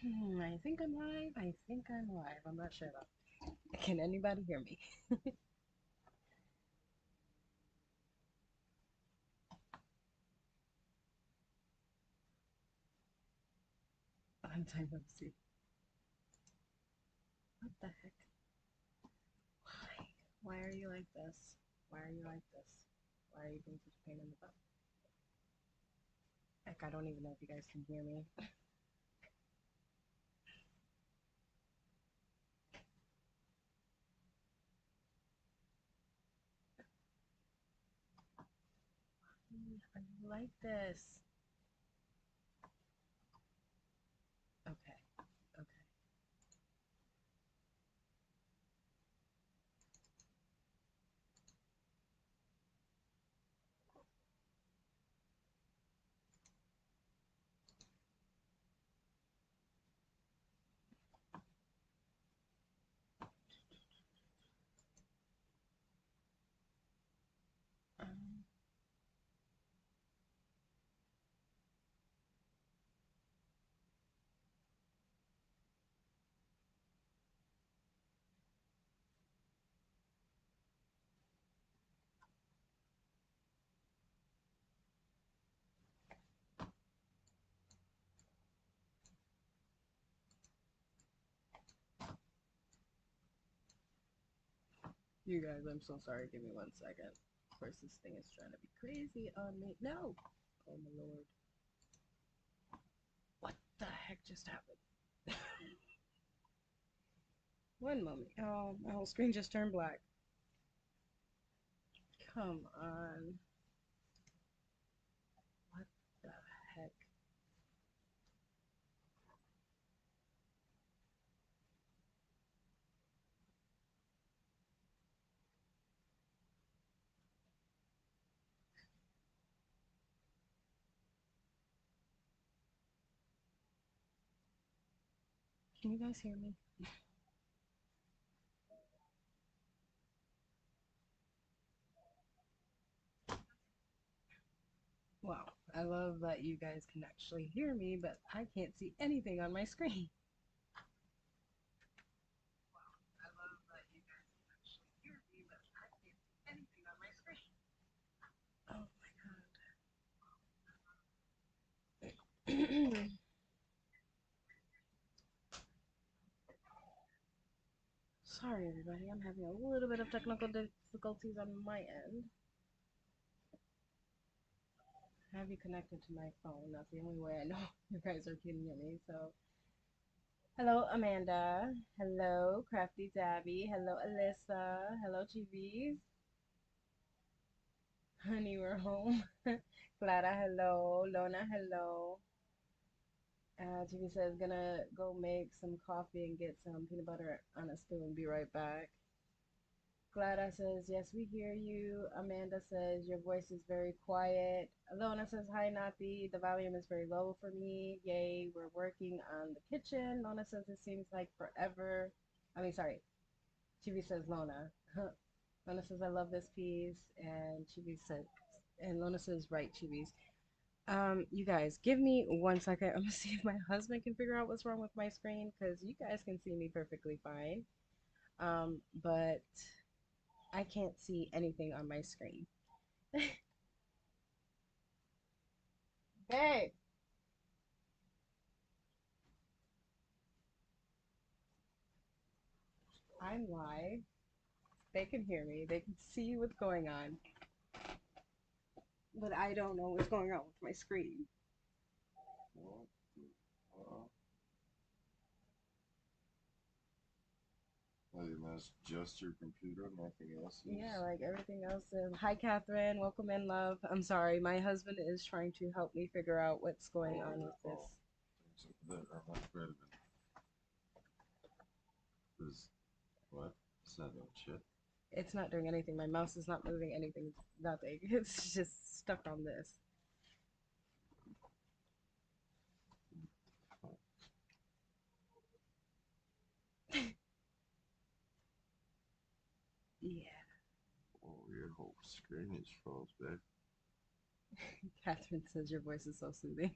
I think I'm live. I think I'm live. I'm not sure though. Can anybody hear me? I'm time to see. What the heck? Why? Why are you like this? Why are you like this? Why are you being such a pain in the butt? Heck, I don't even know if you guys can hear me. Are you like this? Okay, okay. Um, you guys, I'm so sorry. Give me 1 second. Of course, this thing is trying to be crazy on me. No! Oh my lord. What the heck just happened? One moment. Oh, my whole screen just turned black. Come on. What the heck? Can you guys hear me? Wow. I love that you guys can actually hear me, but I can't see anything on my screen. I love that you guys can actually hear me, but I can't see anything on my screen. Oh my god. Sorry, everybody. I'm having a little bit of technical difficulties on my end. I have you connected to my phone. That's the only way I know you guys are can hear me. So, hello, Amanda. Hello, Crafty Dabby. Hello, Alyssa. Hello, Chivis. Honey, we're home. Clara, hello. Lona, hello. Chibi says, gonna go make some coffee and get some peanut butter on a spoon. Be right back. Clara says, yes, we hear you. Amanda says, your voice is very quiet. Lona says, hi, Nathi. The volume is very low for me. Yay, we're working on the kitchen. Lona says, it seems like forever. I mean, sorry. Chibi says, Lona. Lona says, I love this piece. And Chibi said, and Lona says, right, Chibis. You guys, give me 1 second. I'm gonna see if my husband can figure out what's wrong with my screen because you guys can see me perfectly fine. But I can't see anything on my screen. Babe, I'm live. They can hear me. They can see what's going on, but I don't know what's going on with my screen. Well, well, well, you must adjust your computer, nothing else Yeah, is. like everything else. Hi, Catherine. Welcome in, love. I'm sorry. My husband is trying to help me figure out what's going on with this. Oh, things that are much better than this. What? It's not doing shit. It's not doing anything. My mouse is not moving anything. Nothing. It's just stuck on this. Yeah. Oh, your whole screen is froze, babe. Catherine says your voice is so soothing.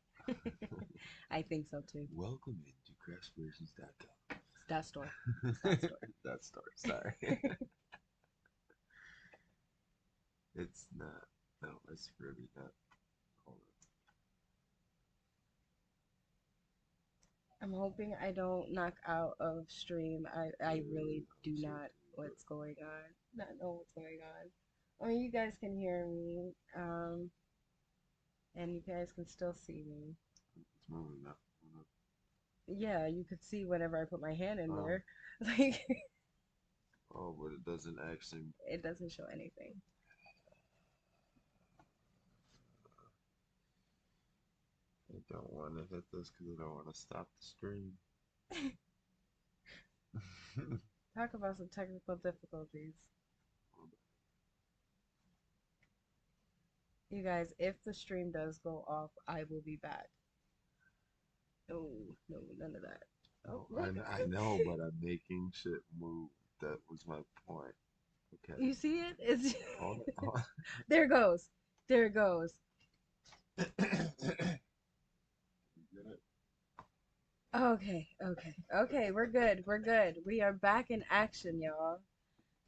I think so too. Welcome into Creaspirations.com. It's that store. It's that store. That store. Sorry. It's not. No, it's really not. Hold I'm hoping I don't knock out of stream. I really on. do I'm so not what's going on. Not know what's going on. I mean, you guys can hear me, and you guys can still see me. It's moving up. Yeah, you could see whenever I put my hand in Oh, there. Like, oh, but it doesn't actually. it doesn't show anything. I don't want to hit this because I don't want to stop the stream. Talk about some technical difficulties. You guys, if the stream does go off, I will be back. Oh, no, none of that. Oh, No, I know, but I'm making shit move. That was my point. Okay. you see it? It's Hold it. Hold there it goes. There it goes. it. You get it? Okay, okay, okay. We're good. We're good. We are back in action, y'all.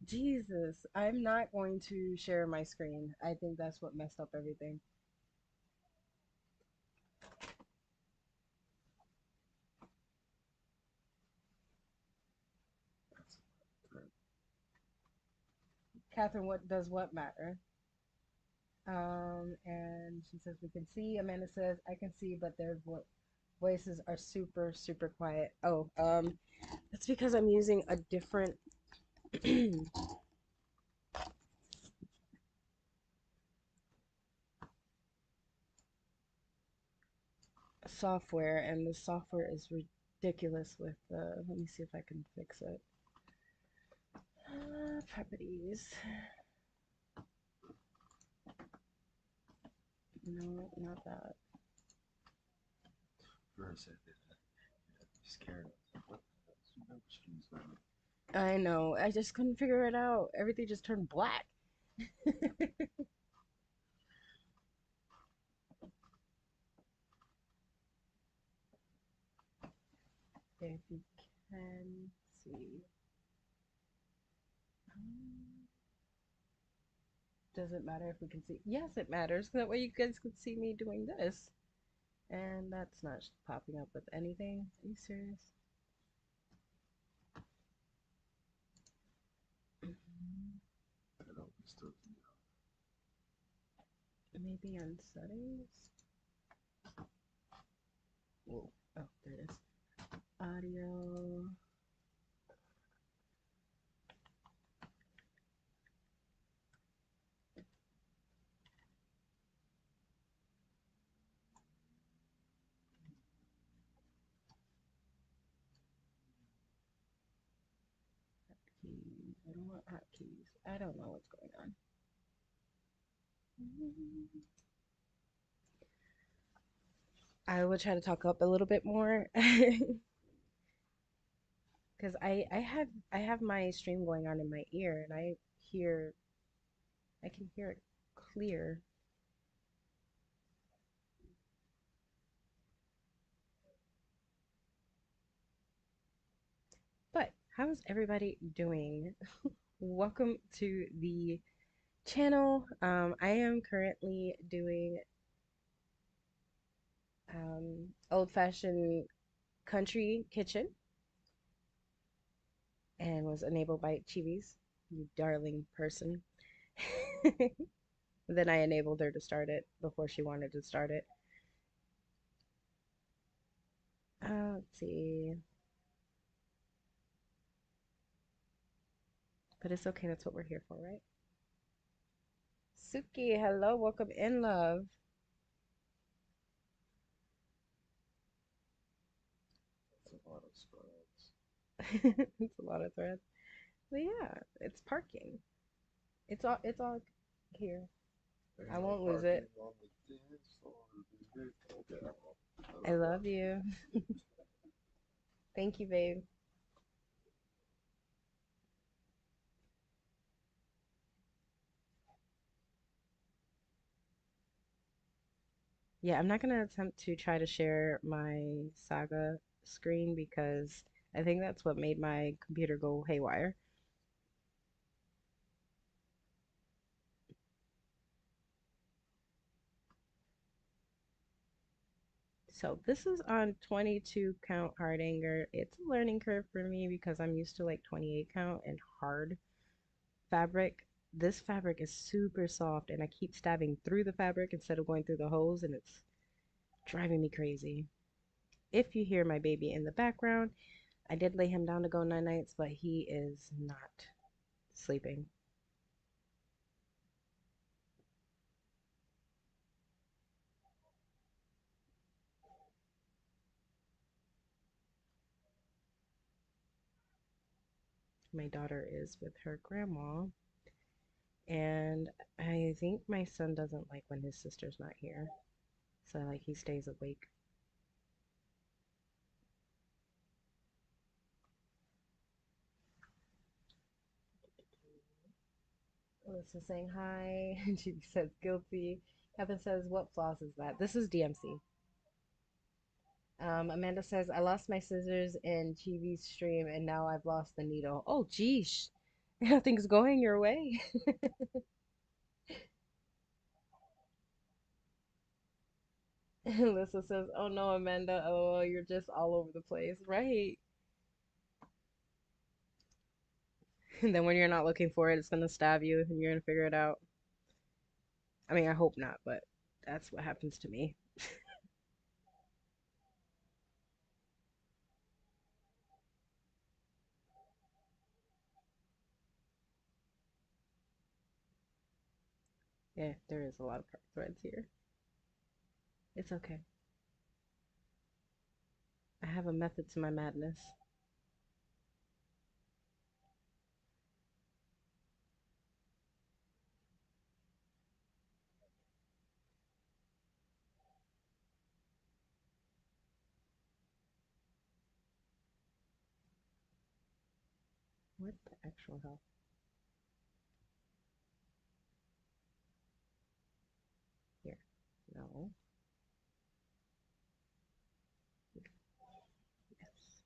Jesus, I'm not going to share my screen. I think that's what messed up everything. Catherine, what does what matter? And she says we can see. Amanda says I can see, but their voices are super, super quiet. Oh, that's because I'm using a different software, and the software is ridiculous with let me see if I can fix it. Properties. No, not that. For a second, I'm scared. What the hell? Stream's going. I know. I just couldn't figure it out. Everything just turned black. If you can see. Does it matter if we can see? Yes, it matters. That way you guys can see me doing this. And that's not popping up with anything. Are you serious? I don't still. Maybe on settings? Whoa. Oh, there it is. Audio. Keys. I don't want hotkeys. I don't know what's going on. I will try to talk up a little bit more because I have my stream going on in my ear, and I can hear it clear. But how's everybody doing? Welcome to the channel. I am currently doing old-fashioned country kitchen, and was enabled by Chivis, you darling person. Then I enabled her to start it before she wanted to start it. Let's see. But it's okay, that's what we're here for, right? Suki, hello, welcome in, love. That's a lot of spreads. It's a lot of threads. But yeah, it's parking. It's all here. I won't lose it. On the dance floor. Okay, I love you. Thank you, babe. Yeah, I'm not gonna attempt to try to share my Saga screen because I think that's what made my computer go haywire. So this is on 22 count Hardanger. It's a learning curve for me because I'm used to like 28 count and hard fabric. This fabric is super soft and I keep stabbing through the fabric instead of going through the holes and it's driving me crazy. If you hear my baby in the background, I did lay him down to go night nights, but he is not sleeping. My daughter is with her grandma, and I think my son doesn't like when his sister's not here. So like he stays awake. Alyssa saying hi. And she says guilty. Kevin says, what floss is that? This is DMC. Amanda says, I lost my scissors in Chivi's stream and now I've lost the needle. Oh, geesh. Nothing's going your way. Alyssa says, oh no, Amanda. Oh, you're just all over the place. Right. And then when you're not looking for it, it's going to stab you and you're going to figure it out. I mean, I hope not, but that's what happens to me. Yeah, there is a lot of threads here. It's okay. I have a method to my madness. What the actual hell? Here. No. Yes.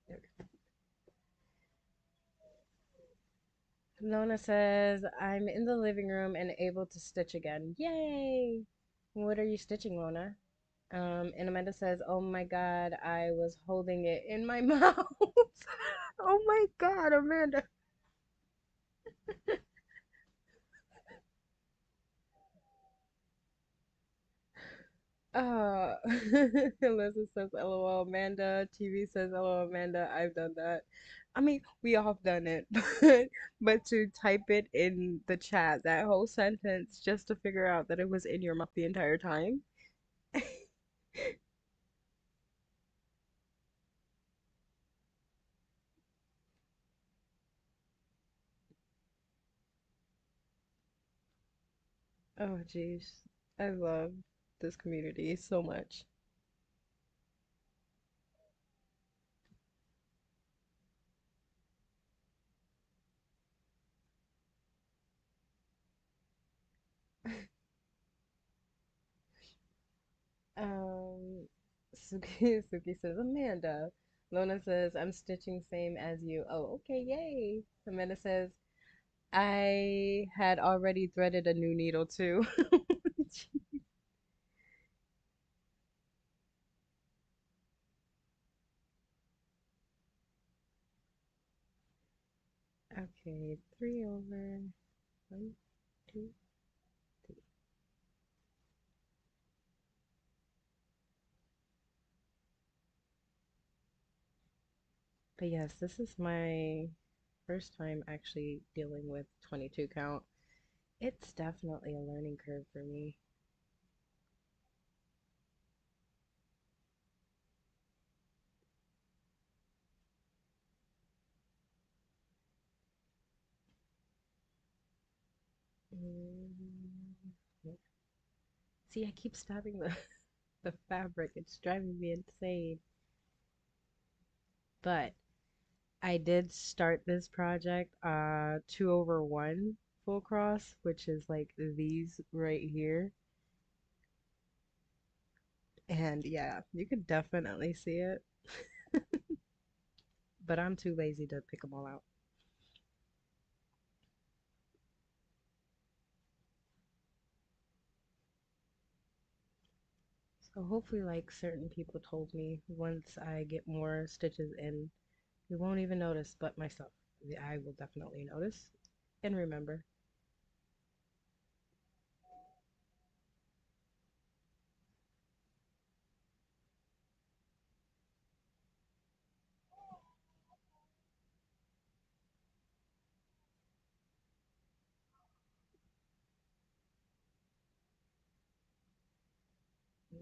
There we go. Lona says, I'm in the living room and able to stitch again. Yay! What are you stitching, Lona? And Amanda says, oh my God, I was holding it in my mouth. Oh my God, Amanda. Alyssa says, LOL, Amanda. TV says, LOL, Amanda. I've done that. I mean, we all have done it, but to type it in the chat, that whole sentence, just to figure out that it was in your mouth the entire time. Oh, jeez. I love this community so much. Um, Suki says, Amanda. Lona says, I'm stitching same as you. Oh, okay, yay. Amanda says, I had already threaded a new needle too. Okay, three over. One, two, three. But yes, this is my first time actually dealing with 22 count. It's definitely a learning curve for me. Mm, yeah. See, I keep stabbing the fabric. It's driving me insane. But I did start this project 2 over 1 full cross, which is like these right here. And yeah, you could definitely see it, but I'm too lazy to pick them all out. So hopefully, like certain people told me, once I get more stitches in, you won't even notice, but myself, I will definitely notice and remember.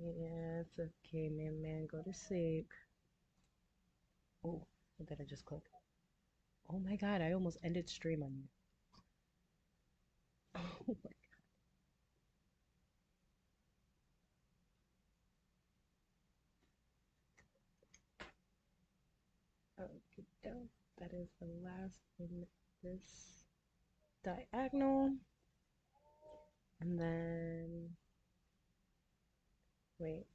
Yeah, it's okay, man. Go to sleep. Oh, what did I just click? Oh my God, I almost ended stream on you. Oh my, okay, that is the last in this diagonal. And then, wait,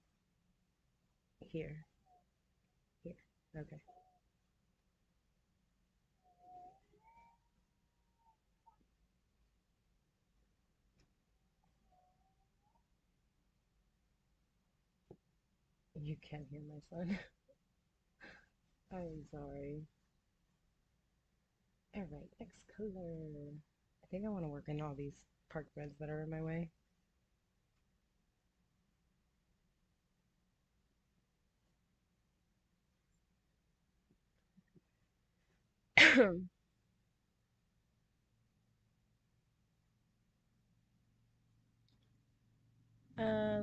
here, here. Okay. You can hear my son. I'm sorry. All right, next color. I think I want to work in all these park beds that are in my way.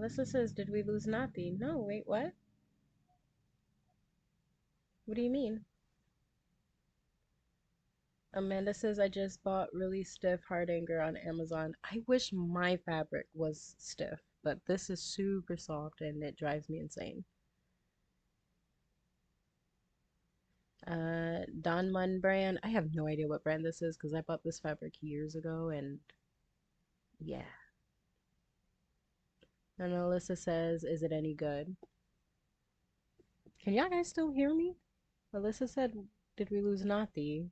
Lissa says, did we lose Nati? No, wait, what? What do you mean? Amanda says, I just bought really stiff hardanger on Amazon. I wish my fabric was stiff, but this is super soft and it drives me insane. Don Munn brand. I have no idea what brand this is because I bought this fabric years ago and yeah. And Alyssa says, is it any good? Can y'all guys still hear me? Alyssa said, did we lose Nati?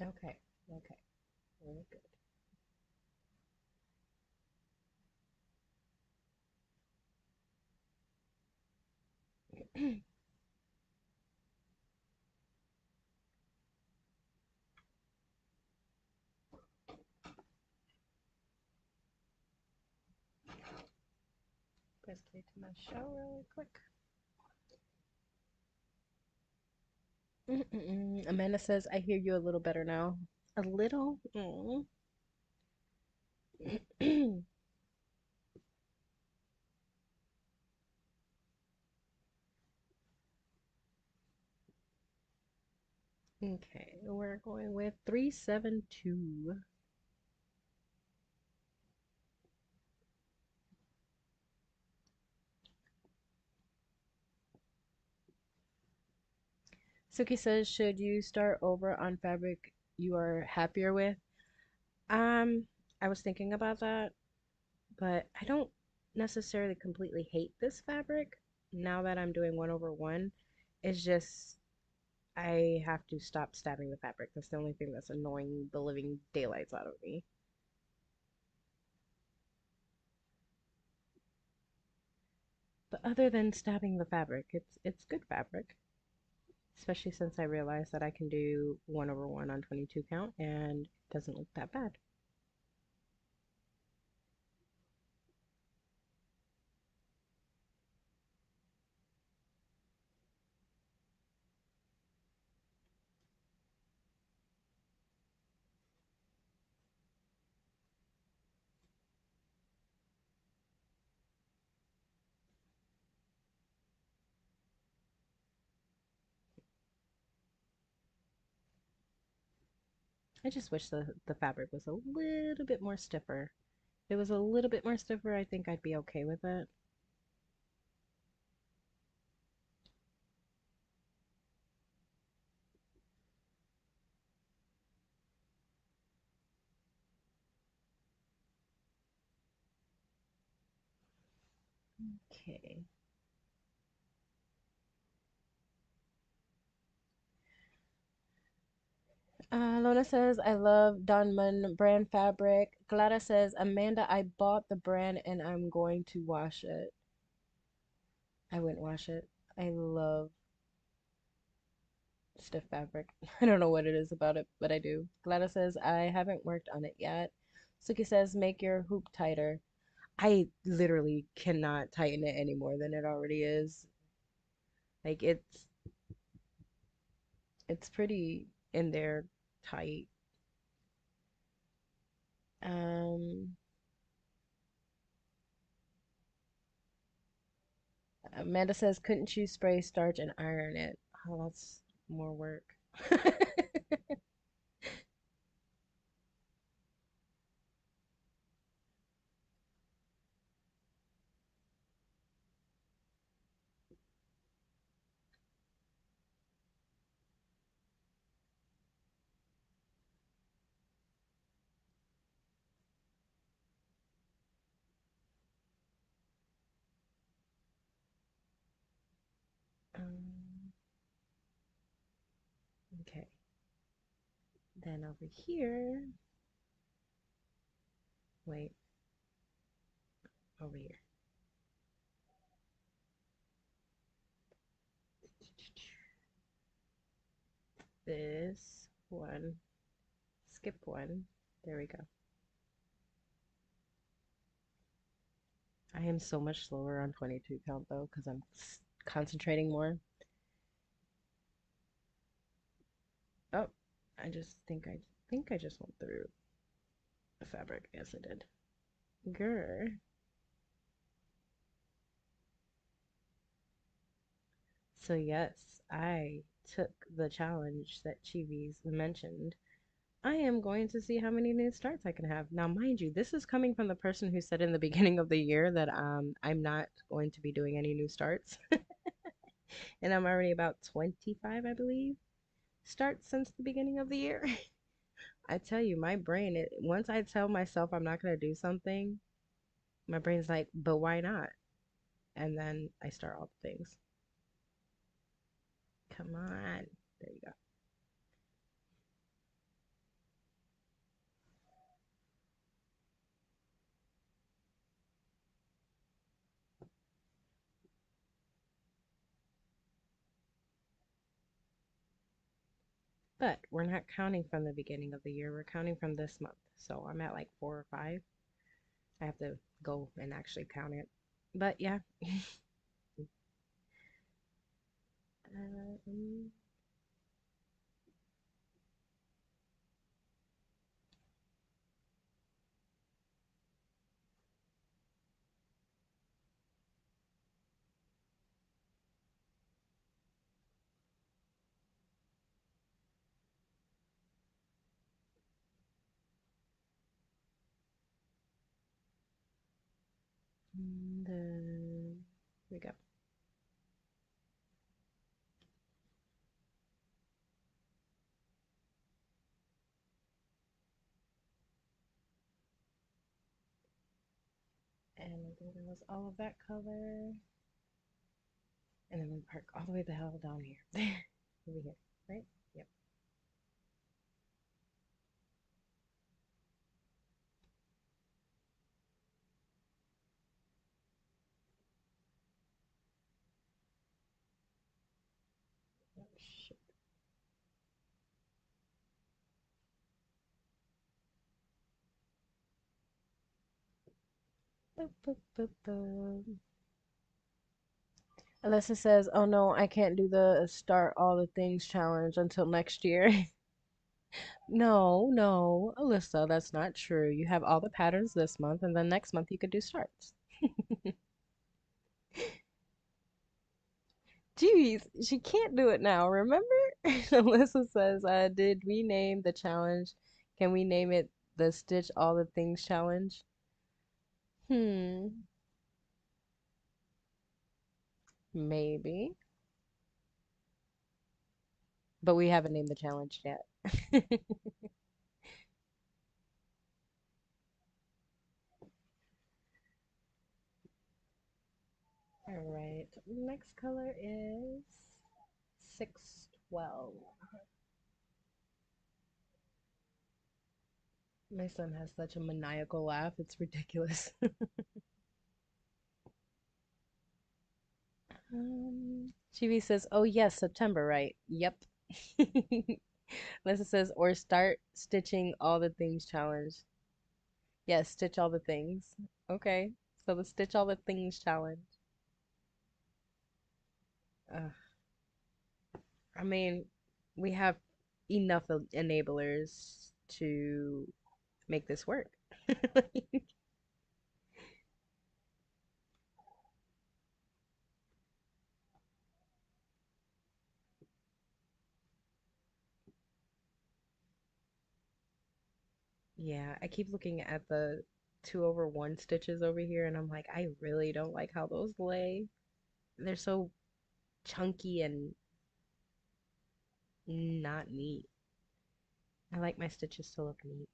Okay, okay, very good. Press play to my show really quick. Amanda says, I hear you a little better now. A little? Okay, we're going with 372. Suki says, should you start over on fabric you are happier with? Um, I was thinking about that, but I don't necessarily completely hate this fabric now that I'm doing 1/1. It's just I have to stop stabbing the fabric. That's the only thing that's annoying the living daylights out of me. But other than stabbing the fabric, it's good fabric. Especially since I realized that I can do 1/1 on 22 count and it doesn't look that bad. I just wish the fabric was a little bit more stiffer. If it was a little bit more stiffer, I think I'd be okay with it. Okay. Lona says, I love Donman brand fabric. Clara says, Amanda, I bought the brand and I'm going to wash it. I wouldn't wash it. I love stiff fabric. I don't know what it is about it, but I do. Gladys says, I haven't worked on it yet. Suki says, make your hoop tighter. I literally cannot tighten it any more than it already is. Like it's pretty in there tight. Um, Amanda says, couldn't you spray starch and iron it? Oh, that's more work. Um, okay. Then over here, wait, over here. This one, skip one. There we go. I am so much slower on 22 count though, because I'm concentrating more. Oh, I just went through the fabric. Yes, I did. Grr. So yes, I took the challenge that Chivis mentioned. I am going to see how many new starts I can have. Now, mind you, this is coming from the person who said in the beginning of the year that I'm not going to be doing any new starts. And I'm already about 25, I believe, starts since the beginning of the year. I tell you, my brain, once I tell myself I'm not going to do something, my brain's like, but why not? And then I start all the things. Come on. There you go. But we're not counting from the beginning of the year. We're counting from this month. So I'm at like 4 or 5. I have to go and actually count it. But yeah. um, here we go. And I think that was all of that color. And then we park all the way the hell down here. Over here, right? Yep. Oh, shit. Boop, boop, boop, boop. Alyssa says, oh no, I can't do the start all the things challenge until next year. No, no, Alyssa, that's not true. You have all the patterns this month, and then next month you could do starts. Jeez, she can't do it now, remember? Alyssa says, did we name the challenge? Can we name it the Stitch All the Things challenge? Hmm, maybe. But we haven't named the challenge yet. All right. Next color is 612. My son has such a maniacal laugh. It's ridiculous. Chibi says, "Oh yes, September, right? Yep." Lisa says, "Or start stitching all the things challenge." Yes, stitch all the things. Okay, so the stitch all the things challenge. Uh, I mean, we have enough enablers to make this work. Yeah, I keep looking at the 2/1 stitches over here, and I'm like, I really don't like how those lay. They're so chunky and not neat. I like my stitches to look neat.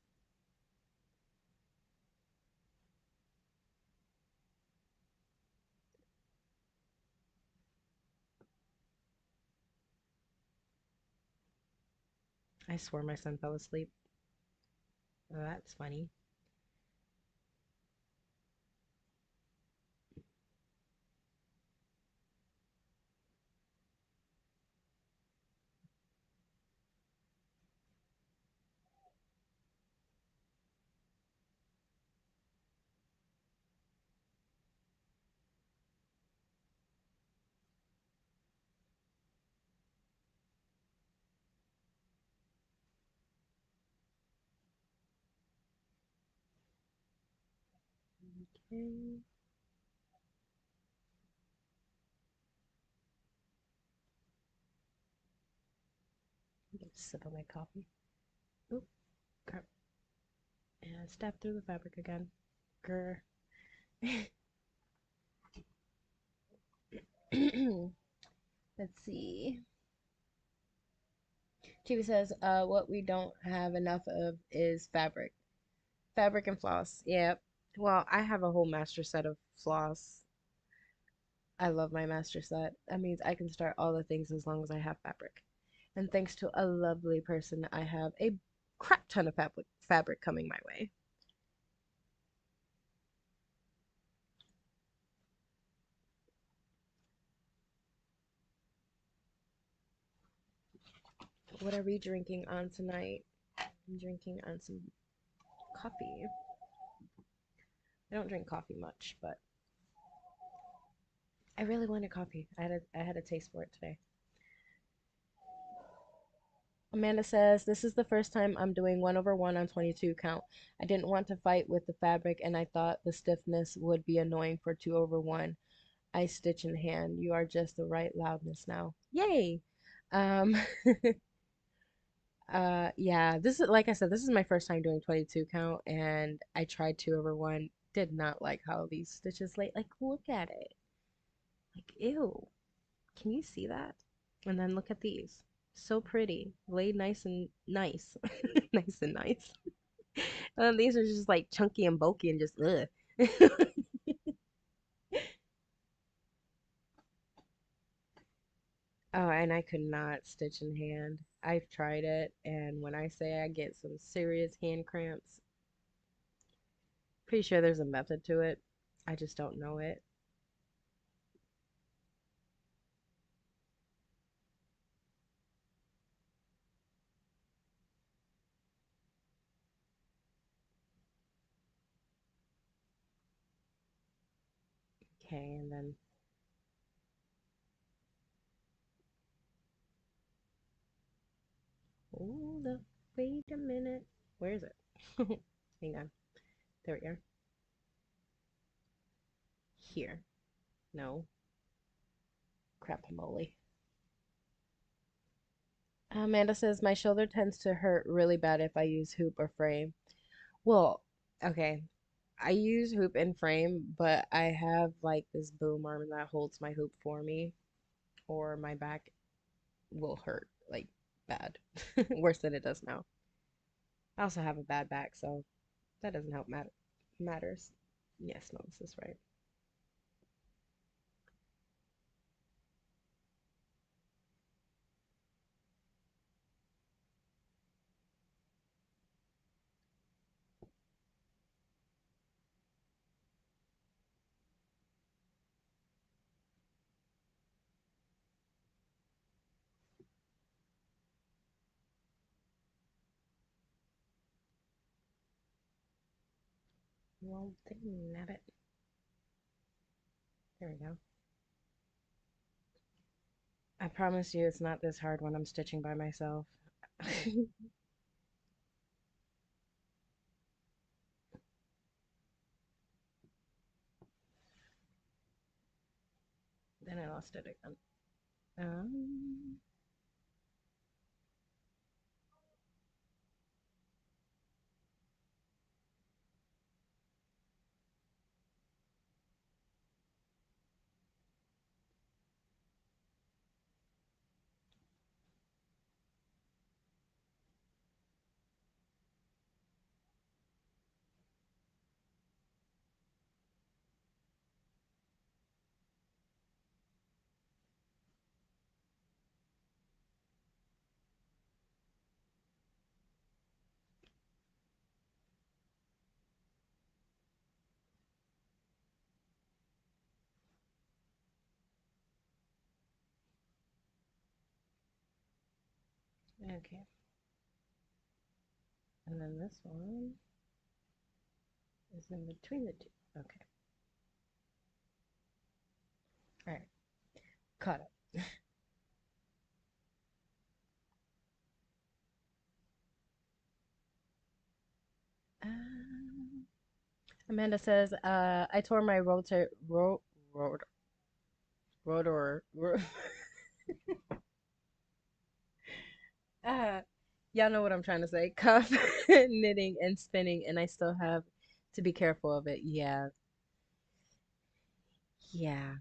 I swear my son fell asleep. Oh, that's funny. Okay. Get a sip of my coffee. Oop, crap. And step through the fabric again. Grr. Let's see. Chibi says, what we don't have enough of is fabric. Fabric and floss. Yep. Well, I have a whole master set of floss. I love my master set. That means I can start all the things as long as I have fabric. And thanks to a lovely person, I have a crap ton of fabric coming my way. What are we drinking on tonight? I'm drinking on some coffee. I don't drink coffee much, but I really wanted coffee. I had a taste for it today. Amanda says, "This is the first time I'm doing 1/1 on 22 count. I didn't want to fight with the fabric and I thought the stiffness would be annoying for 2/1. I stitch in hand. You are just the right loudness now. Yay!" Um, yeah, this is like I said, this is my first time doing 22 count and I tried 2/1. Did not like how these stitches lay. Like, look at it. Like, ew. Can you see that? And then look at these. So pretty. Laid nice and nice. Nice and nice. And then these are just like chunky and bulky and just ugh. Oh, and I could not stitch in hand. I've tried it, and when I say I get some serious hand cramps, pretty sure there's a method to it. I just don't know it. Okay, and then, hold up, wait a minute. Where is it? Hang on. There we are. Here. No. Crap moly. Amanda says, my shoulder tends to hurt really bad if I use hoop or frame. Well, okay. I use hoop and frame, but I have like this boom arm that holds my hoop for me, or my back will hurt like bad. Worse than it does now. I also have a bad back, so that doesn't help matters. Yes, no, this is right. Well, dang it. There we go. I promise you it's not this hard when I'm stitching by myself. Then I lost it again. Um, okay. And then this one is in between the two. Okay. All right. Caught up. Um, Amanda says, I tore my rot rotor, uh, y'all know what I'm trying to say. Cuff, knitting and spinning, and I still have to be careful of it. Yeah, yeah.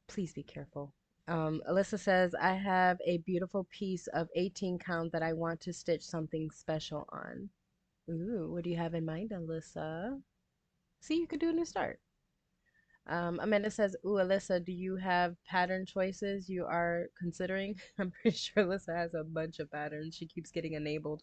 Please be careful. Alyssa says, I have a beautiful piece of 18 count that I want to stitch something special on. Ooh, what do you have in mind, Alyssa? See, you could do a new start. Amanda says, ooh, Alyssa, do you have pattern choices you are considering? I'm pretty sure Alyssa has a bunch of patterns. She keeps getting enabled.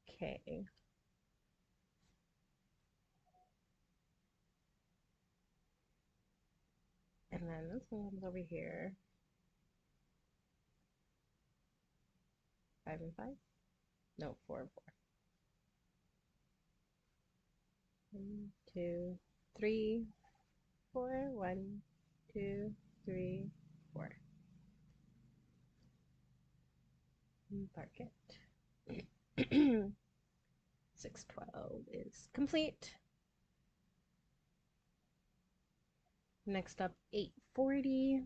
Okay. And then this one's over here. 5 and 5? No, 4 and 4. 1, 2, 3, 4. 1, 2, 3, 4. Park it. 612 is complete. Next up, 840.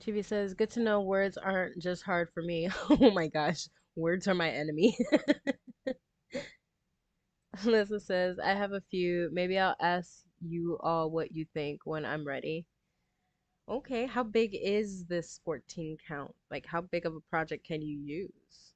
TV says, good to know words aren't just hard for me. Oh my gosh, words are my enemy. Alyssa says, I have a few. Maybe I'll ask you all what you think when I'm ready. Okay, how big is this 14 count? Like, how big of a project can you use?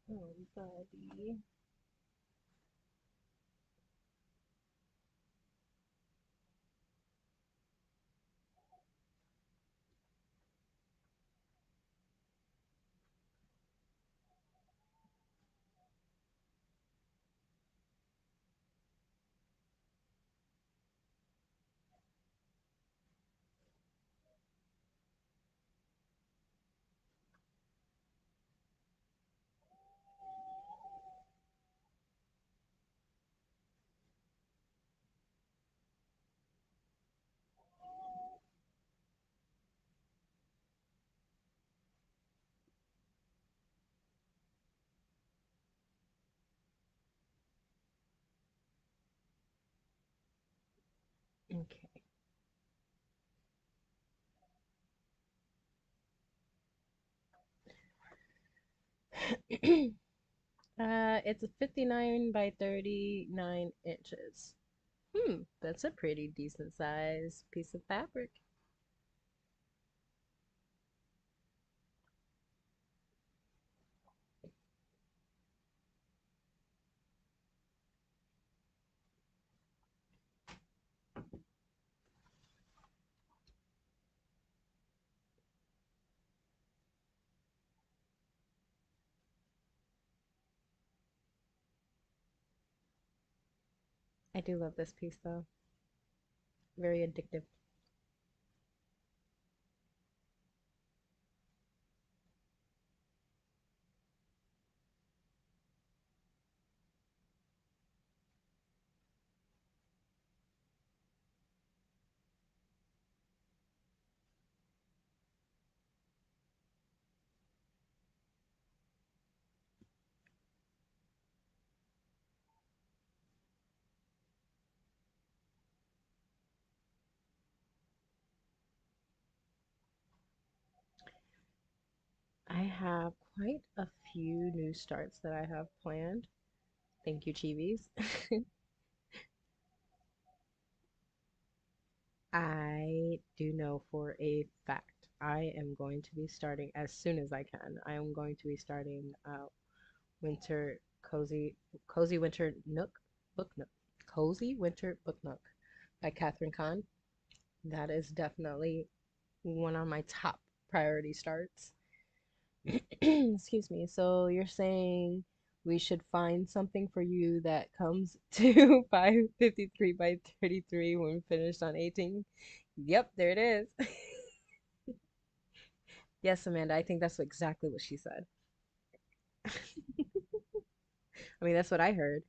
Oh, buddy. Okay. It's a 59 by 39 inches. That's a pretty decent size piece of fabric. I do love this piece though. Very addictive. I have quite a few new starts that I have planned. Thank you, Chivis. I do know for a fact I am going to be starting as soon as I can. I am going to be starting Winter Cozy Winter Nook Book Nook Cozy Winter Book Nook by Catherine Kahn. That is definitely one of my top priority starts. Excuse me. So you're saying we should find something for you that comes to 553 by 33 when finished on 18? Yep, there it is. Yes, Amanda, I think that's exactly what she said. I mean, that's what I heard.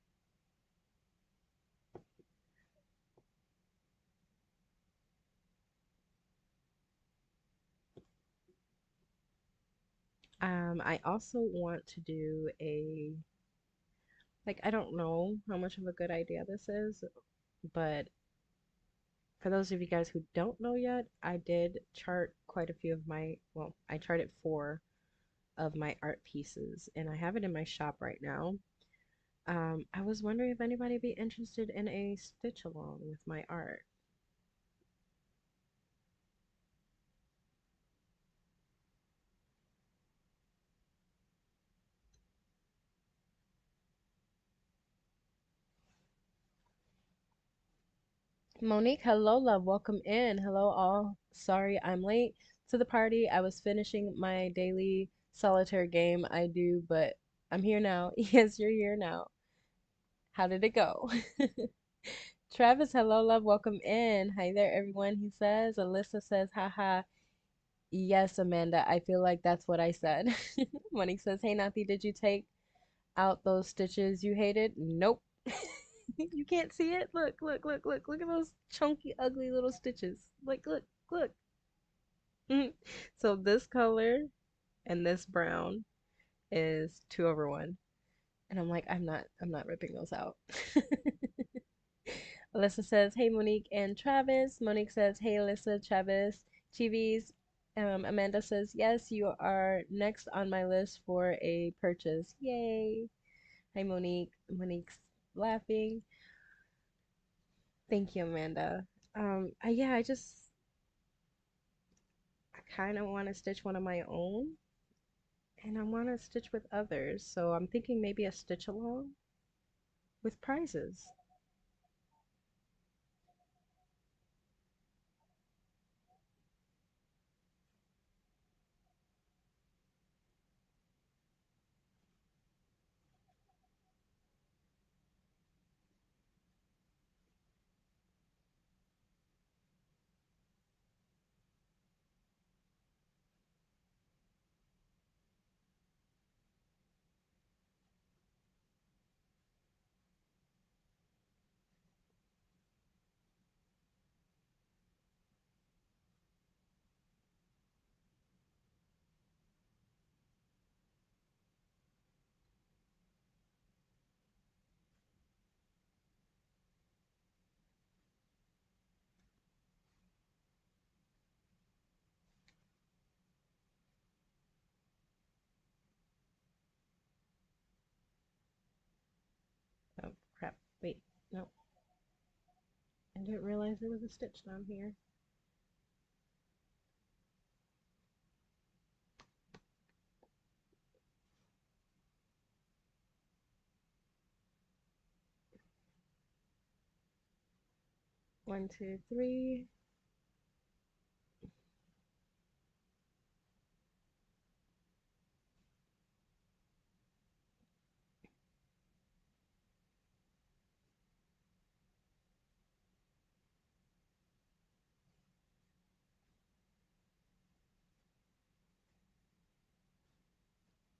I also want to do I don't know how much of a good idea this is, but for those of you guys who don't know yet, I did chart quite a few of I charted four of my art pieces, and I have it in my shop right now. I was wondering if anybody would be interested in a stitch along with my art. Monique, hello, love. Welcome in. Hello, all. Sorry I'm late to the party. I was finishing my daily solitaire game I do, but I'm here now. Yes, you're here now. How did it go? Travis, hello, love. Welcome in. Hi there, everyone. He says. Alyssa says, haha. Yes, Amanda. I feel like that's what I said. Monique says, hey, Nathi, did you take out those stitches you hated? Nope. You can't see it? Look, look, look, look. Look at those chunky, ugly little stitches. Like, look, look. So this color and this brown is 2/1. And I'm not ripping those out. Alyssa says, hey Monique and Travis. Monique says, hey Alyssa, Travis, Chivis. Amanda says, yes, you are next on my list for a purchase. Yay. Hi Monique. Monique's laughing. Thank you, Amanda. Yeah, I kind of want to stitch one of my own, and I want to stitch with others. So I'm thinking maybe a stitch along with prizes. Wait, no, I didn't realize there was a stitch down here. One, two, three.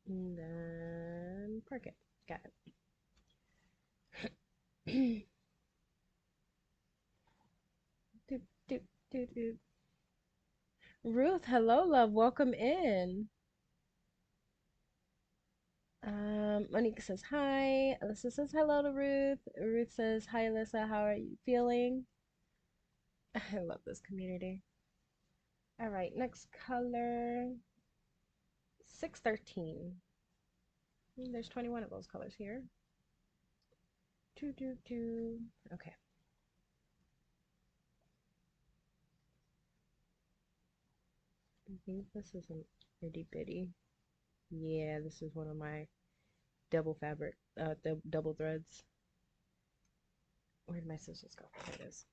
And then park it. Got it. Doop, doop, doop, doop. Ruth, hello, love. Welcome in. Monique says hi. Alyssa says hello to Ruth. Ruth says hi, Alyssa. How are you feeling? I love this community. All right, next color 613. There's 21 of those colors here. Two, two, two. Okay. I think this is an itty bitty. Yeah, this is one of my double fabric, double threads. Where did my scissors go? There it is.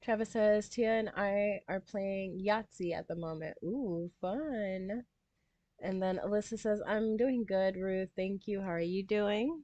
Travis says Tia and I are playing Yahtzee at the moment. Ooh, fun. And then Alyssa says, I'm doing good, Ruth. Thank you. How are you doing?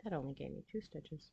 That only gave me 2 stitches.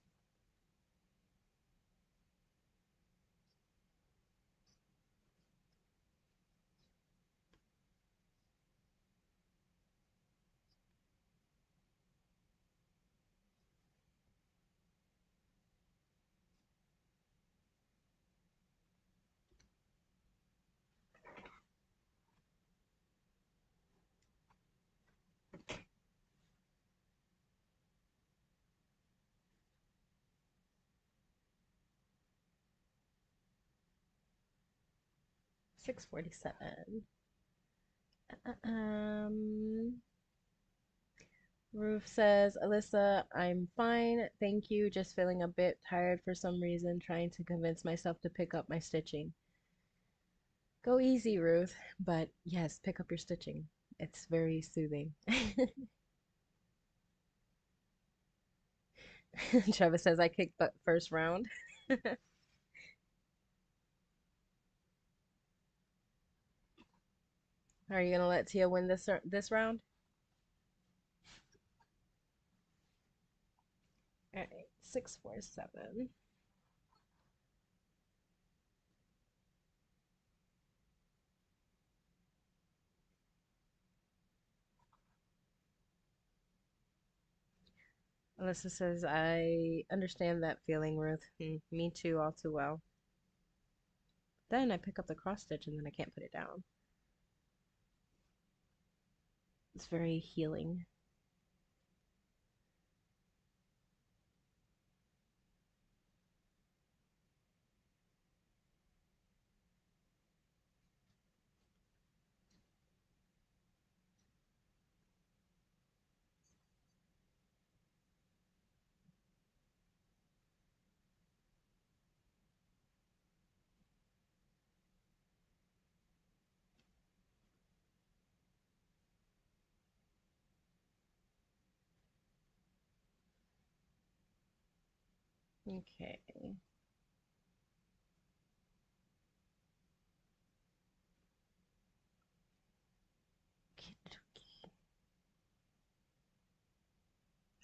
647. Um, Ruth says, Alyssa, I'm fine. Thank you. Just feeling a bit tired for some reason, trying to convince myself to pick up my stitching. Go easy, Ruth. But yes, pick up your stitching. It's very soothing. Travis says, I kicked butt first round. Are you gonna let Tia win this round? All right, 647. Alyssa says, I understand that feeling, Ruth. Me too, all too well. Then I pick up the cross stitch and then I can't put it down. It's very healing. Okay.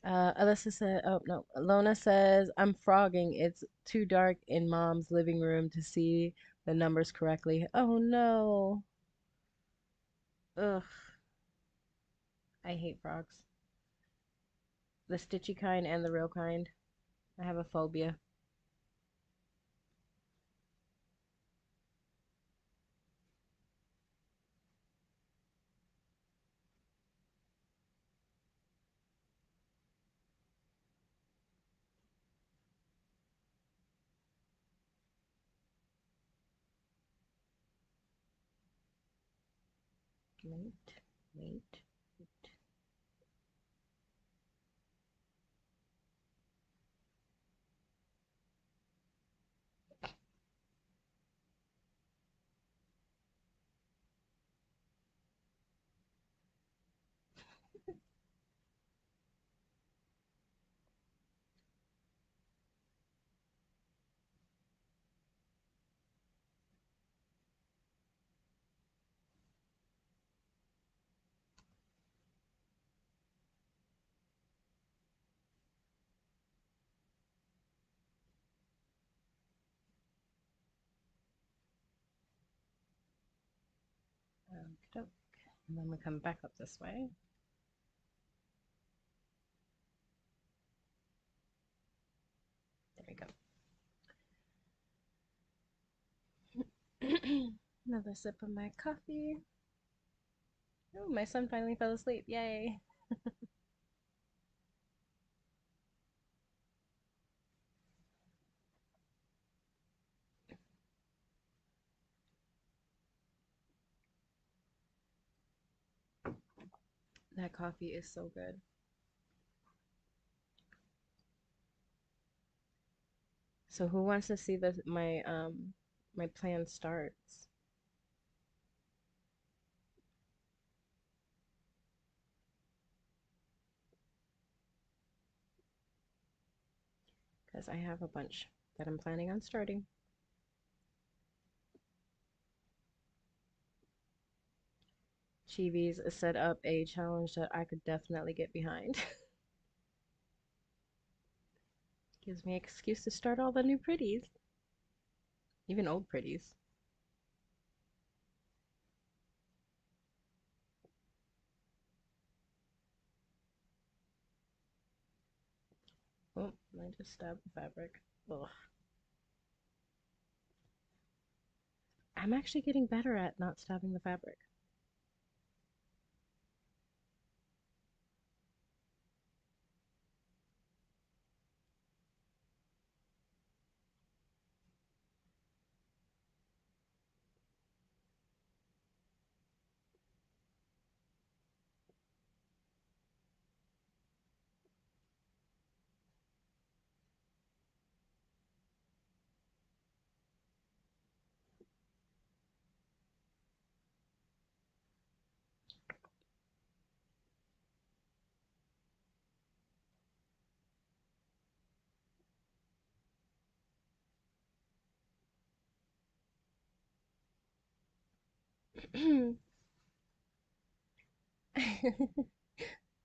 Alyssa said, oh no, Lona says, I'm frogging. It's too dark in mom's living room to see the numbers correctly. Oh no. Ugh, I hate frogs. The stitchy kind and the real kind. I have a phobia. Wait, wait. Okey-doke. And then we come back up this way. There we go. Another sip of my coffee. Oh, my son finally fell asleep. Yay. That coffee is so good. So who wants to see my plan starts? Because I have a bunch that I'm planning on starting. Chivi's set up a challenge that I could definitely get behind. Gives me an excuse to start all the new pretties. Even old pretties. Oh, I just stabbed the fabric. Ugh. I'm actually getting better at not stabbing the fabric.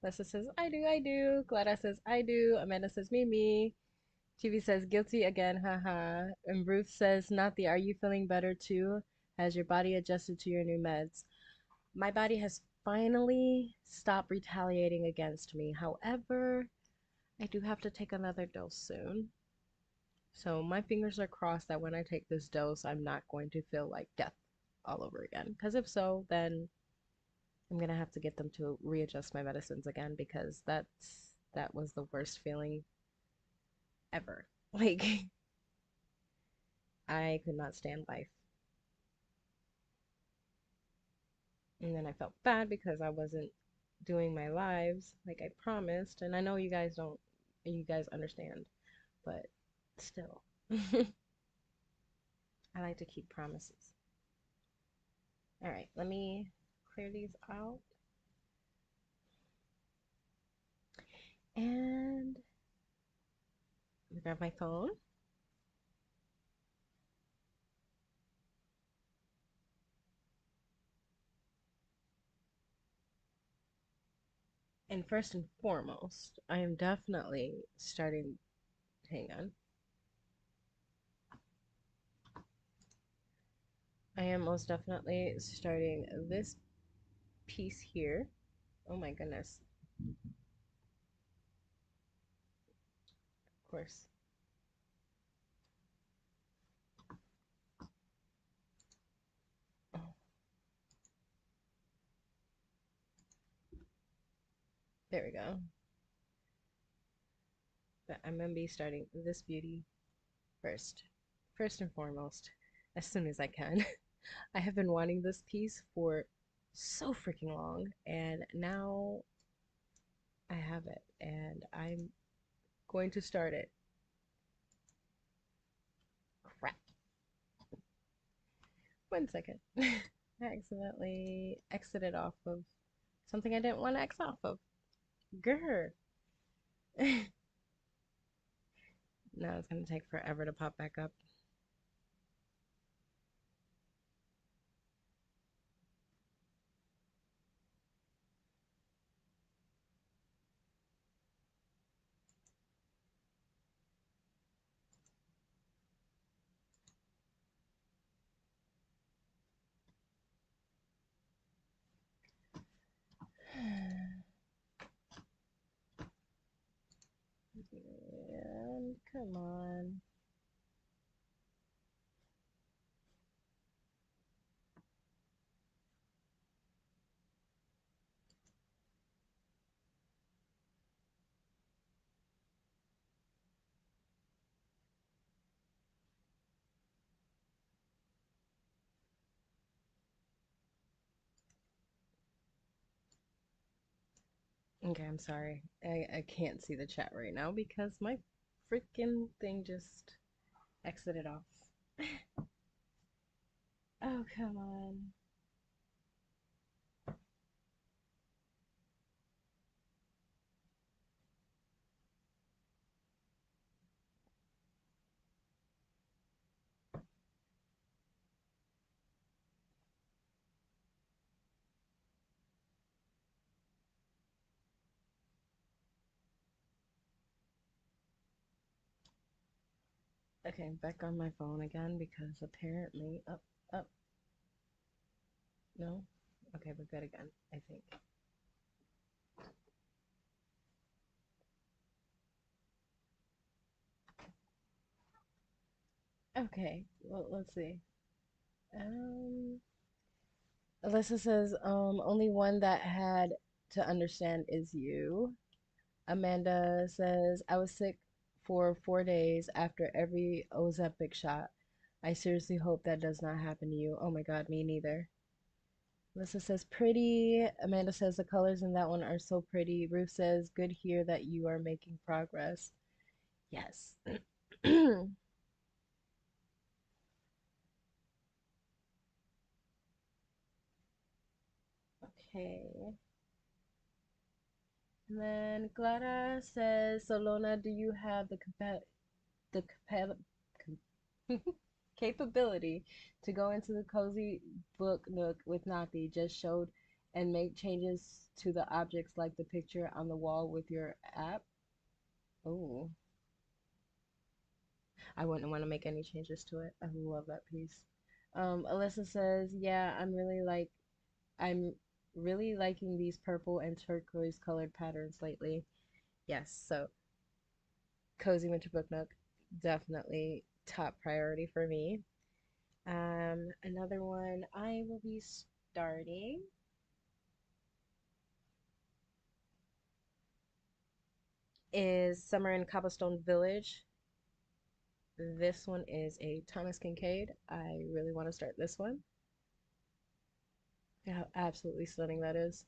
Lessa says, I do, I do. Clara says, I do. Amanda says, me. Chibi says, guilty again, haha. And Ruth says, not the are you feeling better too? Has your body adjusted to your new meds? My body has finally stopped retaliating against me. However, I do have to take another dose soon. So my fingers are crossed that when I take this dose, I'm not going to feel like death all over again. Because if so, then I'm gonna have to get them to readjust my medicines again because that was the worst feeling ever. Like I could not stand life. And then I felt bad because I wasn't doing my lives like I promised. And I know you guys understand, but still, I like to keep promises. All right, let me clear these out. And let me grab my phone. And first and foremost, I am definitely starting, hang on. I am most definitely starting this piece here. Oh my goodness. Of course. Oh, there we go. But I'm gonna be starting this beauty first. First and foremost, as soon as I can. I have been wanting this piece for so freaking long, and now I have it, and I'm going to start it. Crap. 1 second. I accidentally exited off of something I didn't want to X off of. Grr. Now it's going to take forever to pop back up. And come on. Okay, I'm sorry. I can't see the chat right now because my freaking thing just exited off. Oh, come on. Okay, back on my phone again because apparently, up, no? Okay, we're good again, I think. Okay, well, let's see. Um, Alyssa says, only one that had to understand is you. Amanda says, I was sick for 4 days after every Ozempic shot. I seriously hope that does not happen to you. Oh my God, me neither. Alyssa says, pretty. Amanda says, the colors in that one are so pretty. Ruth says, good here that you are making progress. Yes. Okay. And then Clara says, Solona, do you have the capability to go into the cozy book nook with Nati just showed and make changes to the objects like the picture on the wall with your app? Oh, I wouldn't want to make any changes to it. I love that piece. Alyssa says, "Yeah, I'm really liking these purple and turquoise colored patterns lately." Yes, so Cozy Winter Book Nook, definitely top priority for me. Another one I will be starting is Summer in Cobblestone Village. This one is a Thomas Kincaid. I really want to start this one. Look how absolutely stunning that is.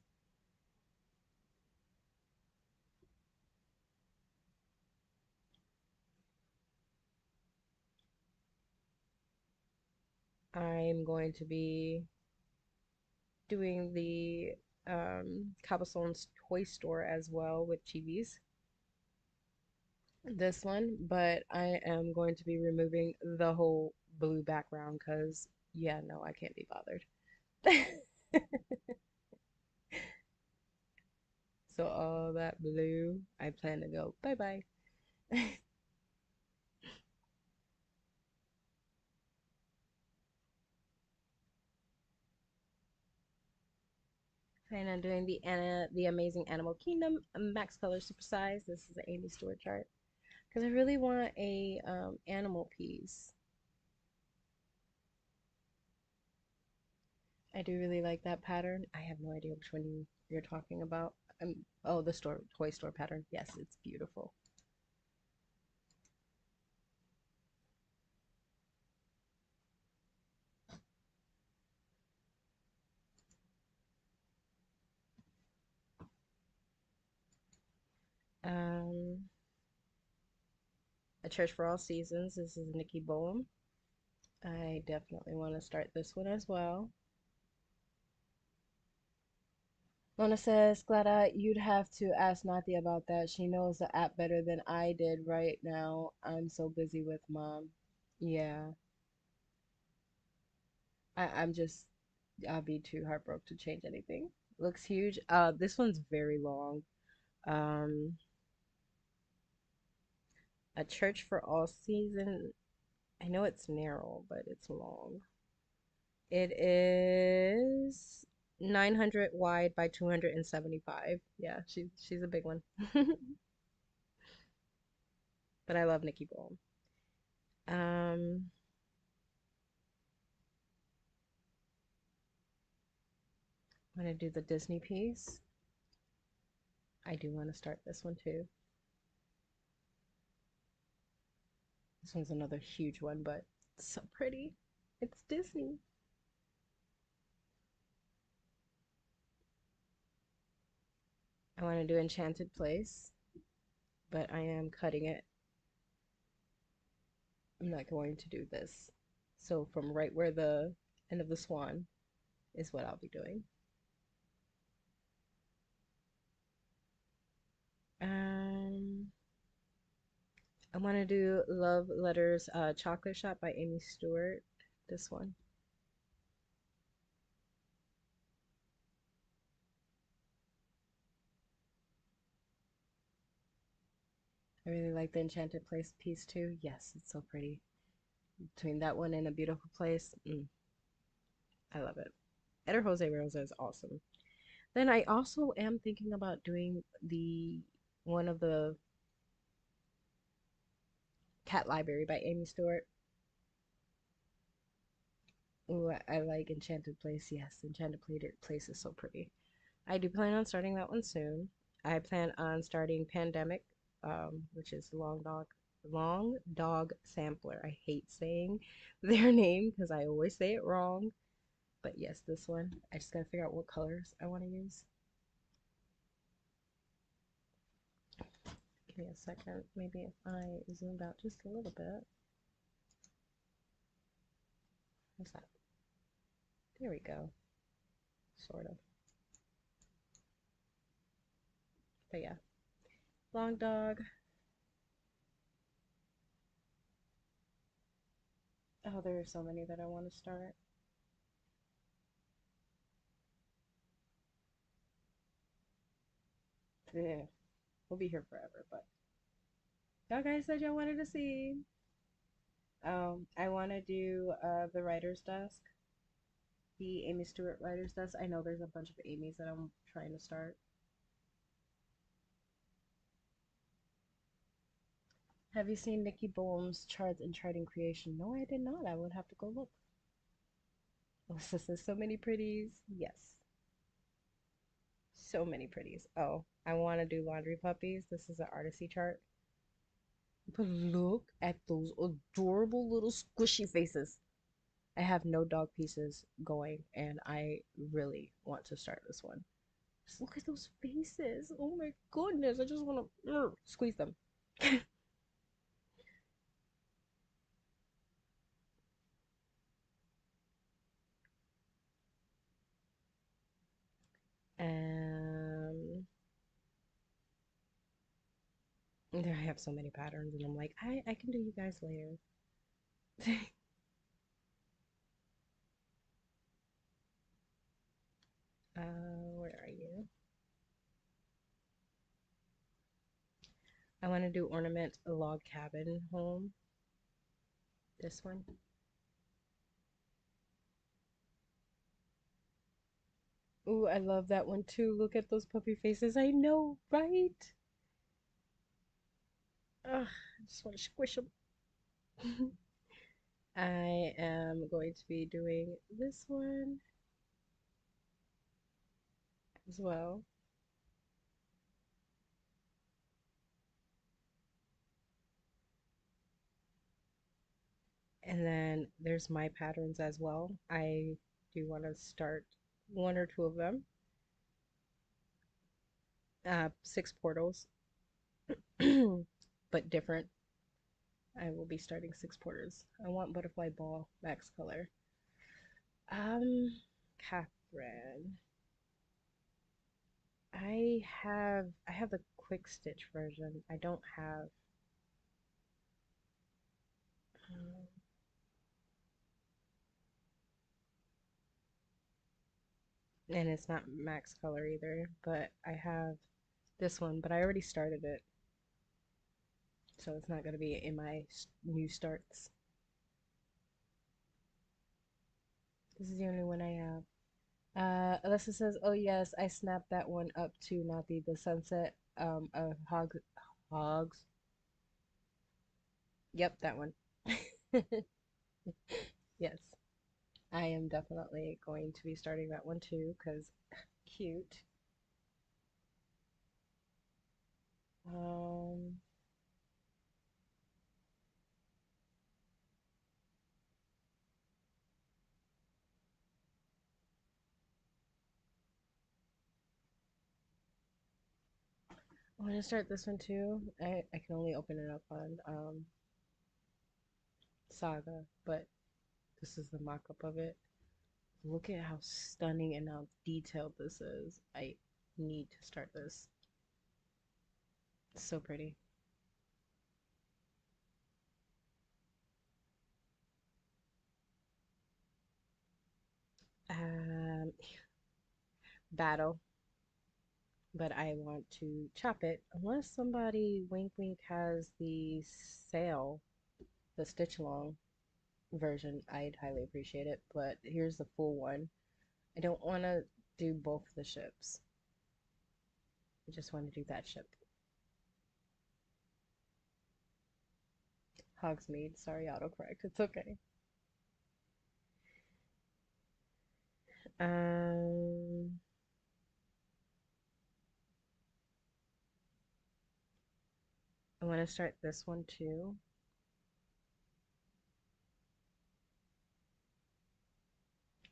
I'm going to be doing the Cobblestone's Toy Store as well with Chibi's. This one, but I am going to be removing the whole blue background because, yeah, no, I can't be bothered. So all that blue, I plan to go bye-bye. Plan on doing the Amazing Animal Kingdom Max Color Super Size. This is an Amy Stewart chart because I really want a animal piece. I do really like that pattern. I have no idea which one you're talking about. Oh, the toy store pattern. Yes, it's beautiful. Um, A Church for All Seasons. This is Nikki Boehm. I definitely want to start this one as well. Lona says, Glada, you'd have to ask Nathia about that. She knows the app better than I did right now. I'm so busy with mom. Yeah, I'm just, I'll be too heartbroken to change anything. Looks huge. This one's very long. Um, A Church for All Season. I know it's narrow, but it's long. It is 900 wide by 275. Yeah, she's a big one. But I love Nikki Bowl. Um, I'm gonna do the Disney piece. I do want to start this one too. This one's another huge one, but it's so pretty. It's Disney. I want to do Enchanted Place, but I am cutting it. I'm not going to do this. So from right where the end of the swan is what I'll be doing. Um, I want to do Love Letters Chocolate Shop by Amy Stewart. This one. I really like the Enchanted Place piece too. Yes, it's so pretty. Between that one and A Beautiful Place, I love it. Eder Jose Rosa is awesome. Then I also am thinking about doing the one of the Cat Library by Amy Stewart. Ooh, I like Enchanted Place. Yes, Place is so pretty. I do plan on starting that one soon. I plan on starting Pandemic, which is Long Dog Sampler. I hate saying their name because I always say it wrong. But yes, this one. I just gotta figure out what colors I want to use. Give me a second. Maybe if I zoomed out just a little bit. What's that? There we go. Sort of. But yeah. Long Dog. Oh, there are so many that I want to start. Yeah, we'll be here forever, but y'all guys said y'all wanted to see. I want to do the writer's desk, the Amy Stewart writer's desk. I know there's a bunch of Amy's that I'm trying to start. Have you seen Nikki Bohm's charts and charting creation? No, I did not. I would have to go look. Oh, this is so many pretties. Yes, so many pretties. Oh, I want to do laundry puppies. This is an artisty chart. But look at those adorable little squishy faces. I have no dog pieces going, and I really want to start this one. Just look at those faces. Oh my goodness. I just want to squeeze them. Um, there I have so many patterns, and I'm like, I can do you guys later. Where are you? want to do ornament a log cabin home. This one. Ooh, I love that one too. Look at those puppy faces. I know, right? Ugh, I just want to squish them. I am going to be doing this one as well. And then there's my patterns as well. I do want to start one or two of them. 6 portals, but different. I will be starting 6 portals. I want butterfly ball max color. Um, Catherine. I have the quick stitch version. I don't have um, and it's not max color either, but I have this one, but I already started it, so it's not going to be in my new starts. This is the only one I have. Alyssa says, "Oh yes, I snapped that one up too, Nathi. The sunset of hogs. Yep, that one. Yes, I am definitely going to be starting that one too, because cute. Um, I want to start this one too. I can only open it up on Saga, but this is the mock-up of it. Look at how stunning and how detailed this is. I need to start this. It's so pretty. Um, Battle, but I want to chop it unless somebody wink wink has the sale, the stitch along version. I'd highly appreciate it, but here's the full one. I don't want to do both the ships. I just want to do that ship. Hogsmeade, sorry, autocorrect. It's okay. Um, I want to start this one too.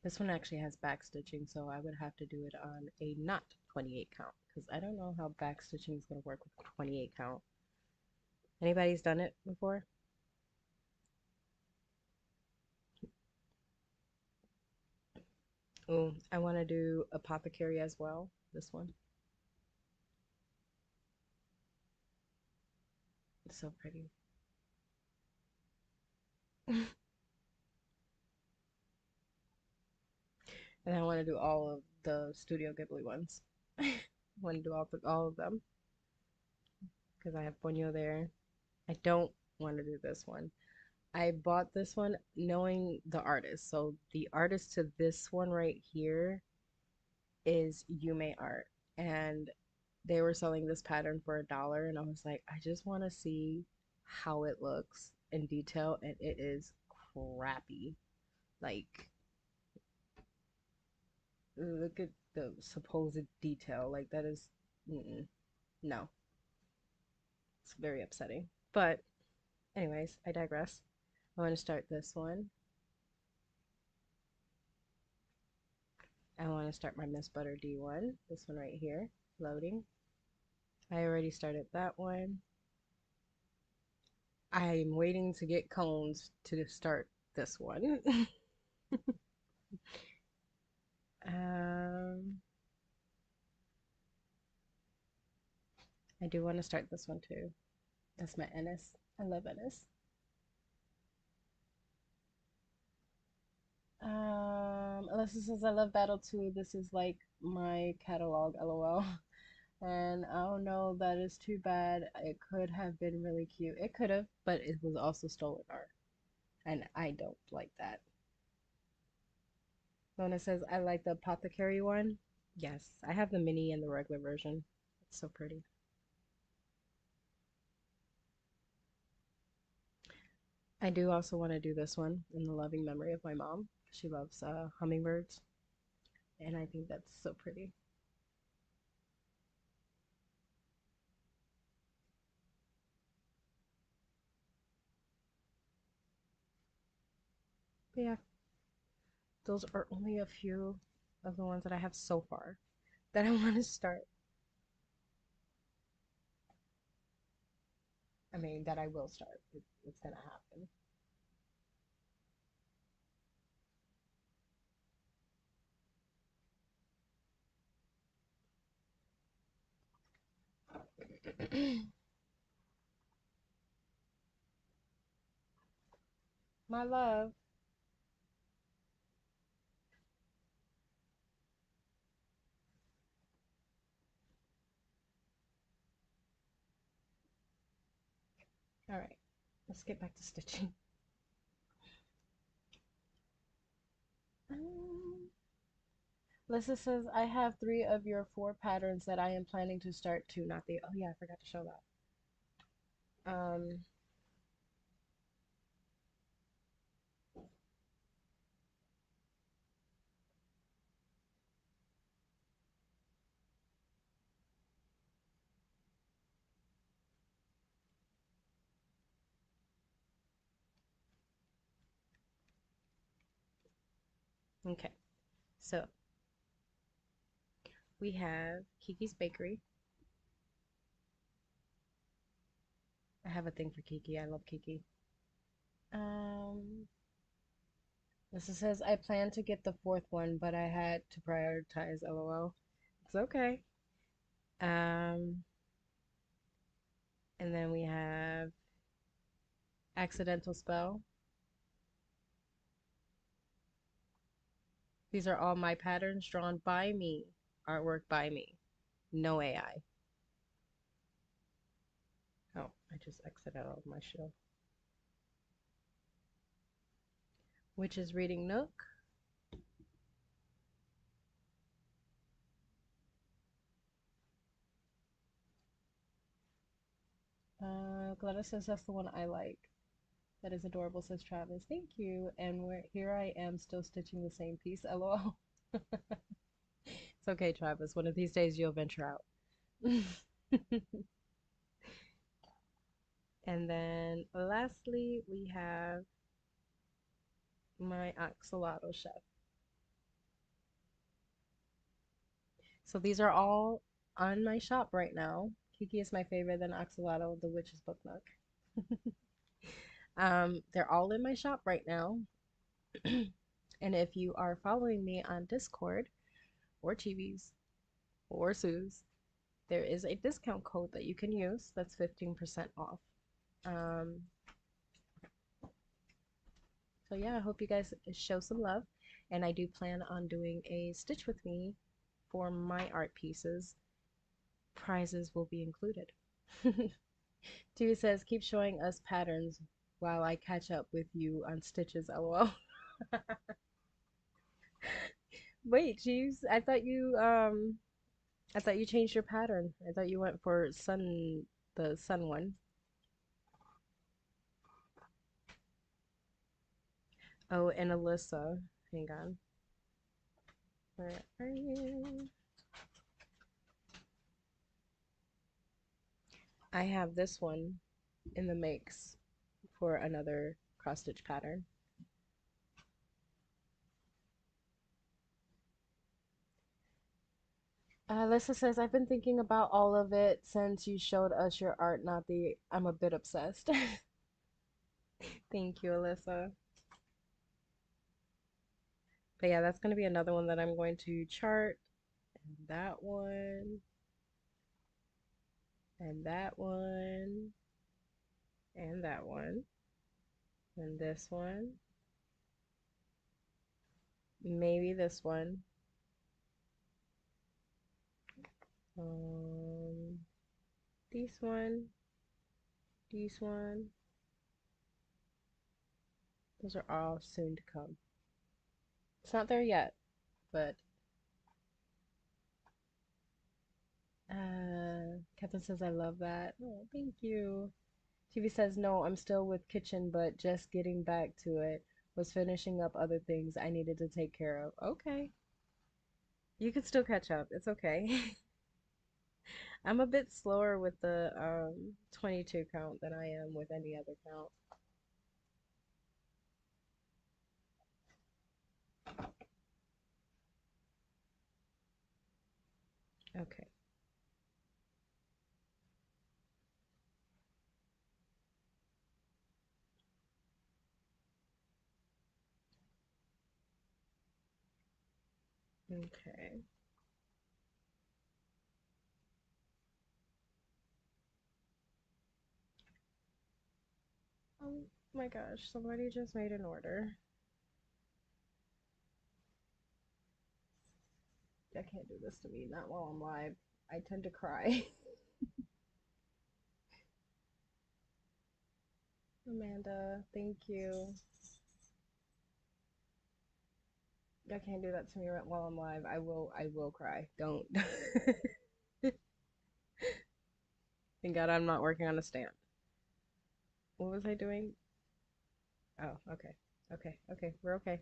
This one actually has back stitching, so I would have to do it on a not 28 count because I don't know how back stitching is going to work with 28 count. Anybody's done it before? Oh, I want to do apothecary as well. This one. It's so pretty. And I want to do all of the Studio Ghibli ones. I want to do all of them because I have Ponyo there. I don't want to do this one. I bought this one knowing the artist. So the artist to this one right here is Yume Art. And they were selling this pattern for $1 and I was like, I just want to see how it looks in detail and it is crappy. Like look at the supposed detail. Like that is no. It's very upsetting. But anyways, I digress. I want to start this one. I want to start my Miss Butter D1. This one right here. Loading. I already started that one. I'm waiting to get cones to start this one. um, I do want to start this one too. That's my Ennis. I love Ennis. Alyssa says I love Battle too. This is like my catalog, lol. And I don't know, that is too bad. It could have been really cute. It could have, but it was also stolen art. And I don't like that. Lona says, I like the apothecary one. Yes, I have the mini and the regular version. It's so pretty. I do also want to do this one in the loving memory of my mom. She loves hummingbirds, and I think that's so pretty. But yeah, those are only a few of the ones that I have so far that I want to start. I mean, that I will start. It's gonna happen. My love. All right, let's get back to stitching. Um, Lissa says, I have three of your four patterns that I am planning to start too. Not the, oh yeah, I forgot to show that. Okay, so we have Kiki's Bakery. I have a thing for Kiki. I love Kiki. Um, Lissa says, I plan to get the fourth one, but I had to prioritize. LOL. It's okay. Um, and then we have Accidental Spell. These are all my patterns drawn by me, artwork by me, no AI. Oh, I just exited out of my show. Which is Reading Nook. Gladys says that's the one I like. That is adorable, says Travis. Thank you. And here I am still stitching the same piece. LOL. It's okay, Travis. One of these days you'll venture out. And then lastly, we have my axolotl chef. So these are all on my shop right now. Kiki is my favorite, then Axolotl, the Witch's Book Nook. They're all in my shop right now. And if you are following me on Discord or TVs or Sue's, there is a discount code that you can use that's 15% off. Um, so yeah, I hope you guys show some love. And I do plan on doing a Stitch with Me for my art pieces. Prizes will be included. TV says, keep showing us patterns while I catch up with you on stitches, lol. Wait, Jeeves, I thought you changed your pattern. I thought you went for the sun one. Oh, and Alyssa. Hang on. Where are you? I have this one in the makes for another cross stitch pattern. Alyssa says, I've been thinking about all of it since you showed us your art, not the I'm a bit obsessed. Thank you, Alyssa. But yeah, that's going to be another one that I'm going to chart. And that one, and that one, and that one, and this one, maybe this one. This one, this one. Those are all soon to come. It's not there yet, but Catherine says I love that. Oh, thank you. TV says no, I'm still with kitchen, but just getting back to it. Was finishing up other things I needed to take care of. Okay. You can still catch up. It's okay. I'm a bit slower with the 22 count than I am with any other count. Okay. Okay. Oh my gosh, somebody just made an order. I can't do this to me, not while I'm live. I tend to cry. Amanda, thank you. I can't do that to me while I'm live. I will cry. Don't. Thank God I'm not working on a stand. What was I doing? Oh, okay. Okay, okay, we're okay.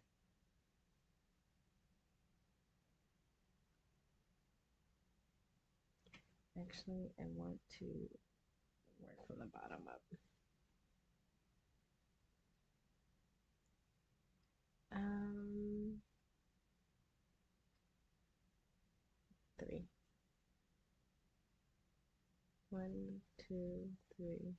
Actually, I want to work from the bottom up. Um, three. One, two, three.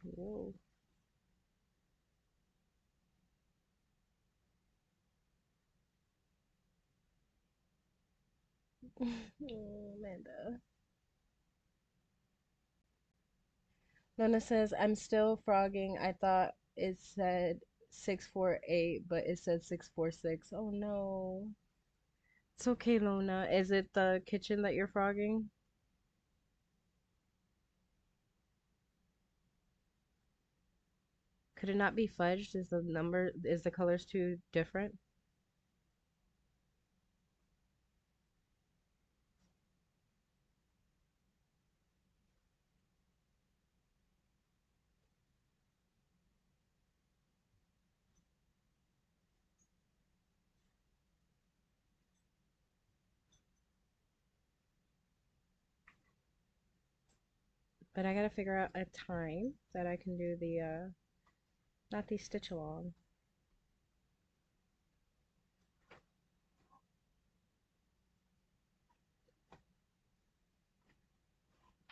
Whoa. Oh, Amanda. Nona says, I'm still frogging. I thought it said 648, but it said 646. Oh no. It's okay, Lona. Is it the kitchen that you're frogging? Could it not be fudged? Is the colors too different? But I gotta figure out a time that I can do the, not the stitch along.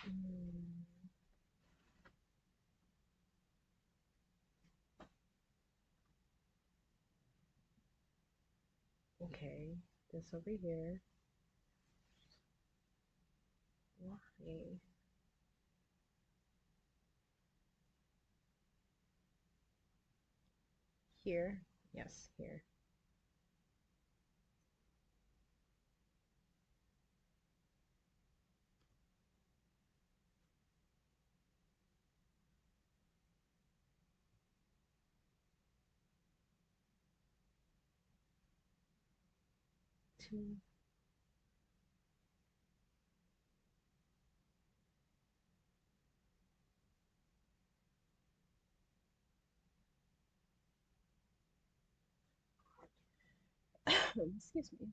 Mm, okay, this over here. Why? Here. Yes, here. Two. Excuse me.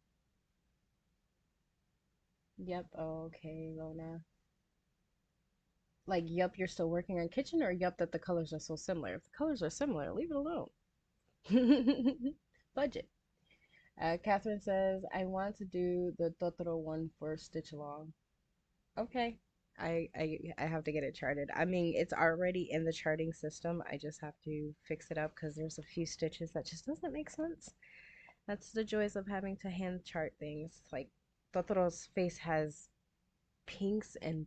Yep, okay, Lona. Like, yup, you're still working on kitchen, or yup, that the colors are so similar? If the colors are similar, leave it alone. Budget. Catherine says, I want to do the Totoro one for Stitch Along. Okay. I have to get it charted. I mean, it's already in the charting system. I just have to fix it up because there's a few stitches that just doesn't make sense. That's the joys of having to hand chart things. Like Totoro's face has pinks and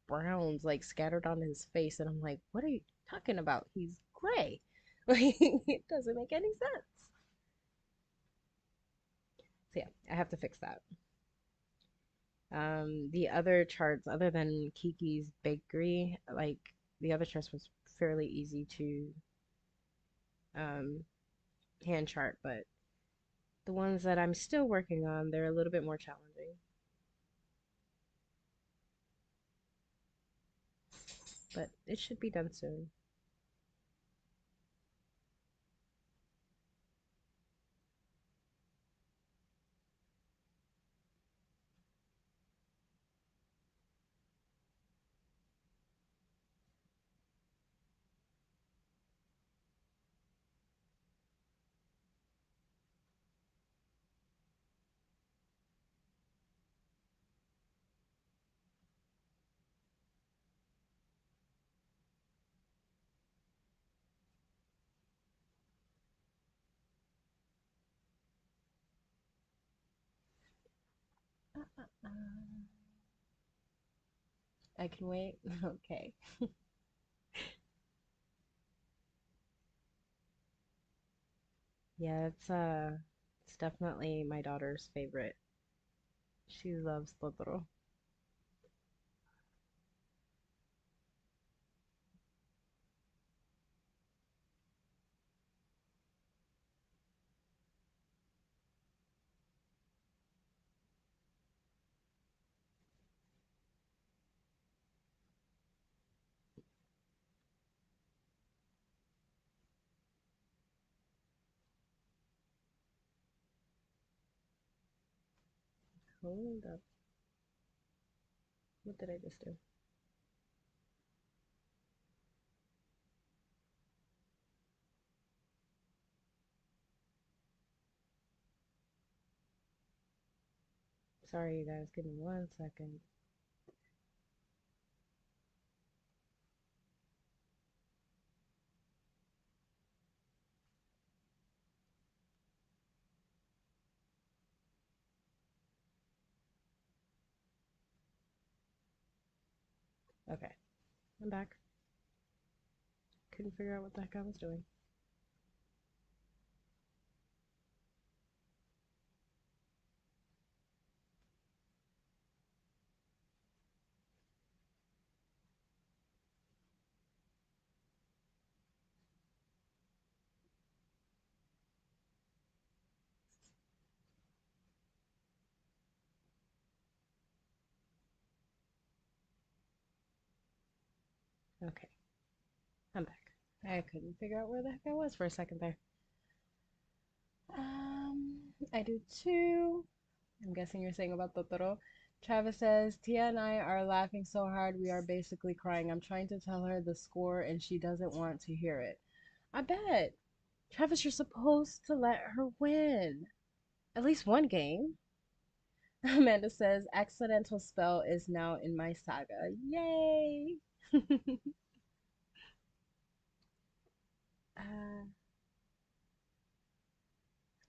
browns like scattered on his face, and I'm like, what are you talking about? He's gray. Like it doesn't make any sense. So yeah, I have to fix that. The other charts, other than Kiki's Bakery, like the other charts was fairly easy to um hand chart, but the ones that I'm still working on, they're a little bit more challenging. But it should be done soon. Uh, I can wait. Okay. Yeah, it's definitely my daughter's favorite. She loves Totoro. Hold up. What did I just do? Sorry, you guys. Give me 1 second. Okay, I'm back. Couldn't figure out what the heck I was doing. Okay, I'm back. I couldn't figure out where the heck I was for a second there. Um, I do too. I'm guessing you're saying about Totoro. Travis says, Tia and I are laughing so hard we are basically crying. I'm trying to tell her the score and she doesn't want to hear it. I bet. Travis, you're supposed to let her win. At least one game. Amanda says, accidental spell is now in my saga. Yay! uh,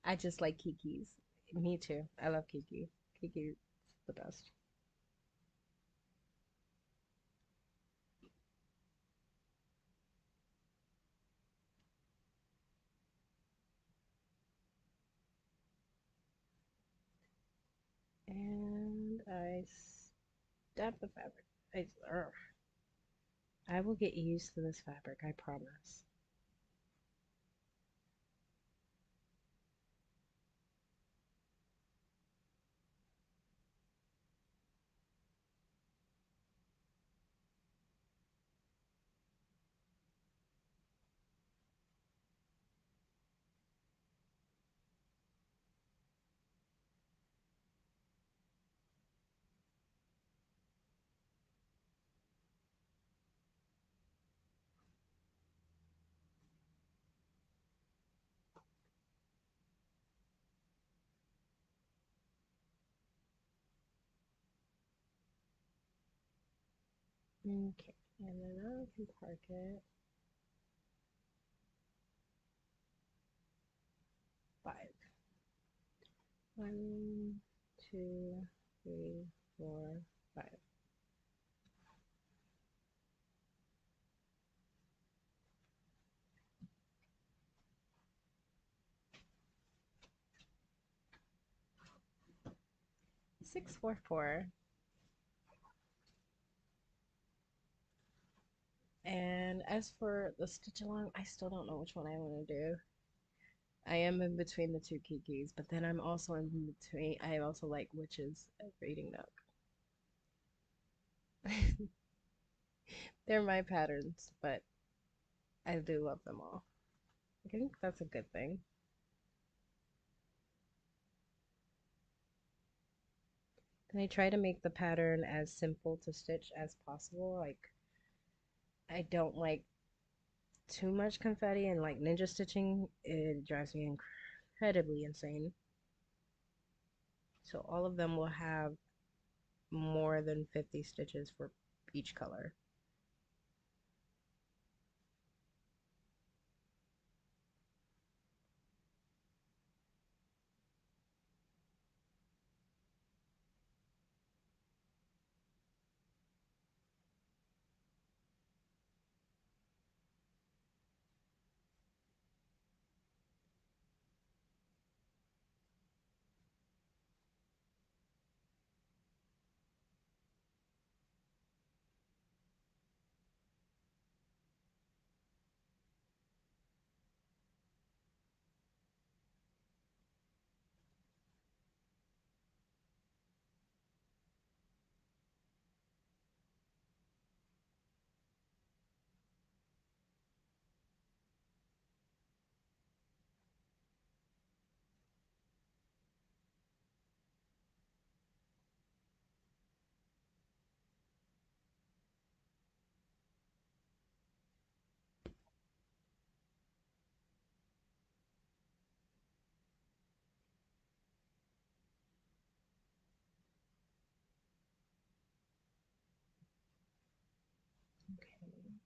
I just like Kiki's. Me too. I love Kiki. Kiki's the best. And I stab the fabric. Ugh. I will get used to this fabric, I promise. Okay, and then I can park it. 5. 1, 2, 3, 4, 5. 644. And as for the stitch along, I still don't know which one I want to do. I am in between the two Kikis, but then I'm also in between. I also like Witches of Reading Nook. They're my patterns, but I do love them all. I think that's a good thing. And I try to make the pattern as simple to stitch as possible. Like, I don't like too much confetti, and like ninja stitching, it drives me incredibly insane. So all of them will have more than 50 stitches for each color. Okay.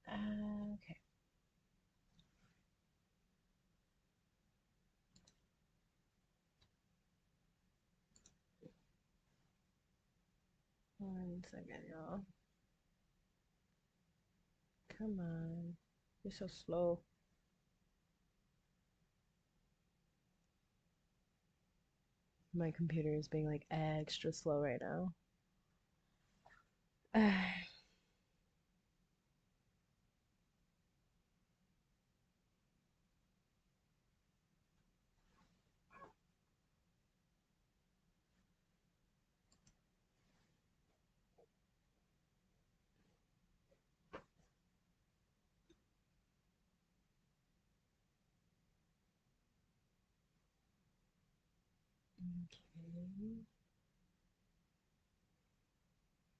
Okay. 1 second, y'all. Come on. You're so slow. My computer is being like extra slow right now. Okay.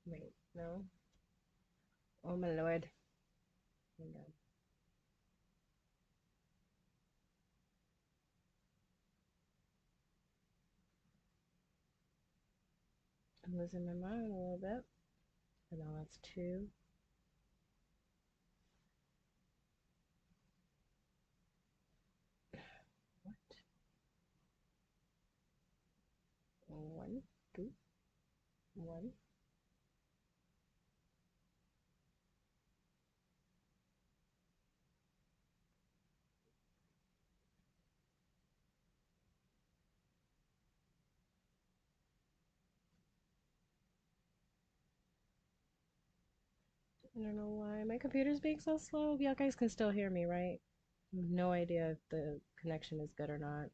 Wait, no. Oh my lord. Hang on. I'm losing my mind a little bit. And now that's two. What? One, two, one. I don't know why my computer's being so slow. Y'all guys can still hear me, right? I have no idea if the connection is good or not.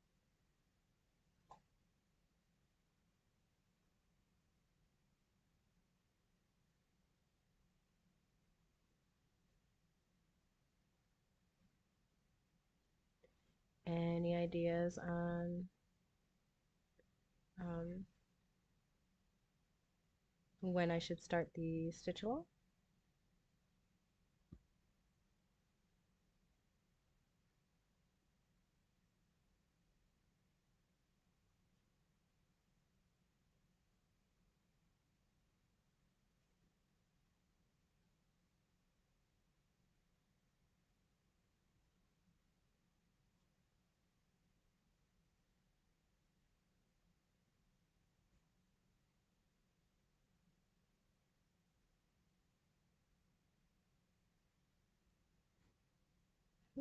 Any ideas on um, when I should start the stitch along?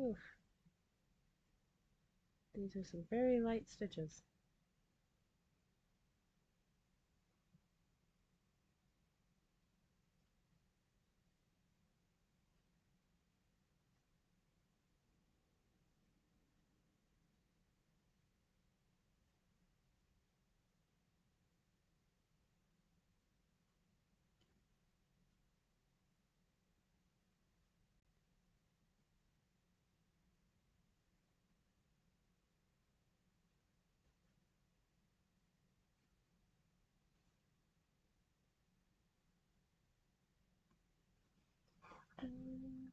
Oof, these are some very light stitches. Um,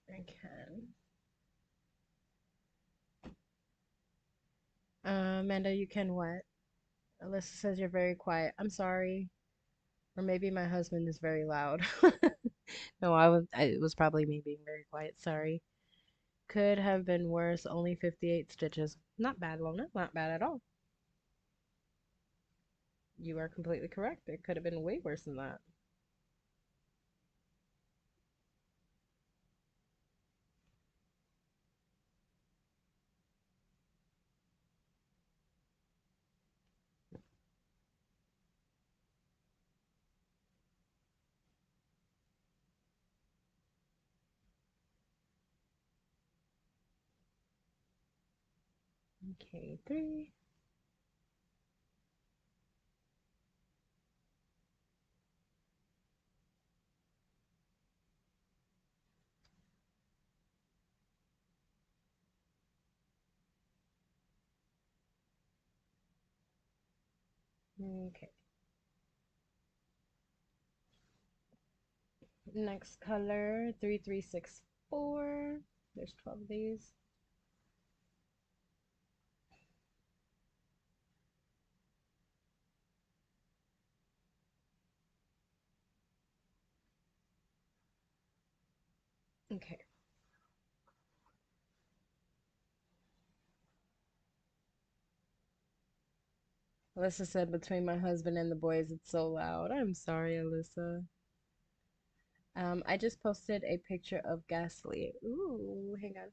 I can. Amanda, you can what? Alyssa says you're very quiet. I'm sorry. Or maybe my husband is very loud. No, it was probably me being very quiet. Sorry. Could have been worse. Only 58 stitches. Not bad, Lona. Not bad at all. You are completely correct. It could have been way worse than that. Okay, three. Okay. Next color, 3364. There's 12 of these. Okay. Alyssa said between my husband and the boys, it's so loud. I'm sorry, Alyssa. I just posted a picture of Gasly. Ooh, hang on.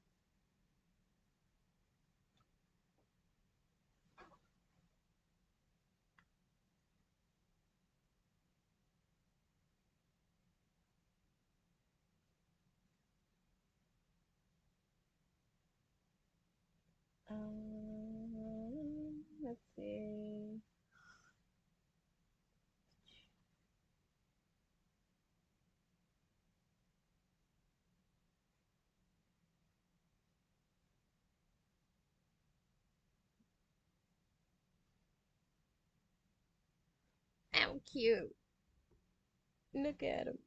Let's see. How cute. Look at him.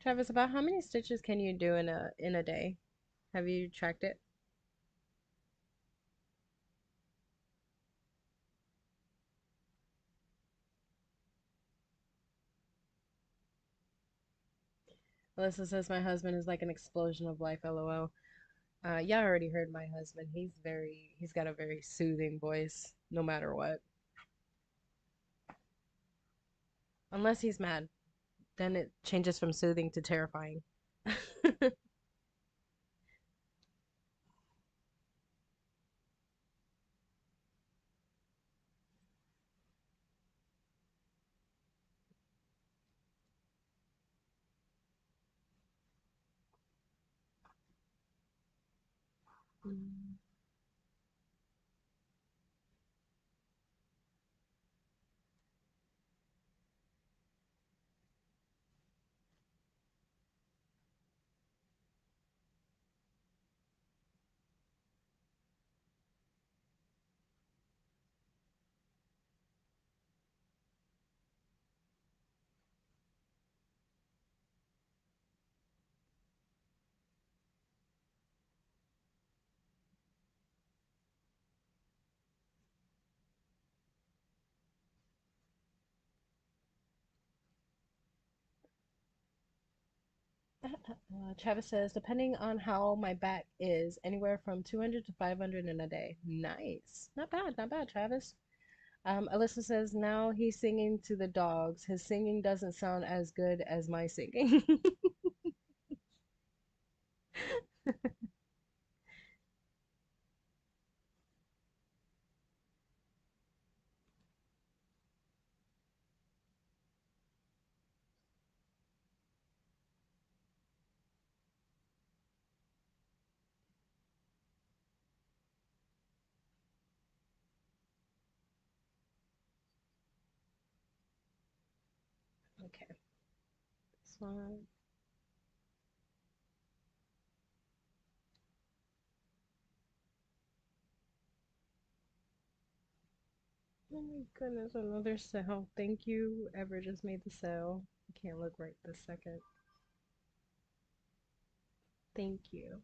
Travis, about how many stitches can you do in a day? Have you tracked it? Alyssa says my husband is like an explosion of life, lol. Yeah, I already heard my husband. He's got a very soothing voice, no matter what. Unless he's mad, then it changes from soothing to terrifying. Mm. Travis says, depending on how my back is, anywhere from 200 to 500 in a day. Nice. Not bad, not bad, Travis. Alyssa says now he's singing to the dogs. His singing doesn't sound as good as my singing. Okay, this one. Oh my goodness, another sale. Thank you, whoever just made the sale. I can't look right this second. Thank you.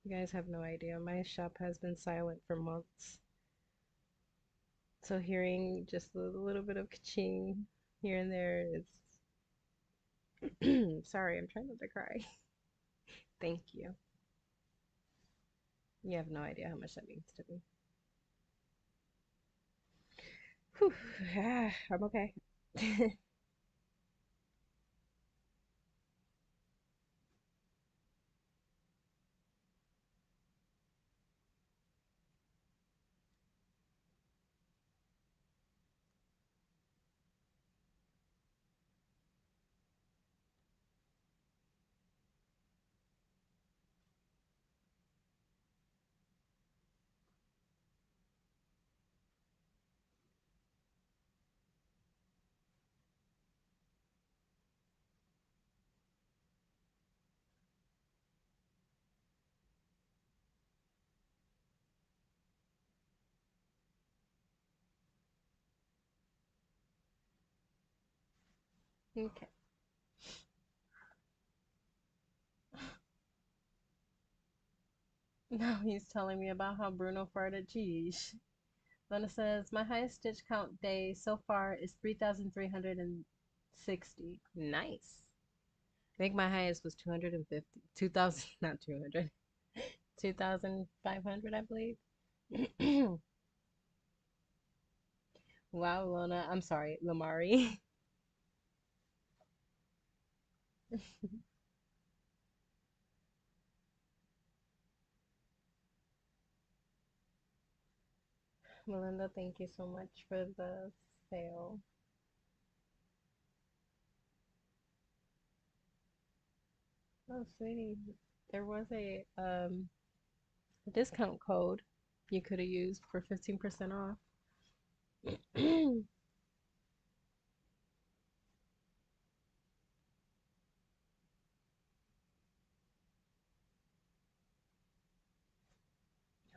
You guys have no idea. My shop has been silent for months. So hearing just a little bit of ka-ching here and there is sorry, I'm trying not to cry. Thank you. You have no idea how much that means to me. Whew. I'm okay. Okay. Now he's telling me about how Bruno farted cheese. Lena says, my highest stitch count day so far is 3,360. Nice. I think my highest was 250. 2,000, not 200. 2,500, I believe. Wow, Lona. I'm sorry, Lamari. Melinda, thank you so much for the sale. Oh, sweetie, there was a discount code you could have used for 15% off.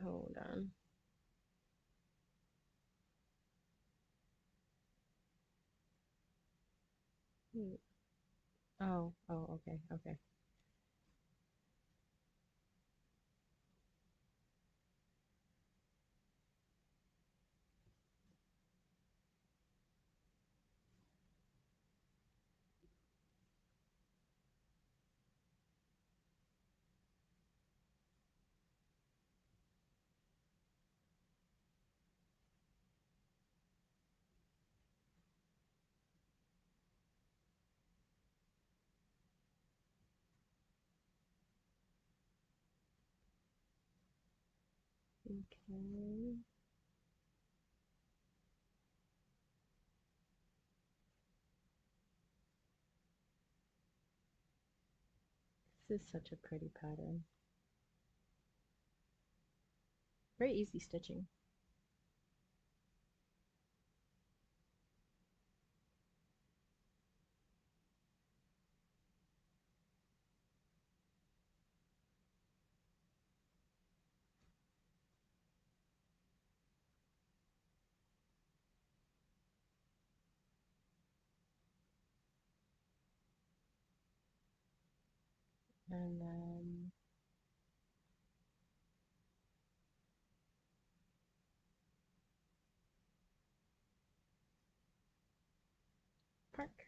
Hold on. Hmm. Okay, okay. Okay. This is such a pretty pattern. Very easy stitching. And then park.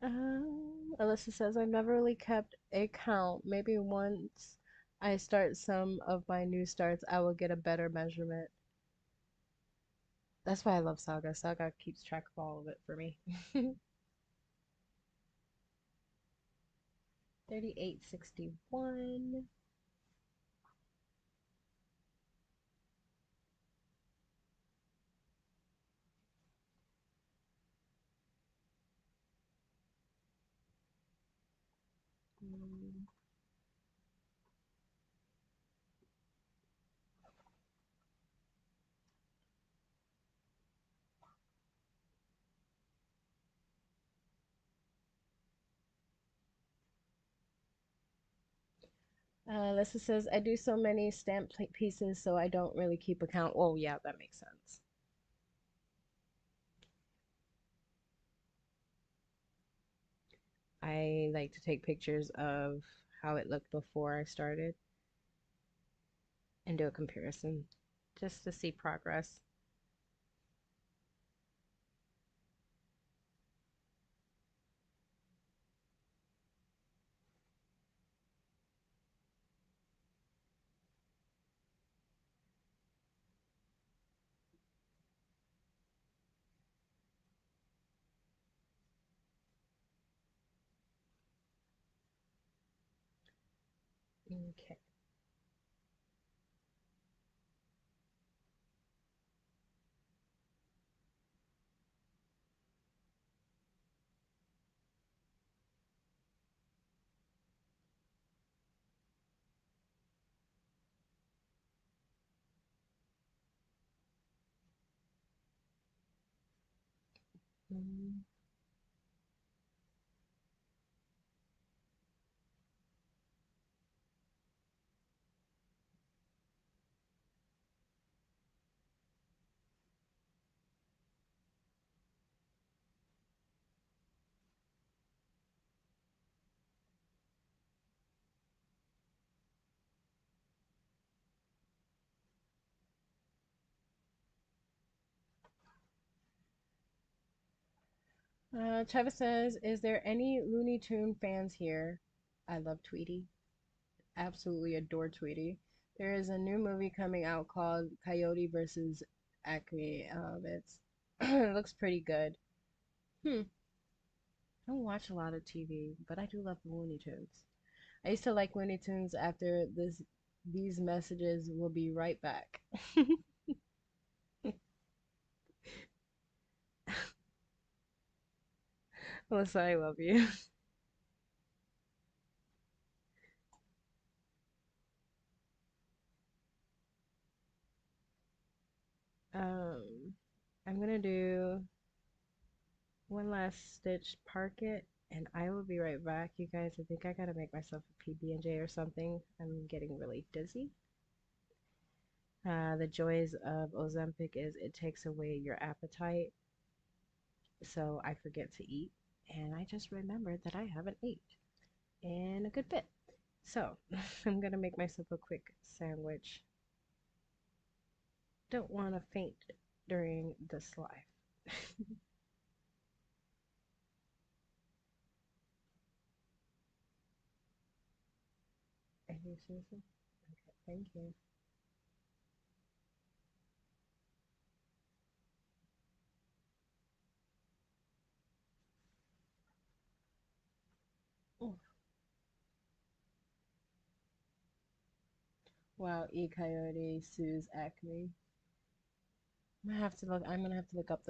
Alyssa says, I've never really kept a count. Maybe once I start some of my new starts, I will get a better measurement. That's why I love Saga. Saga keeps track of all of it for me. 3861. Mm, Alyssa says, I do so many stamp pieces, so I don't really keep account. Oh, yeah, that makes sense. I like to take pictures of how it looked before I started and do a comparison just to see progress. Okay. Mm, Travis says, is there any Looney Tune fans here? I love Tweety. Absolutely adore Tweety. There is a new movie coming out called Coyote versus Acme. It's it looks pretty good. Hmm. I don't watch a lot of TV, but I do love Looney Tunes. I used to like Looney Tunes after this. These messages will be right back. Melissa, I love you. Um, I'm gonna do one last stitch, park it, and I will be right back. You guys, I think I gotta make myself a PB&J or something. I'm getting really dizzy. The joys of Ozempic is it takes away your appetite, so I forget to eat, and I just remembered that I haven't ate in a good bit. So I'm gonna make myself a quick sandwich. Don't want to faint during this live. Are you, Susan? Okay, thank you. Oh, wow, E Coyote sues Acme. I'm gonna have to look up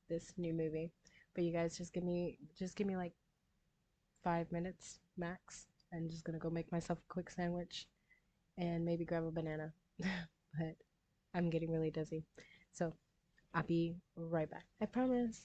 this new movie. But you guys just give me like 5 minutes max. I'm just gonna go make myself a quick sandwich and maybe grab a banana. But I'm getting really dizzy. So I'll be right back. I promise.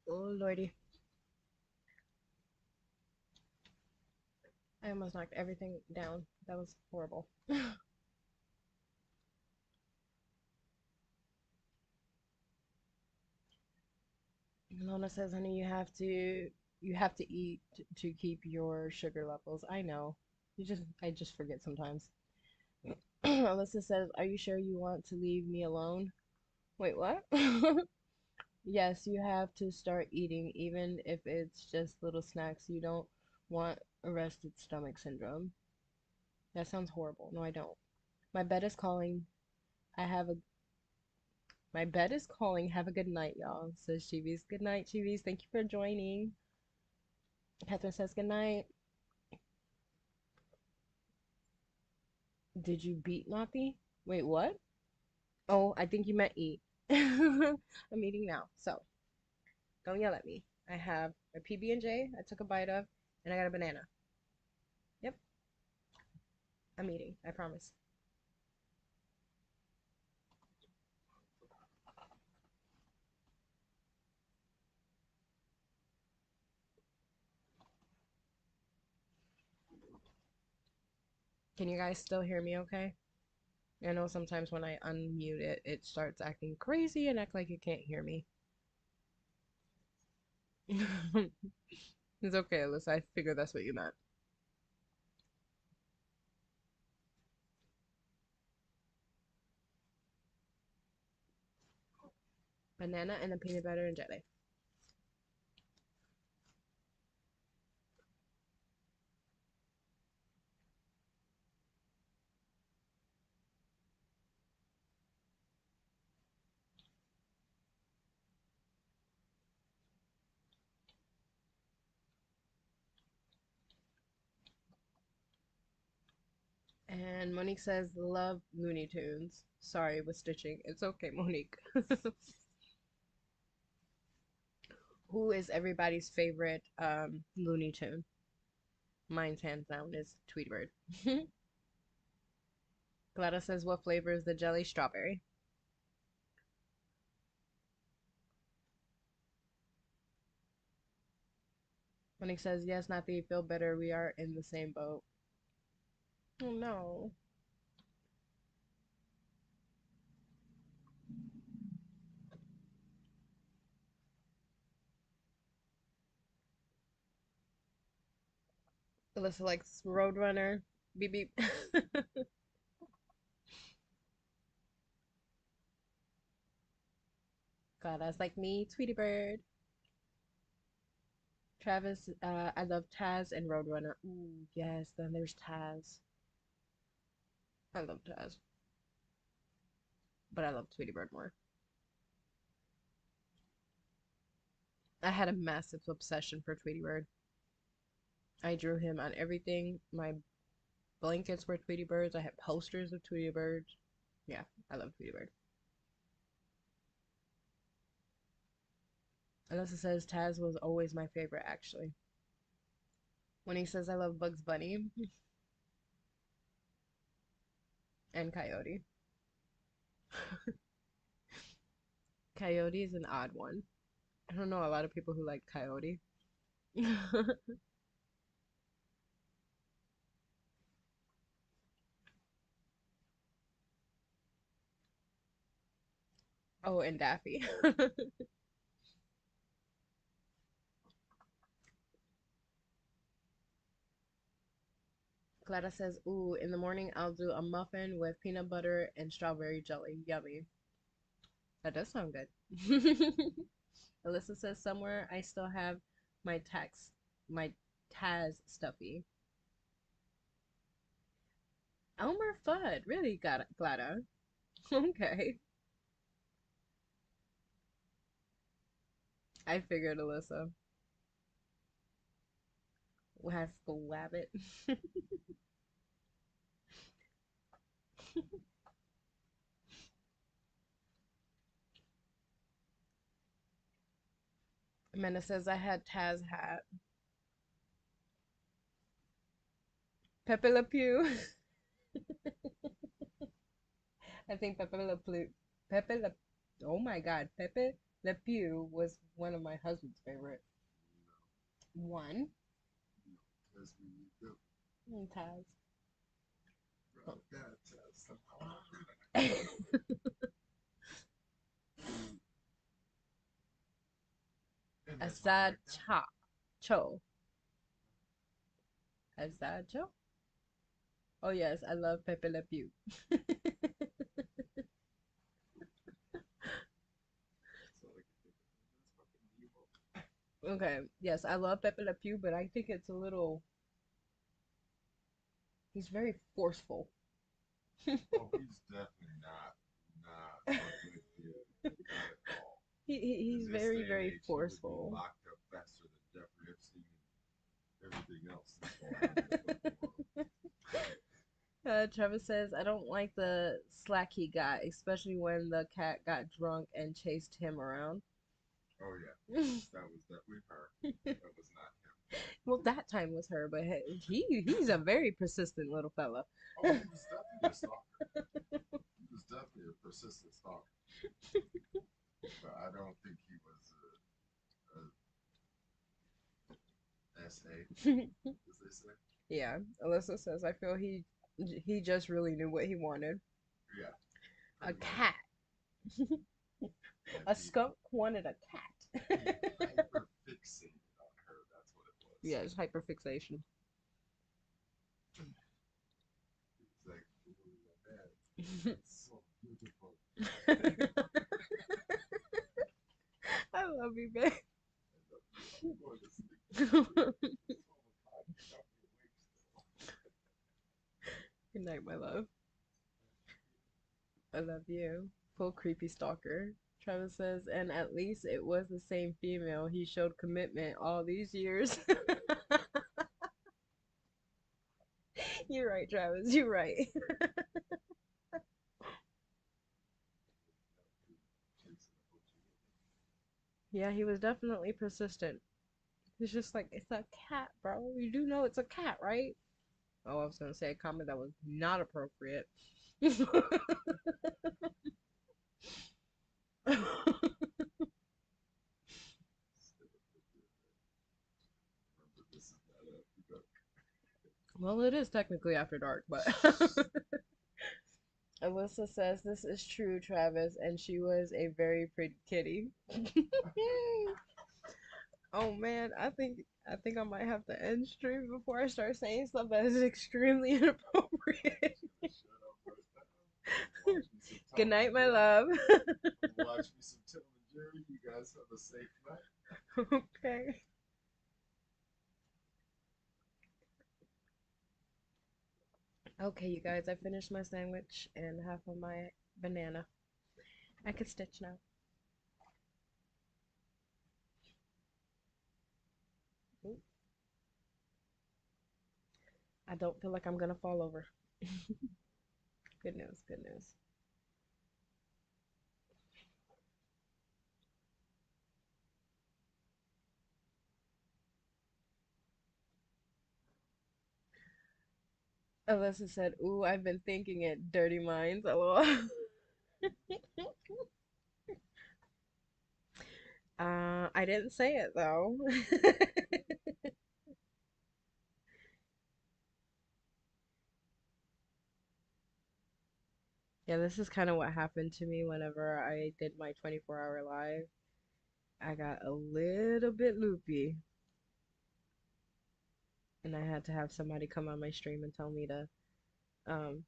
Oh, Lordy. I almost knocked everything down. That was horrible. Lona says, honey, you have to eat to keep your sugar levels. I know. I just forget sometimes. Alyssa says, are you sure you want to leave me alone? Wait, what? Yes, you have to start eating, even if it's just little snacks. You don't want arrested stomach syndrome. That sounds horrible. No, I don't. My bed is calling. I have a My bed is calling. Have a good night, y'all. Says Chivis. Good night, Chivis. Thank you for joining. Catherine says good night. Did you beat Nathi? Wait, what? Oh, I think you meant eat. I'm eating now, so don't yell at me. I have a PB&J I took a bite of, and I got a banana. Yep, I'm eating. I promise. Can you guys still hear me okay? I know sometimes when I unmute it, it starts acting crazy and act like it can't hear me. It's okay, Alyssa. I figured that's what you meant. Banana and a peanut butter and jelly. And Monique says, love Looney Tunes. Sorry with stitching. It's okay, Monique. Who is everybody's favorite Looney Tune? Mine's hands down is Tweety Bird. Gladys says, what flavor is the jelly? Strawberry. Monique says, yes, not the feel better. We are in the same boat. Oh no. Alyssa likes Roadrunner. Beep beep. Gladys like me, Tweety Bird. Travis, I love Taz and Roadrunner. Ooh, yes, then there's Taz. I love Taz, but I love Tweety Bird more. I had a massive obsession for Tweety Bird. I drew him on everything. My blankets were Tweety Birds. I had posters of Tweety Birds. Yeah, I love Tweety Bird. Alyssa says Taz was always my favorite, actually. When he says I love Bugs Bunny and Coyote. Coyote is an odd one. I don't know a lot of people who like Coyote. Oh, and Daffy. Clara says, ooh, in the morning I'll do a muffin with peanut butter and strawberry jelly. Yummy. That does sound good. Alyssa says, somewhere I still have my my Taz stuffy. Elmer Fudd. Really, Glada. Okay. I figured, Alyssa. Have Wabbit. Amanda says, I had Taz hat. Pepe Le Pew. I think Pepe Le Pew. Pepe Le. Oh my God. Pepe Le Pew was one of my husband's favorite. One. That's when you go. Taz. Bro, that test. And that's why I Asad like that one. Cha. Cho. Asad Cho? Oh yes, I love Pepe Le Pew. That's all I can think of. That's fucking evil. Okay, yes, I love Pepe Le Pew, but I think it's a little. He's very forceful. Oh, he's definitely not a good kid. Not at all. He's In this very, day and very age, he would be forceful. locked up faster than Jeffrey Epstein and everything else that's going on in the fucking world. Travis says, I don't like the slack he got, especially when the cat got drunk and chased him around. Oh yeah, that was definitely her. That was not him. Well, that time was her, but he's a very persistent little fella. Oh, he was definitely a stalker. He was definitely a persistent stalker. But I don't think he was a SA, as they say. Yeah, Alyssa says, I feel he just really knew what he wanted. Yeah, A pretty much. cat. And A skunk wanted a he cat. hyper fixated on her. That's what it was. Yeah, it's hyperfixation. He was like, "Ooh, man, that's so beautiful." I love you, babe. I love you. I'm going to sleep. Good Oh my God, you got me awake still. night, my love. I love you. Full creepy stalker. Travis says, and at least it was the same female. He showed commitment all these years. You're right, Travis. You're right. Yeah, he was definitely persistent. He's just like, it's a cat, bro. You do know it's a cat, right? Oh, I was gonna say a comment that was not appropriate. Remember, this is not a book. Well, it is technically after dark, but Alyssa says this is true, Travis, and she was a very pretty kitty. Oh man, I think I might have to end stream before I start saying stuff that is extremely inappropriate. Shut up right now. I'm gonna watch me some Good Tom and night, my Jerry. love. I'm gonna watch me some Tom and Jerry. You guys have a safe night. Okay. Okay, you guys, I finished my sandwich and half of my banana. I can stitch now. Ooh, I don't feel like I'm gonna fall over. Good news, good news. Alyssa said, ooh, I've been thinking it. Dirty minds, lol. I didn't say it though. Yeah, this is kind of what happened to me whenever I did my 24-hour live. I got a little bit loopy, and I had to have somebody come on my stream and tell me to, um,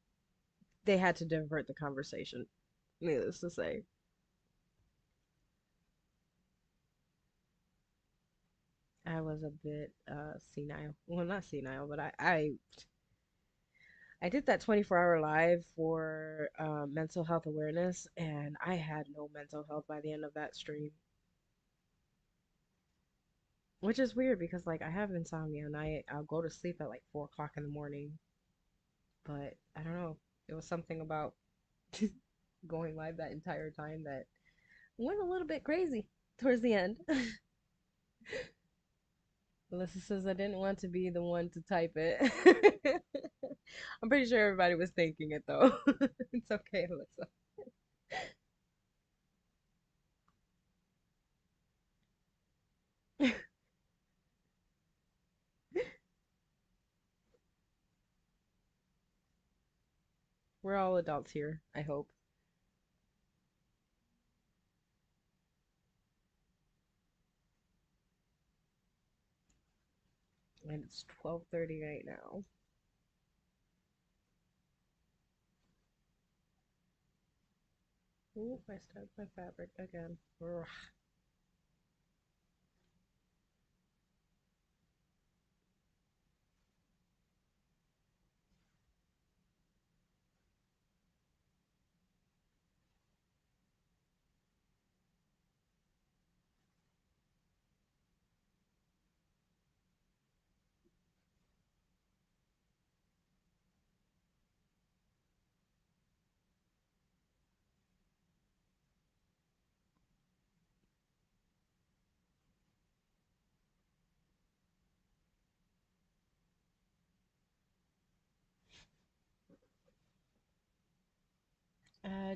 they had to divert the conversation, needless to say. I was a bit senile. Well, not senile, but I did that 24-hour live for mental health awareness, and I had no mental health by the end of that stream, which is weird because like I have insomnia and I'll go to sleep at like 4 o'clock in the morning, but I don't know. It was something about going live that entire time that went a little bit crazy towards the end. Alyssa says I didn't want to be the one to type it. I'm pretty sure everybody was thinking it though. It's okay, Alyssa. We're all adults here, I hope. And it's 12:30 right now. Ooh, I stuck my fabric again. Ugh.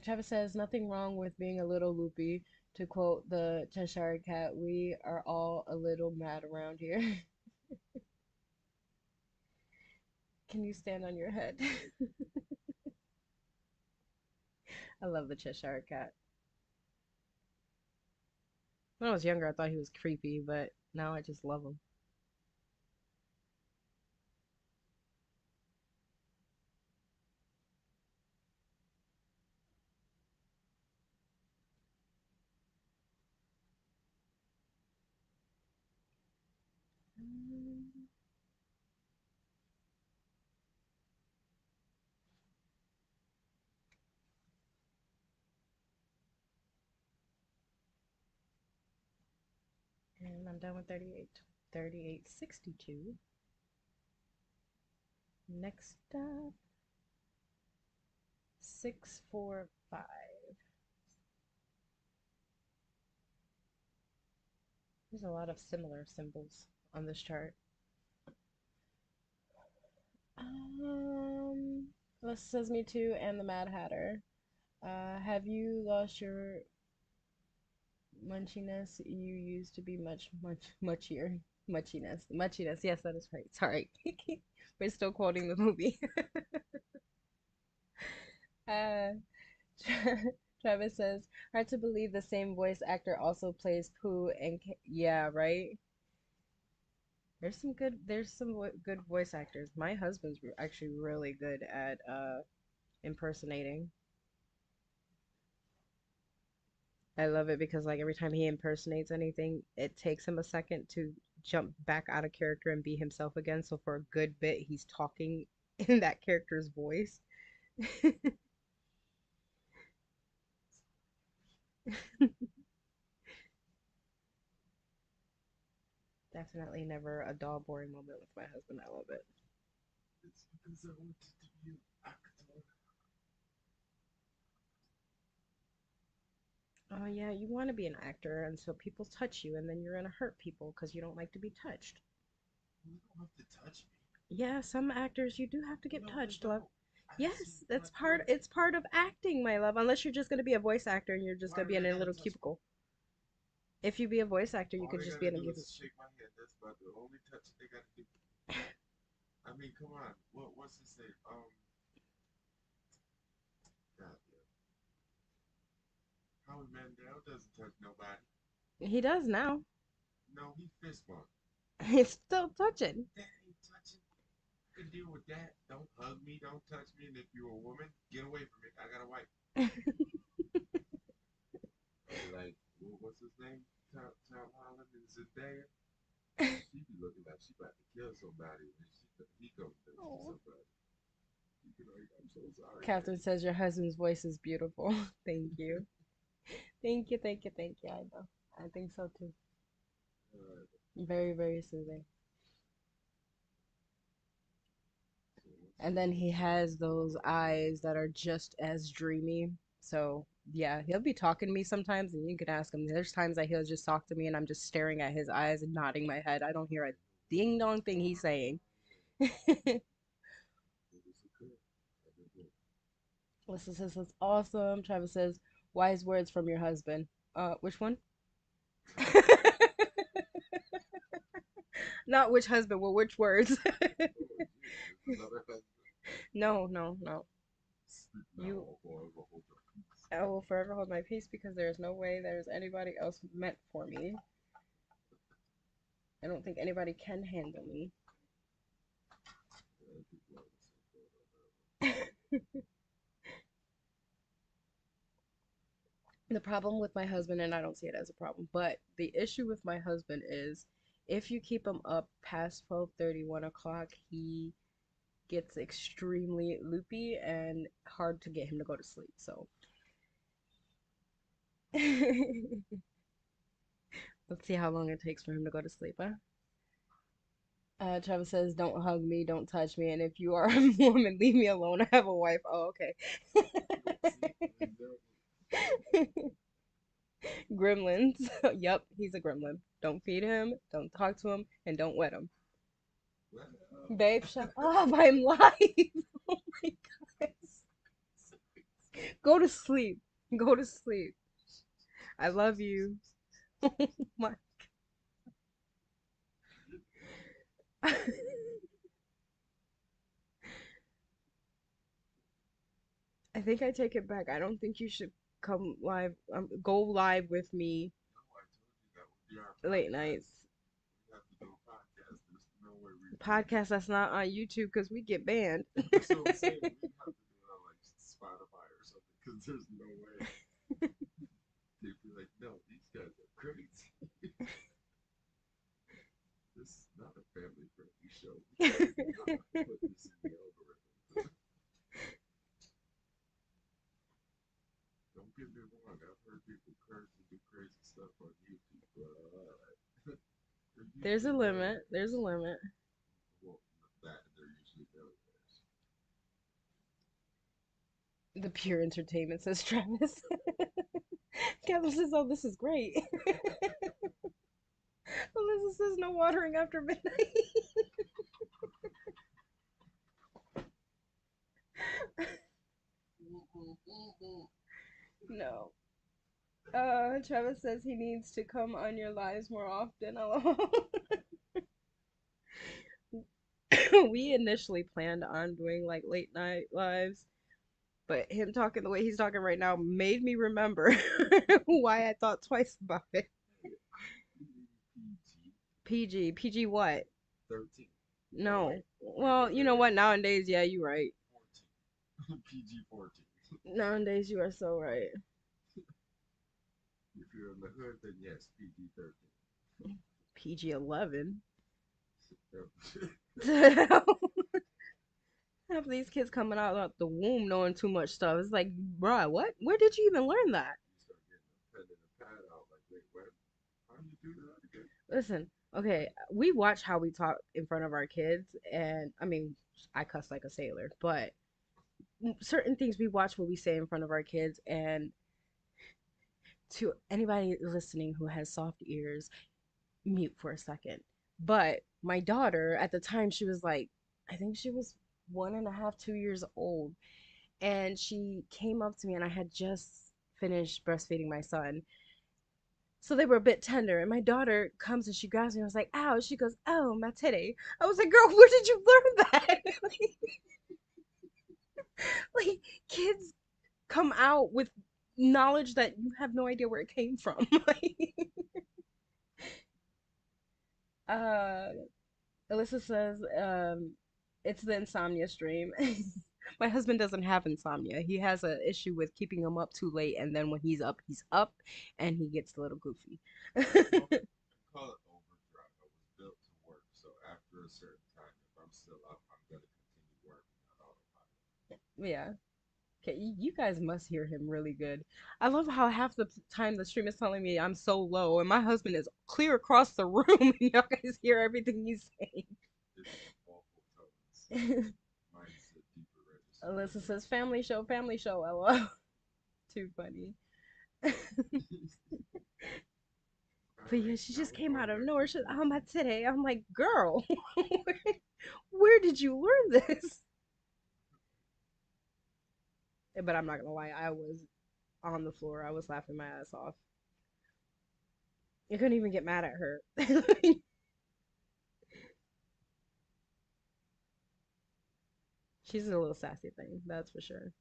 Travis says, nothing wrong with being a little loopy. To quote the Cheshire Cat, we are all a little mad around here. Can you stand on your head? I love the Cheshire Cat. When I was younger, I thought he was creepy, but now I just love him. And I'm done with 38. 3862. Next up, 645. There's a lot of similar symbols on this chart. Um, this says me too, and the Mad Hatter. Have you lost your munchiness? You used to be muchier. Muchiness. Yes, that is right. Sorry. We're still quoting the movie. uh, Travis says, hard to believe the same voice actor also plays Pooh and yeah, right? There's some good voice actors. My husband's actually really good at impersonating. I love it because like every time he impersonates anything, it takes him a second to jump back out of character and be himself again. So for a good bit, he's talking in that character's voice. Definitely never a dull, boring moment with my husband. I love it. It's because I wanted to be an actor. Oh yeah, you want to be an actor, and so people touch you, and then you're gonna hurt people because you don't like to be touched. You don't have to touch me. Yeah, some actors you do have to get No, they touched, love. don't. I've seen Yes, that's part. actors. It's part of acting, my love. Unless you're just gonna be a voice actor and you're just Why gonna do be in they a gotta little touch me? cubicle. If you be a voice actor, you All could they just be gotta in a do cubicle. is shake my hand. That's about the only touch they gotta do. I mean, come on. What's his name? God, yeah. Howie Mandel doesn't touch nobody. He does now. No, he fist bump. He's still touching. That ain't touching. You can deal with that. Don't hug me. Don't touch me. And if you're a woman, get away from me. I got a wife. I'll be like, what's his name? Tom Holland and Zendaya. She be looking like she about to kill somebody when he comes to Oh. somebody. You be like, I'm so sorry, Catherine baby. says your husband's voice is beautiful. Thank you. Thank you. I know. I think so too. Uh, Very, very soothing. so what's And then he has those eyes that are just as dreamy. So, yeah, he'll be talking to me sometimes, and you can ask him. There's times that he'll just talk to me, and I'm just staring at his eyes and nodding my head. I don't hear a ding dong thing he's saying. it was a good. I did good. Alyssa says that's awesome. Travis says wise words from your husband. Which one? Not which husband, well, which words? Lord Jesus, another husband. No, no, no. You, No, boy, will hold your peace. I will forever hold my peace because there's no way there's anybody else meant for me. I don't think anybody can handle me. People are the same boat on that The problem with my husband, and I don't see it as a problem, but the issue with my husband is if you keep him up past 12:30, 1 o'clock, he gets extremely loopy and hard to get him to go to sleep. So let's see how long it takes for him to go to sleep, huh? Travis says, "Don't hug me, don't touch me, and if you are a woman, leave me alone. I have a wife." Oh, okay. one. See, Gremlins. Yep, he's a gremlin. Don't feed him, don't talk to him, and don't wet him. well, Babe, shut up. I'm live. Oh my god. Go to sleep. Go to sleep. I love you. Oh my. I think I take it back. I don't think you should come live, go live with me no, I told you that would be our late podcast. nights. We have to do a podcast. There's no way we can do Podcast that's not on YouTube because we get banned. that's what I'm saying. We have to do it on like Spotify or something because there's no way. They'd be like, no, these guys are crazy. This is not a family friendly show. We cannot put this in the algorithm. Don't get me wrong. I've heard people curse and do crazy stuff on YouTube, but they're There's a usually limit. There's a millionaires. limit. Well, that they're usually millionaires. The pure entertainment, says Travis. Catherine says, "Oh, this is great." Alyssa says, "No watering after midnight." No. Travis says he needs to come on your lives more often. We initially planned on doing like late night lives, but him talking the way he's talking right now made me remember why I thought twice about it. Hey, I PG PG what? 13. Or No. Well, you wait, know what? Nowadays, yeah, you're right. 14. PG 14. Nowadays, you are so right. If you're in the hood, then yes, PG 13. PG 11. Yep. Half of these kids coming out the womb knowing too much stuff. It's like, bruh, what? Where did you even learn that? You start getting a pen and a pad out, like, wait, what? How do you do that again? Listen, okay, we watch how we talk in front of our kids, and I mean, I cuss like a sailor, but certain things we watch what we say in front of our kids, and to anybody listening who has soft ears, mute for a second. But my daughter, at the time, she was like, I think she was 1.5, 2 years old, and she came up to me, and I had just finished breastfeeding my son. So they were a bit tender, and my daughter comes and she grabs me and was like, "Ow!" She goes, "Oh, my titty." I was like, "Girl, where did you learn that?" like kids come out with knowledge that you have no idea where it came from. uh, Alyssa says, it's the insomnia stream. My husband doesn't have insomnia. He has an issue with keeping him up too late, and then when he's up, and he gets a little goofy. I call it overdrive. I was built to work, so after a certain time, if I'm still up, I'm going to continue working on autopilot. Yeah. Okay, you guys must hear him really good. I love how half the time the stream is telling me I'm so low, and my husband is clear across the room, and y'all guys hear everything he's It's awful tones. saying. Mine's a deeper register than Alyssa says, yours. "Family show, family show." LOL. Too funny. All But yeah, right, she now just we're came out going of back nowhere. to She, oh, my PG. today. I'm like, girl, where did you learn this? But I'm not gonna lie, I was on the floor. I was laughing my ass off. I couldn't even get mad at her. She's a little sassy thing, that's for sure.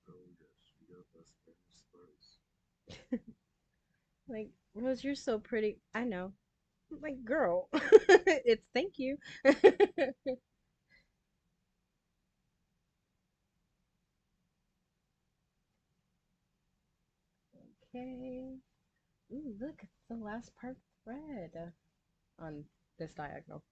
Oh yes, we got that Spanish spice. Like, Rose, you're so pretty. I know. I'm like, girl, it's thank you. Okay. Ooh, look, it's the last part thread on this diagonal.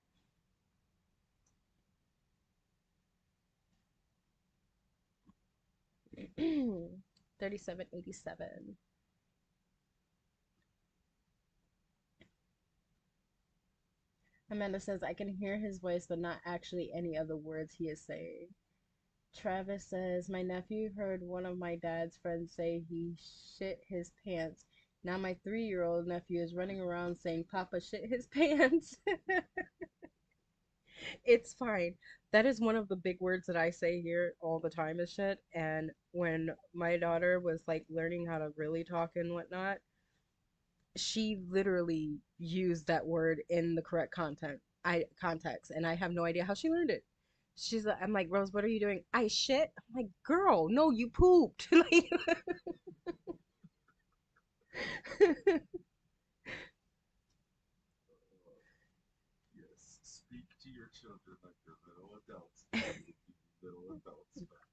3787. Amanda says, I can hear his voice, but not actually any of the words he is saying. Travis says, my nephew heard one of my dad's friends say he shit his pants. Now my 3-year old nephew is running around saying Papa shit his pants. It's fine. That is one of the big words that I say here all the time is shit. And when my daughter was like learning how to really talk and whatnot, she literally used that word in the correct context, and I have no idea how she learned it. She's like, I'm like, Rose, what are you doing? I shit. I'm like, girl, no, you pooped. Like, Uh, yes, speak to your children like they're little adults. They will be little adults back.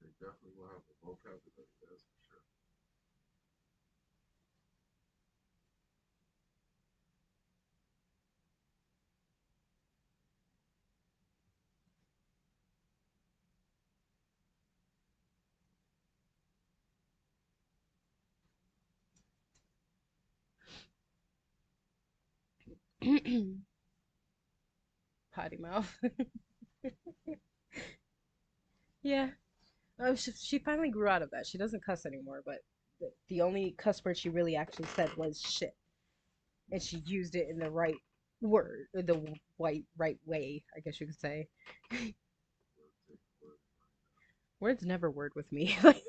They definitely will have a vocabulary, that's for sure. potty mouth. Yeah. She finally grew out of that. She doesn't cuss anymore, but the only cuss word she really actually said was shit. And she used it in the right word, the right way, I guess you could say. Word take word. Words never word with me. That's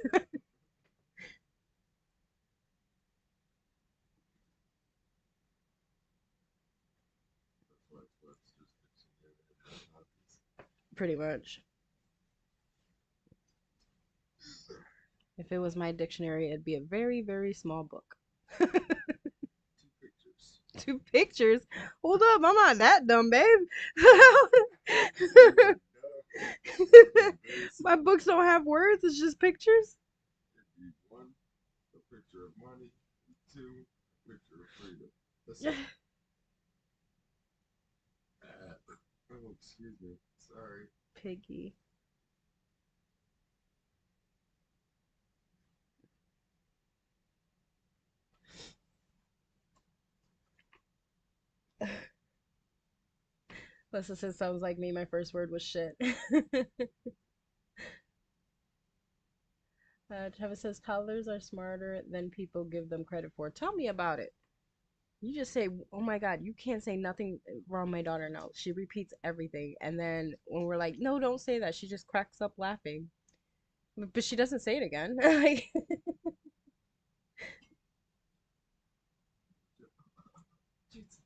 why it's what's just dictionary and mathematics. Pretty much. If it was my dictionary, it'd be a very, very small book. Two pictures. 2 pictures? Hold up, I'm not that dumb, babe. You're dumb. You're very My simple. books don't have words, it's just pictures. It'd be one, a picture of money, and two, a picture of freedom. That's it. Oh, excuse me. Sorry. Piggy. Lessa says sounds like me. My first word was shit. Travis says toddlers are smarter than people give them credit for. Tell me about it. You just say, "Oh my God, you can't say nothing wrong." My daughter knows. She repeats everything, and then when we're like, "No, don't say that," she just cracks up laughing. But she doesn't say it again. Like, Jesus.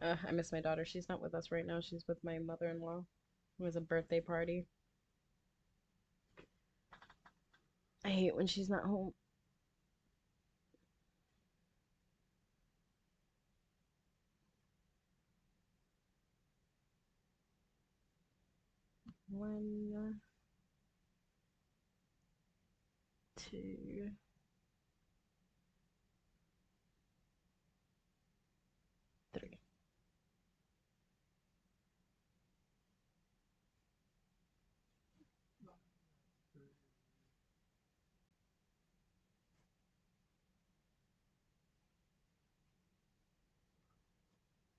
I miss my daughter. She's not with us right now. She's with my mother-in-law. It was a birthday party. I hate when she's not home. One, two, three.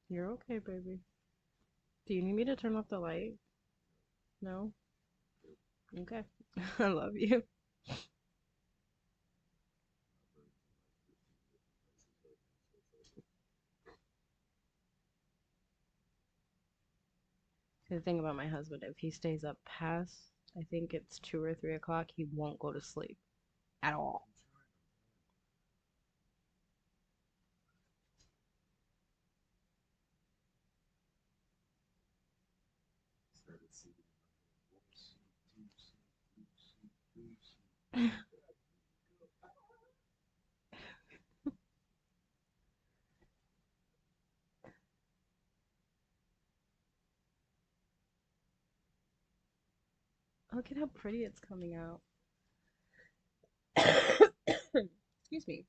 You're okay, baby. Do you need me to turn off the light? No? Okay. I love you. The thing about my husband, if he stays up past, I think it's 2 or 3 o'clock, he won't go to sleep at all. started singing one sheep, two sheep, three sheep, three sheep. Look at how pretty it's coming out. Excuse me.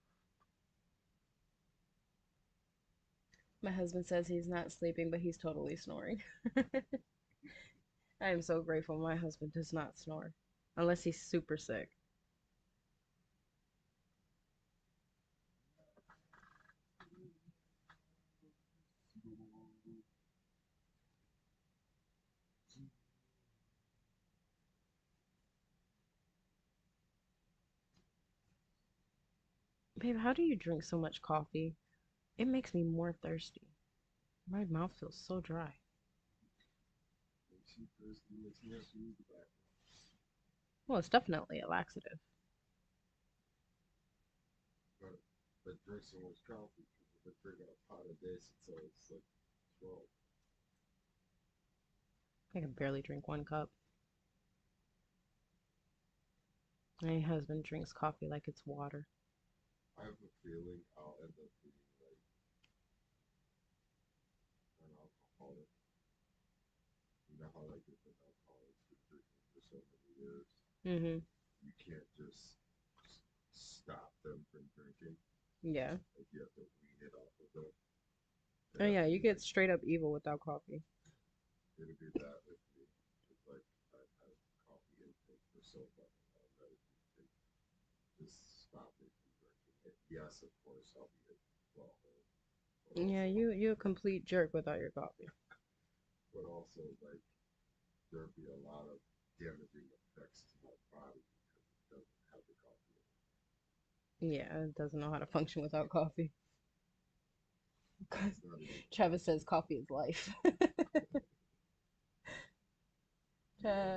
My husband says he's not sleeping, but he's totally snoring. I am so grateful my husband does not snore unless he's super sick. Babe, how do you drink so much coffee? It makes me more thirsty. My mouth feels so dry. When she thirsty, when she has to use the bathroom. Well, it's definitely a laxative. But drink so much coffee. People been drinking a pot a day since I was like 12. I can barely drink one cup. My husband drinks coffee like it's water. I have a feeling I'll end up being like an alcoholic. You know how like different alcoholics been drinking for so many years. Mm-hmm. You can't just stop them from drinking. Yeah. Like you have to wean it off of them. Oh And I yeah, you feel get like straight up evil without coffee. it'll be that with me. It's like I've had coffee intake for so fucking long that it can just stop me from drinking it. Yes, of course, I'll be a well, but Yeah, also, you a complete jerk without your coffee. like there'll be a lot of damaging effects to my body because it doesn't have the coffee in it. Yeah, it doesn't know how to function without coffee. It's not even Travis says coffee is life.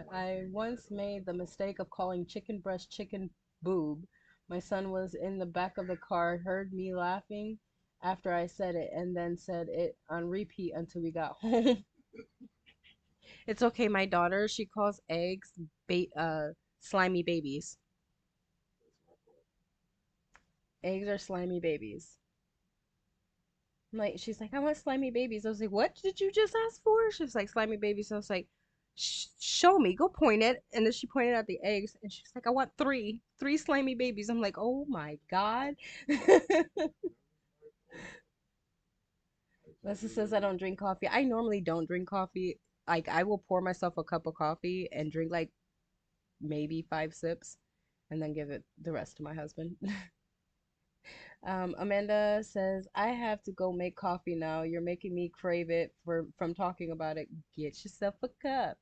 my I favorite once item. made the mistake of calling chicken breast chicken boob. My son was in the back of the car, heard me laughing after I said it, and then said it on repeat until we got home. It's okay, my daughter, she calls eggs slimy babies. That's my fault. Eggs are slimy babies. Like she's like, I want slimy babies. I was like, what did you just ask for? She was like, slimy babies. So I was like, show me. Go point it. And then she pointed at the eggs, and she's like, I want three slimy babies. I'm like, oh my god. Not my fault. I told Leslie her says I earlier. don't drink coffee. I normally don't drink coffee. Like I will pour myself a cup of coffee and drink like maybe 5 sips, and then give it the rest to my husband. Amanda says, I have to go make coffee now. You're making me crave it from talking about it. Get yourself a cup.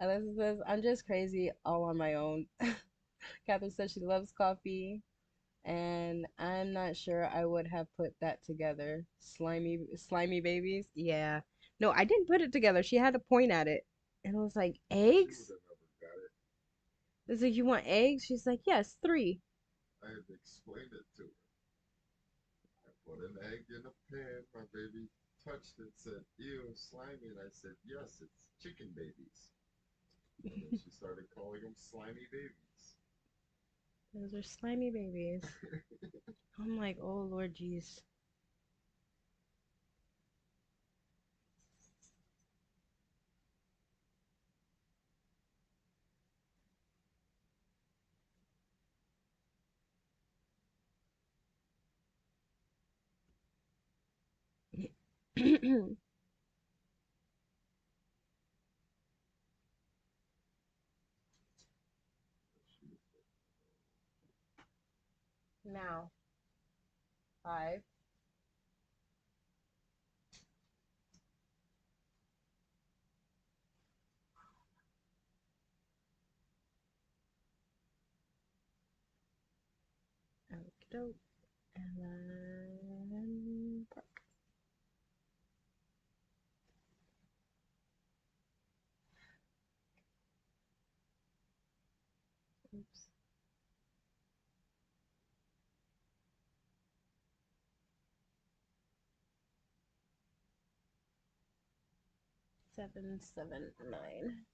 Alyssa says, I'm just crazy all on my own. Catherine says she loves coffee, and I'm not sure I would have put that together. Slimy babies? Yeah. No, I didn't put it together. She had to point at it. And I was like, She would eggs? have never got it. I was like, you want eggs? She's like, yes, three. I had to explain it to her. I put an egg in a pan. My baby touched it, said, ew, slimy. And I said, yes, it's chicken babies. And then she started calling them slimy babies. Those are slimy babies. I'm like, oh Lord jeez. Now, 5. Okey-doke. And then park. Oops. 779.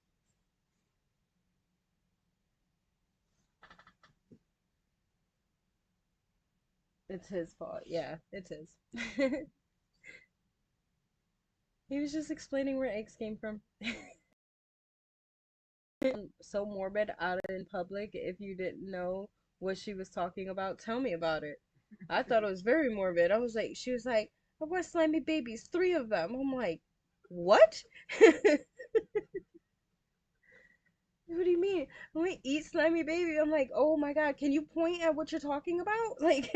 It's his fault. Yeah, it's his. He was just explaining where eggs came from. So morbid out in public. If you didn't know what she was talking about, tell me about it. I thought it was very morbid. I was like, she was like, I want slimy babies, three of them. I'm like, what? What do you mean? When we eat slimy baby, I'm like, oh my god, can you point at what you're talking about? Like,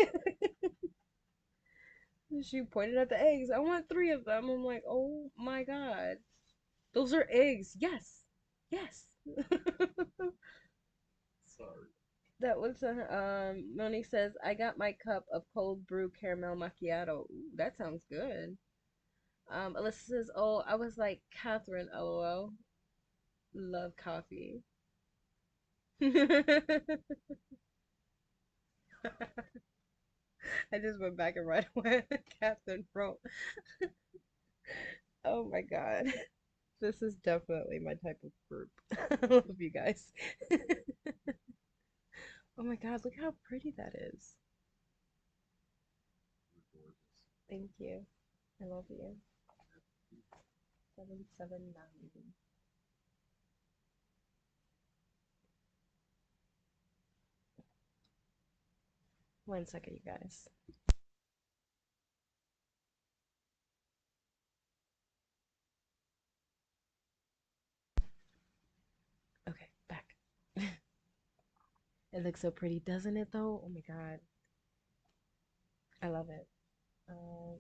she pointed at the eggs. I want three of them. I'm like, oh my god, those are eggs. Yes, yes. Sorry. That was Monique says, I got my cup of cold brew caramel macchiato. Ooh, that sounds good. Alyssa says, oh, I was like Catherine, lol. Love coffee. I just went back and read what Catherine wrote. Oh my god. This is definitely my type of group. I love you guys. Oh my god, look how pretty that is. You're gorgeous. Thank you. I love you. 779. One second, you guys. Okay, back. It looks so pretty, doesn't it though? Oh my god. I love it.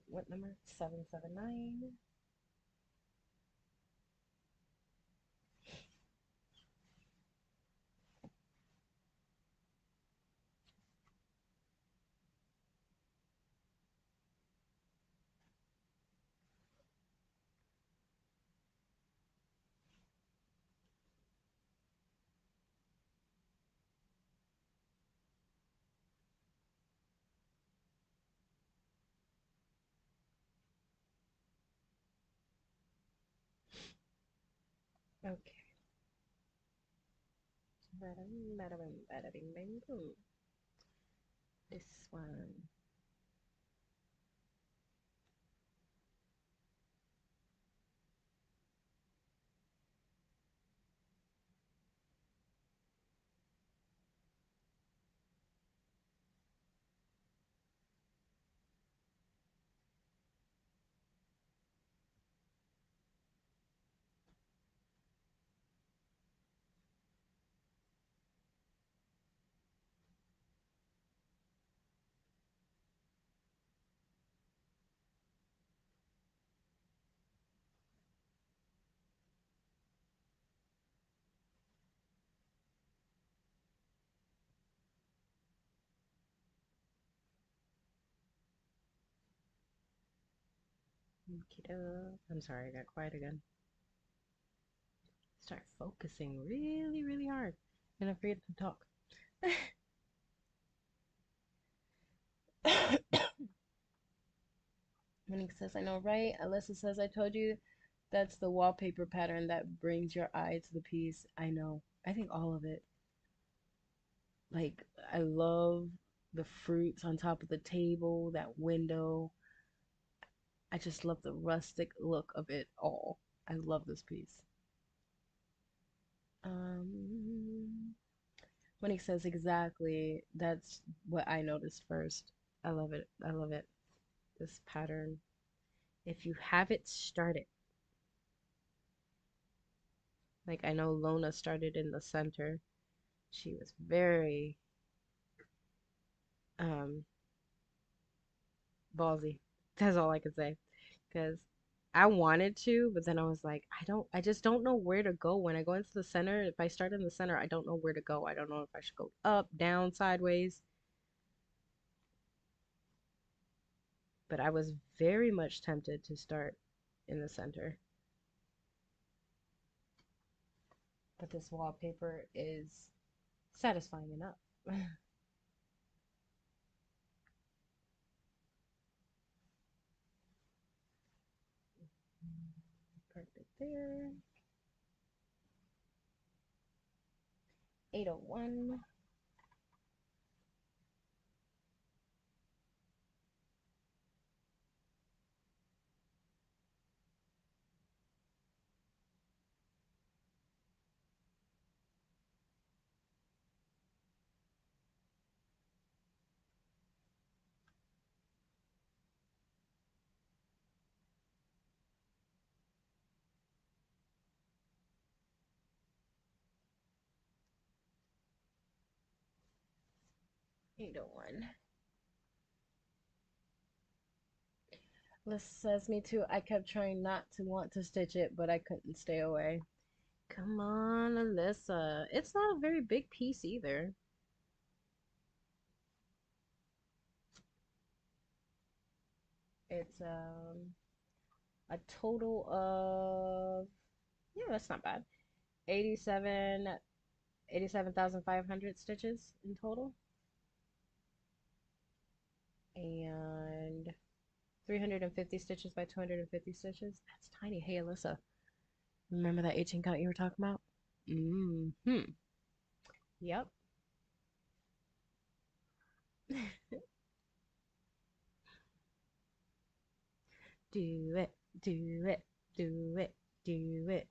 What number? 779. Okay. Bada bing, bada bing, bada bing, bing, boom. This one. Okey-doke. I'm sorry, I got quiet again. Start focusing really, really hard. And I forget to talk. Monique says, I know, right? Alyssa says, I told you that's the wallpaper pattern that brings your eye to the piece. I know. I think all of it. Like, I love the fruits on top of the table, that window. I just love the rustic look of it all. I love this piece. Um, Monique says, exactly. That's what I noticed first. I love it. I love it. This pattern. If you have it, start it. Like I know Lona started in the center. She was very um ballsy. That's all I could say. Because I wanted to, but then I was like, I just don't know where to go when I go into the center. If I start in the center, I don't know where to go. I don't know if I should go up, down, sideways. But I was very much tempted to start in the center. But this wallpaper is satisfying enough. Park it there. 801. Eight oh one. This says me too. I kept trying not to want to stitch it, but I couldn't stay away. Come on, Alyssa. It's not a very big piece either. It's a total of, yeah, that's not bad. 87 87,500 stitches in total, and 350 stitches by 250 stitches. That's tiny. Hey, Alyssa, remember that 18 count you were talking about? Mm-hmm. Yep. Do it, do it, do it, do it.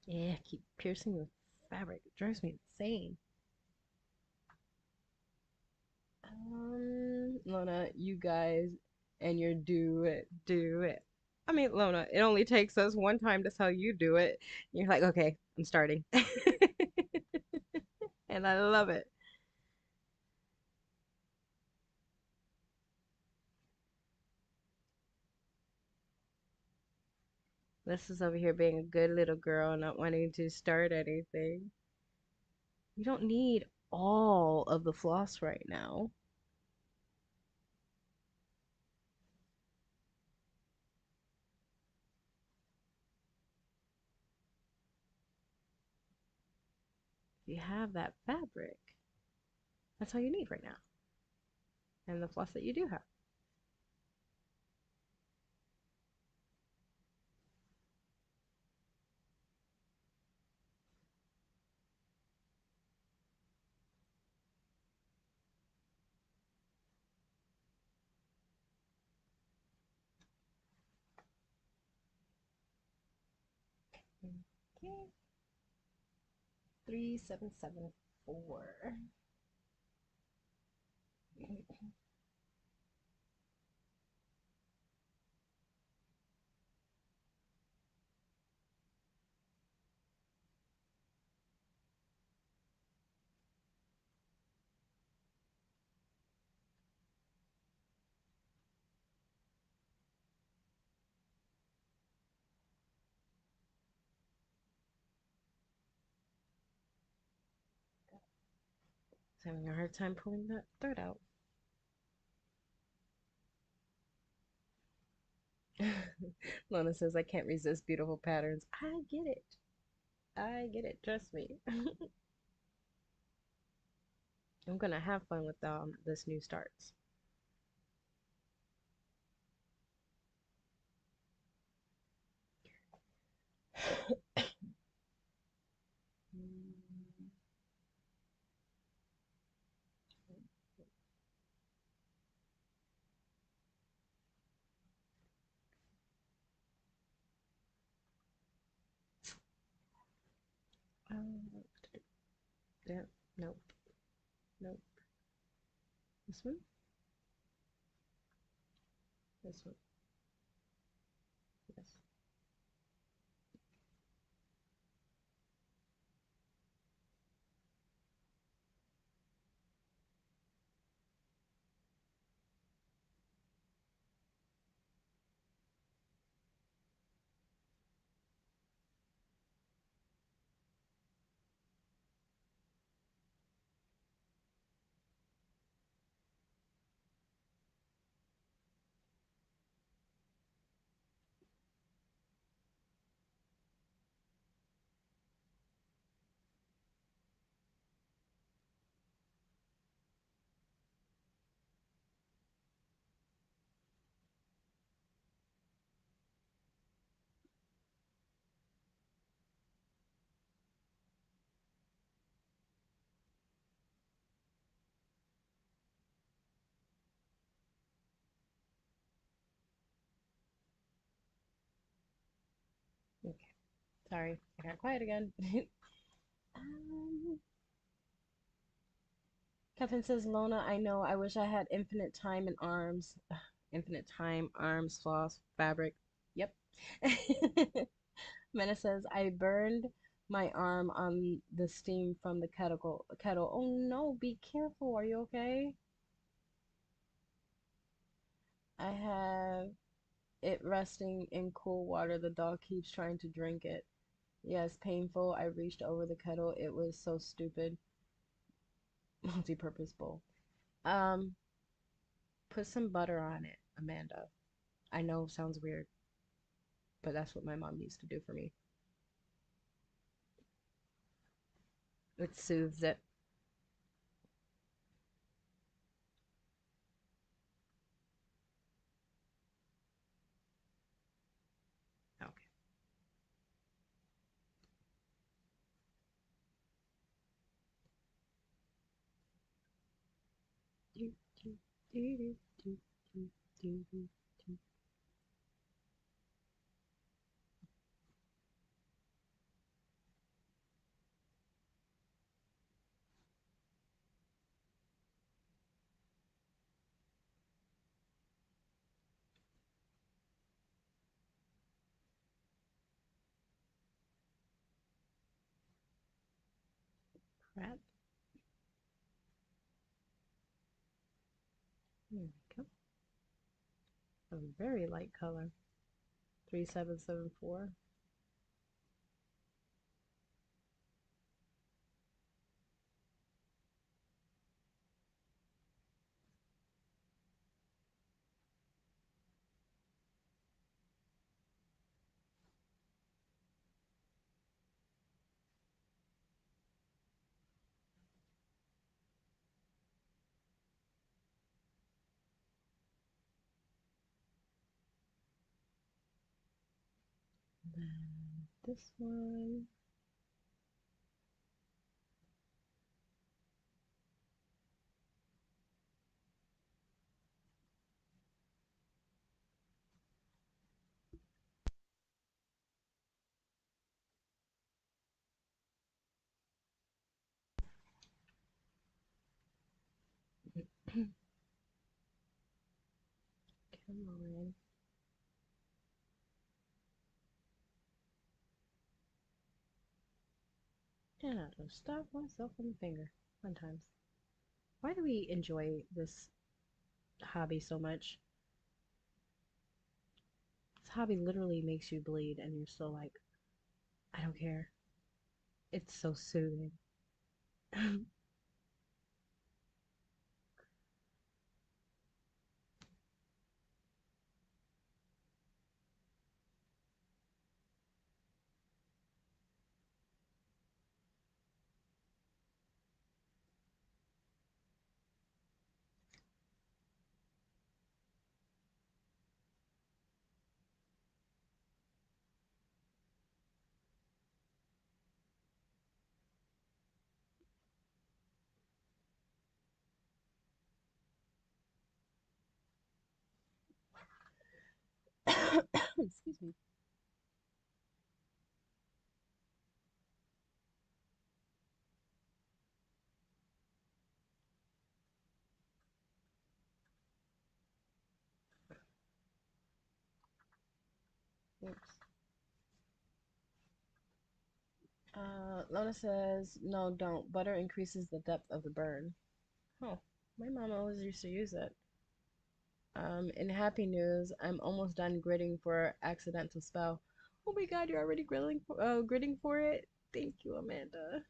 Yeah, keep piercing the fabric. It drives me insane. Lona, you guys and your do it, do it. I mean, Lona, it only takes us one time to tell you do it. You're like, okay, I'm starting. And I love it. This is over here being a good little girl, not wanting to start anything. You don't need all of the floss right now. You have that fabric. That's all you need right now. And the floss that you do have. Okay. 3774. Having a hard time pulling that thread out. Lona says, I can't resist beautiful patterns. I get it. I get it. Trust me. I'm gonna have fun with this new starts. Um, there. Nope. Nope. This one. This one. Yes. Okay. Sorry, I got quiet again. um, Kevin says, Lona, I know. I wish I had infinite time and arms. Ugh, infinite time, arms, floss, fabric. Yep. Mena says, I burned my arm on the steam from the kettle. Oh no, be careful. Are you okay? I have it resting in cool water. The dog keeps trying to drink it. Yes, painful. I reached over the kettle. It was so stupid. Multi-purpose bowl. Um, put some butter on it, Amanda. I know it sounds weird, but that's what my mom used to do for me. It soothes it. Okay. Do, do, do, do, do, do, do, do, do. Crap. There we go. A very light color. 3774. Then this one. Come on. And I just stop myself on the finger. Fun times. Why do we enjoy this hobby so much? This hobby literally makes you bleed, and you're still like, I don't care. It's so soothing. Excuse me. Oops. Lona says, no, don't. Butter increases the depth of the burn. Oh, my mom always used to use it. In happy news, I'm almost done gritting for accidental spell. Oh my god, you're already gritting for it? Thank you, Amanda.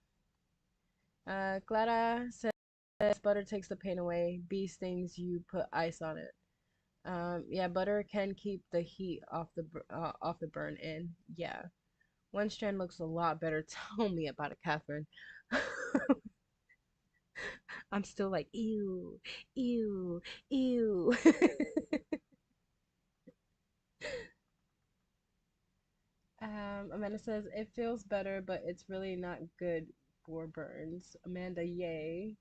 Clara says butter takes the pain away. Bee stings you put ice on it. Yeah, butter can keep the heat off the burn in. Yeah, one strand looks a lot better. Tell me about it, Catherine. I'm still like ew, ew, ew. Amanda says it feels better, but it's really not good for burns. Amanda, yay.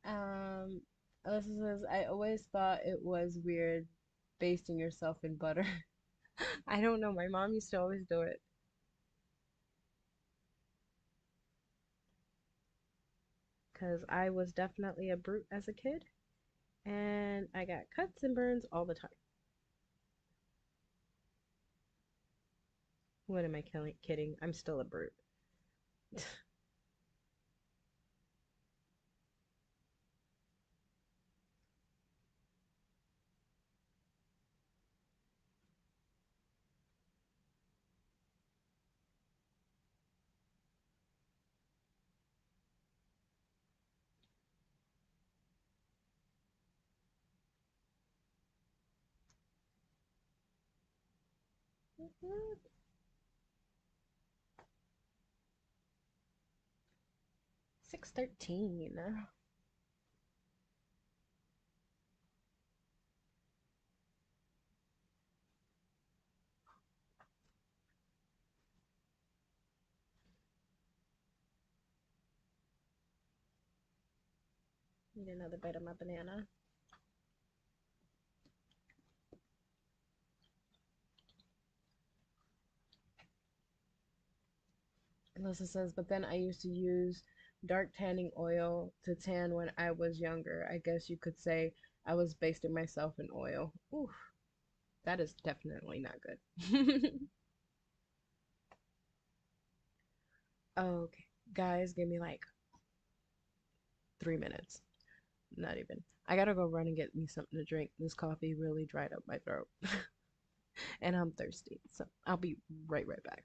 Um, Alyssa says I always thought it was weird basting yourself in butter. I don't know. My mom used to always do it because I was definitely a brute as a kid, and I got cuts and burns all the time. What am I kidding? I'm still a brute. Mhm. 6:13. Need another bite of my banana. Alyssa says, but then I used to use dark tanning oil to tan when I was younger. I guess you could say I was basting myself in oil. Oof, that is definitely not good. Okay, guys, give me like 3 minutes. Not even. I gotta go run and get me something to drink. This coffee really dried up my throat, and I'm thirsty. So I'll be right back.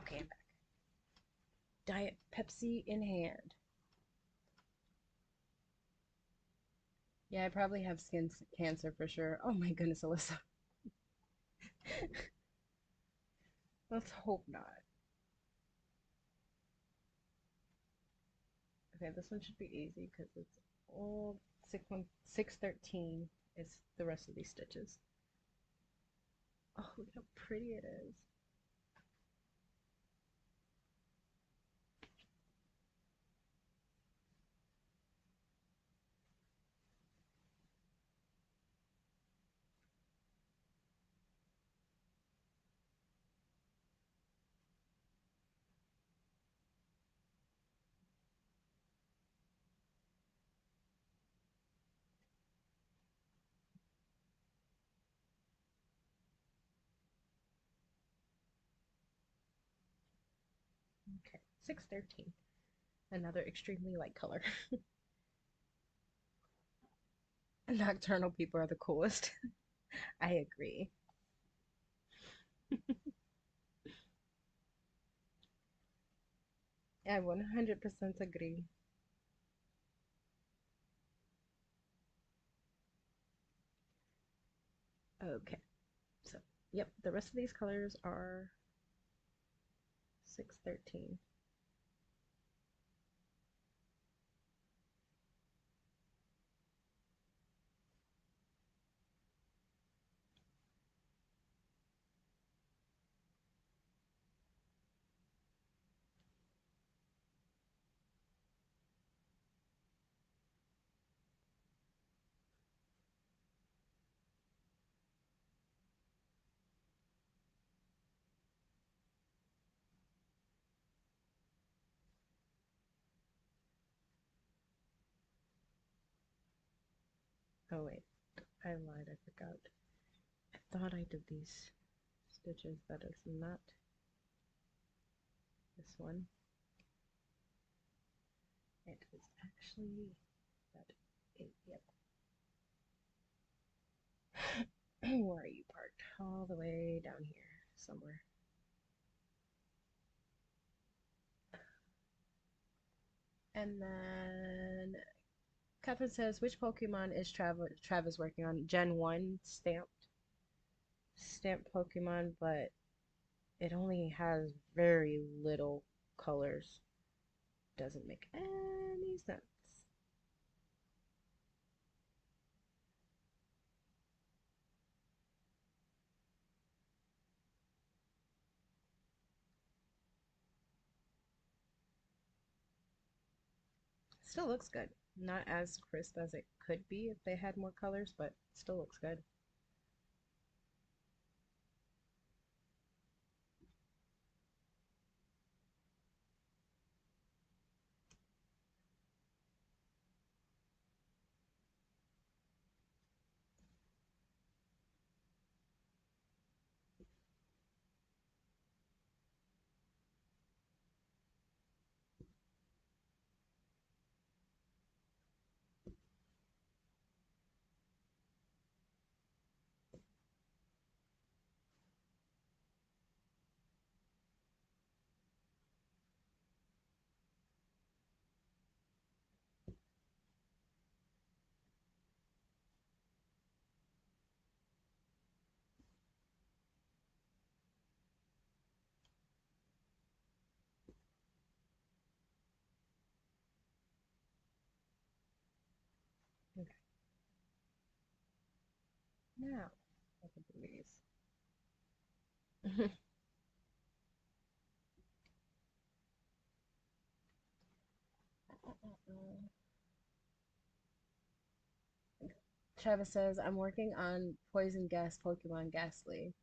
Okay, I'm back. Diet Pepsi in hand. Yeah, I probably have cancer for sure. Oh my goodness, Alyssa. Let's hope not. Okay, this one should be easy because it's all 613 is the rest of these stitches. Oh, look how pretty it is. Okay, 613. Another extremely light color. Nocturnal people are the coolest. I agree. I 100% agree. Okay, so yep, the rest of these colors are 613. Oh wait, I lied, I forgot. I thought I did these stitches, but it's not this one. It is actually that eight, yep. Where are you parked? All the way down here somewhere. And then Catherine says, which Pokemon is Travis working on? Gen 1 stamped Pokemon, but it only has very little colors. Doesn't make any sense. Still looks good. Not as crisp as it could be if they had more colors, but still looks good. Okay, now I can do these. Travis says, I'm working on Poison Gas Pokemon Ghastly.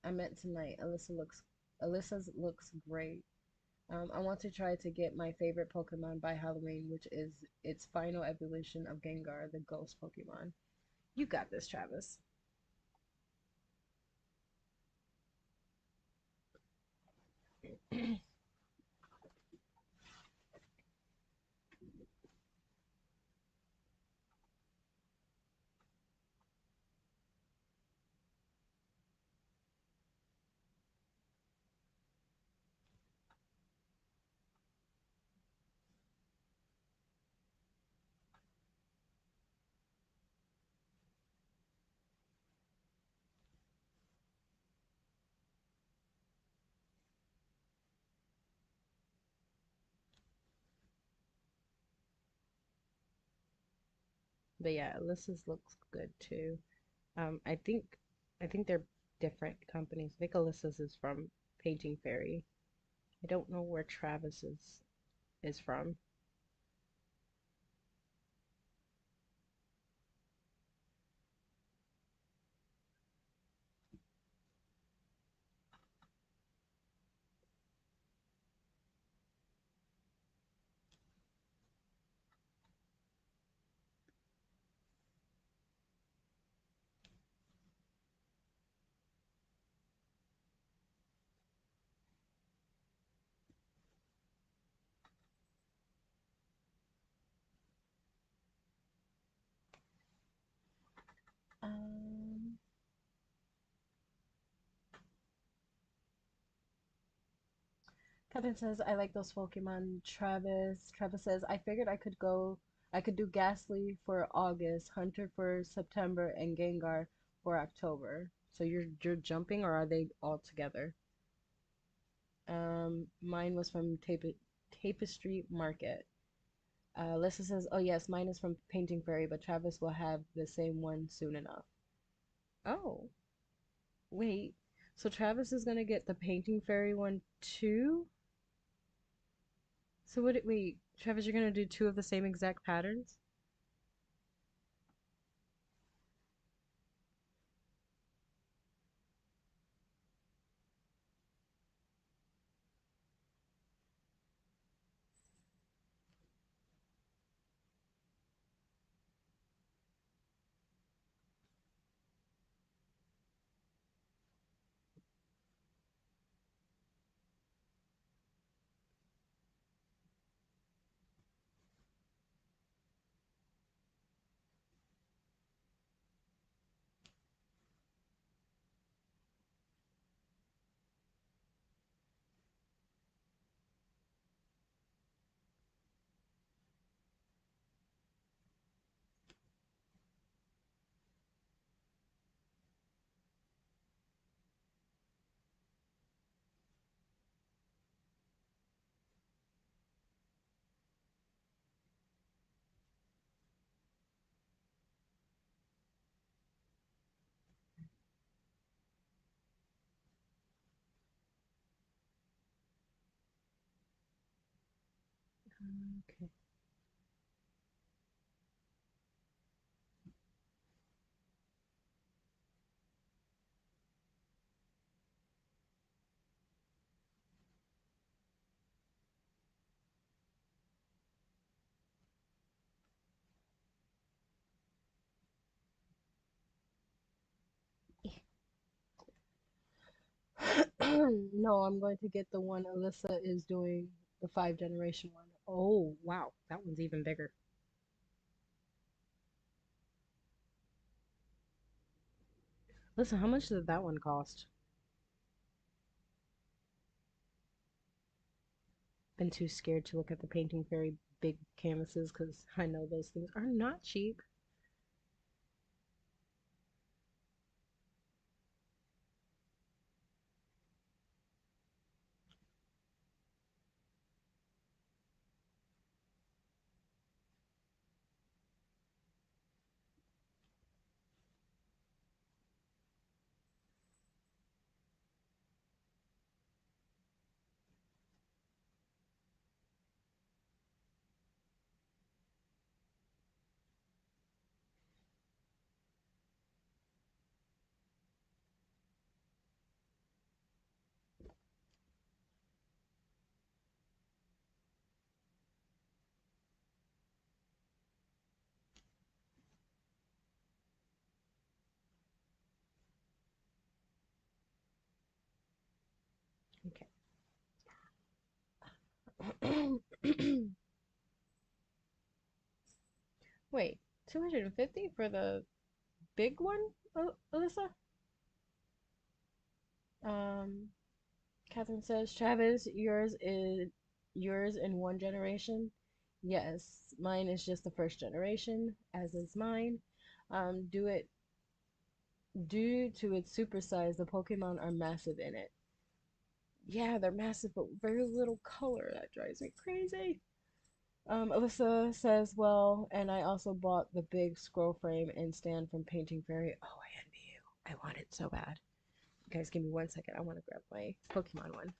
I met tonight. Alyssa's looks great. I want to try to get my favorite Pokemon by Halloween, which is its final evolution of Gengar, the ghost Pokemon. You got this, Travis. But yeah, Alyssa's looks good too. I think they're different companies. I think Alyssa's is from Painting Fairy. I don't know where Travis's is from. Um, Kevin says, I like those Pokemon. Travis says, I could do Ghastly for August, Hunter for September, and Gengar for October. So you're jumping, or are they all together? Mine was from Tapestry Market. Lissa says, oh yes, mine is from Painting Fairy, but Travis will have the same one soon enough. Oh, wait. So Travis is gonna get the Painting Fairy one too? So wait, Travis, you're gonna do two of the same exact patterns? Okay. No, I'm going to get the one Alyssa is doing, the 5 generation one. Oh, wow. That one's even bigger. Listen, how much did that one cost? Been too scared to look at the Painting Fairy big canvases because I know those things are not cheap. Okay. Wait, 250 for the big one, Alyssa? Um, Catherine says, Travis, yours in 1 generation. Yes, mine is just the first generation, as is mine. Do it due to its super size, the Pokemon are massive in it. Yeah, they're massive, but very little color. That drives me crazy. Alyssa says, well, and I also bought the big scroll frame and stand from Painting Fairy. Oh, I envy you. I want it so bad. Guys, give me 1 second. I want to grab my Pokemon one.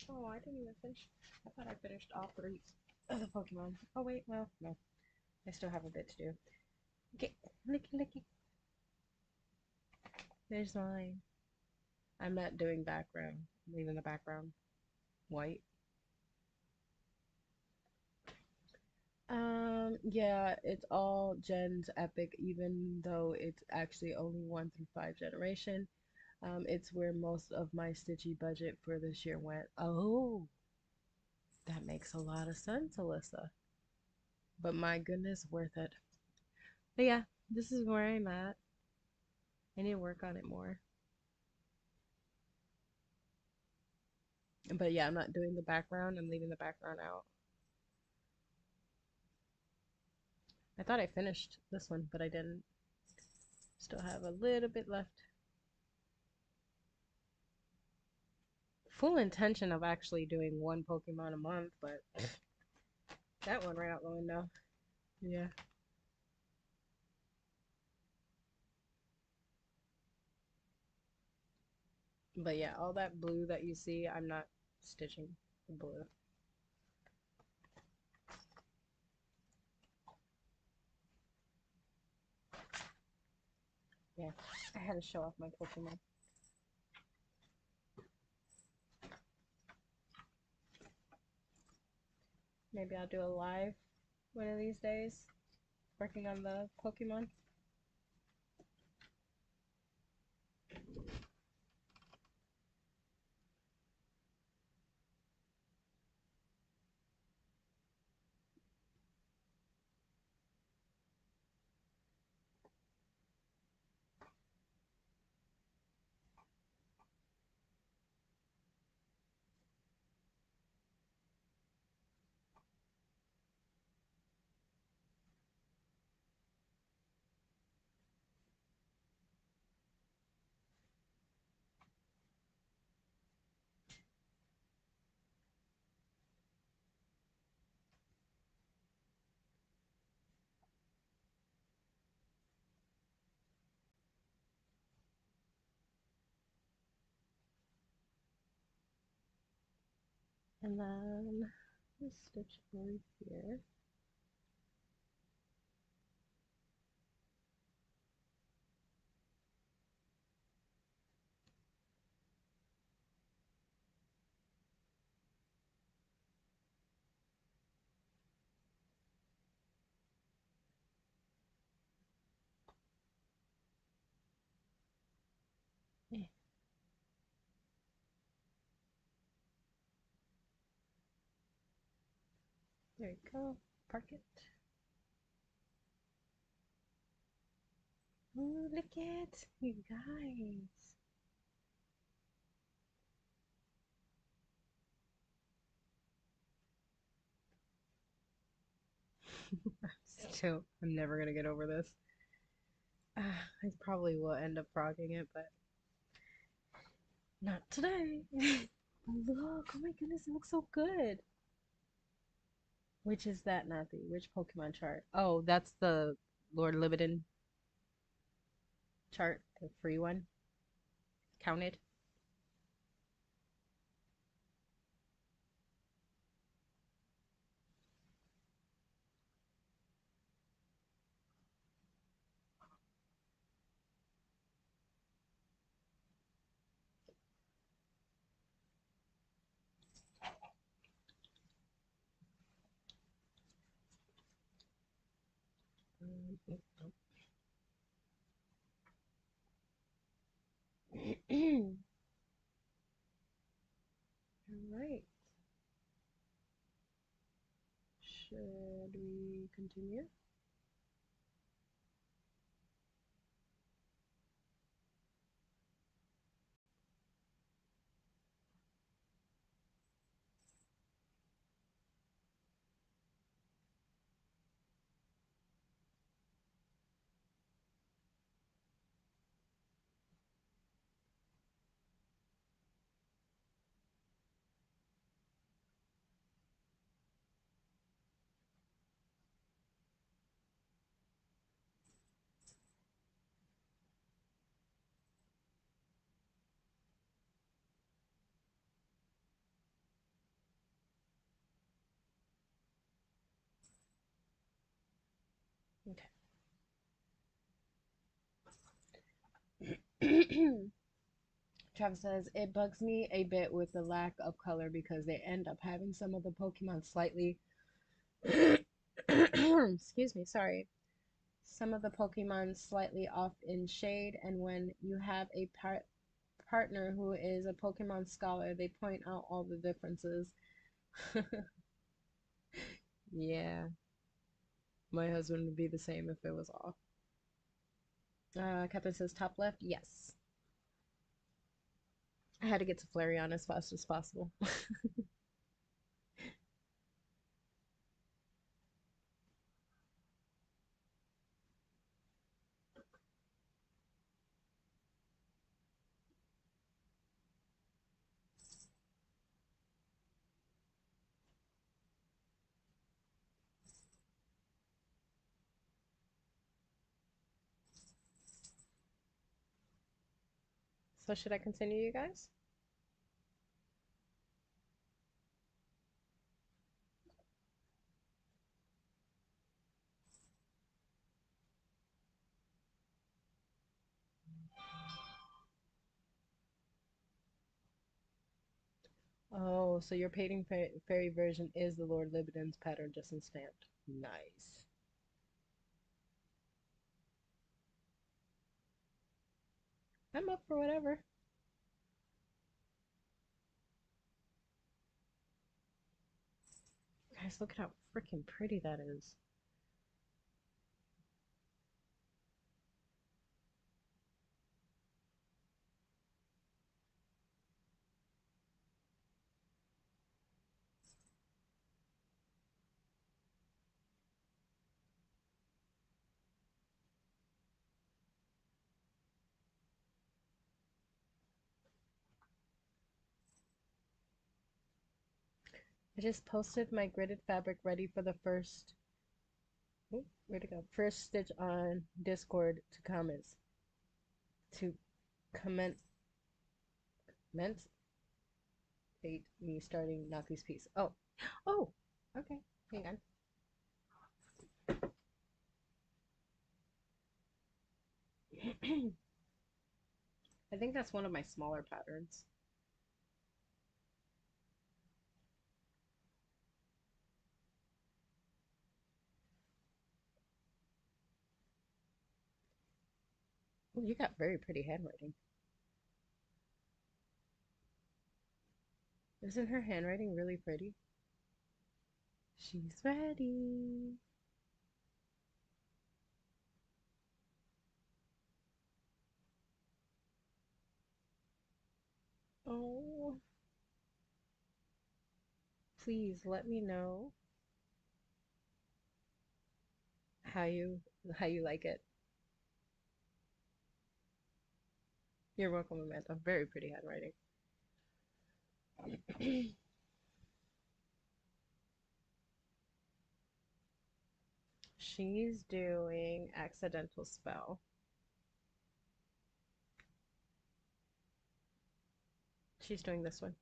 Oh, I didn't even finish. I thought I finished all three of the Pokemon. Oh, wait, well, no. I still have a bit to do. Okay, licky, licky. There's mine. I'm not doing background. I'm leaving the background white. Yeah, it's all gens epic, even though it's actually only 1 through 5 generation. It's where most of my Stitchy budget for this year went. Oh, that makes a lot of sense, Alyssa. But my goodness, worth it. But yeah, this is where I'm at. I need to work on it more. But yeah, I'm not doing the background. I'm leaving the background out. I thought I finished this one, but I didn't. Still have a little bit left. Full intention of actually doing one Pokemon a month, but that one right out the window. Yeah. But yeah, all that blue that you see, I'm not stitching the blue. Yeah, I had to show off my Pokemon. Maybe I'll do a live one of these days, working on the Pokemon. And then this stitch over here. Eh, there you go. Park it. Oh, look at you guys. Still, I'm never gonna get over this. I probably will end up frogging it, but not today. Look, oh my goodness, it looks so good. Which is that, Nathi? Which Pokemon chart? Oh, that's the Lord Libidin chart, the free one. Counted. Oh, oh. Should we continue? Okay. Travis says it bugs me a bit with the lack of color because they end up having some of the Pokemon slightly excuse me, sorry. Some of the Pokemon slightly off in shade, and when you have a partner who is a Pokemon scholar, they point out all the differences. Yeah, my husband would be the same if it was off. Captain says top left. Yes. I had to get to Flareon as fast as possible. So should I continue, you guys? Oh, so your painting fairy version is the Lord Libidin's pattern just in stamped. Nice. I'm up for whatever. Guys, look at how freaking pretty that is. I just posted my gridded fabric ready for the first, oh, where'd it go? First stitch on Discord to comments. To comment, meant me starting Naki's piece. Oh, oh, okay, hang on. I think that's one of my smaller patterns. Oh, you got very pretty handwriting. Isn't her handwriting really pretty? She's ready. Oh, please let me know how you how you like it. You're welcome, Amanda. Very pretty handwriting. She's doing accidental spell. She's doing this one.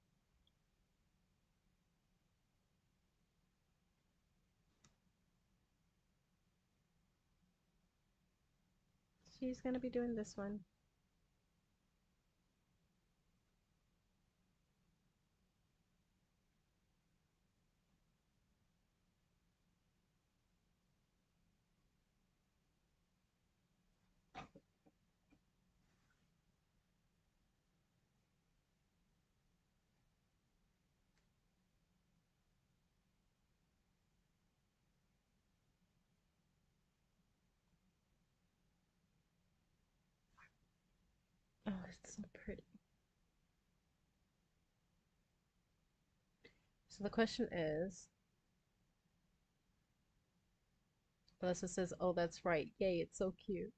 She's gonna be doing this one. it's so pretty. So the question is, Alyssa says, "Oh, that's right. Yay, it's so cute."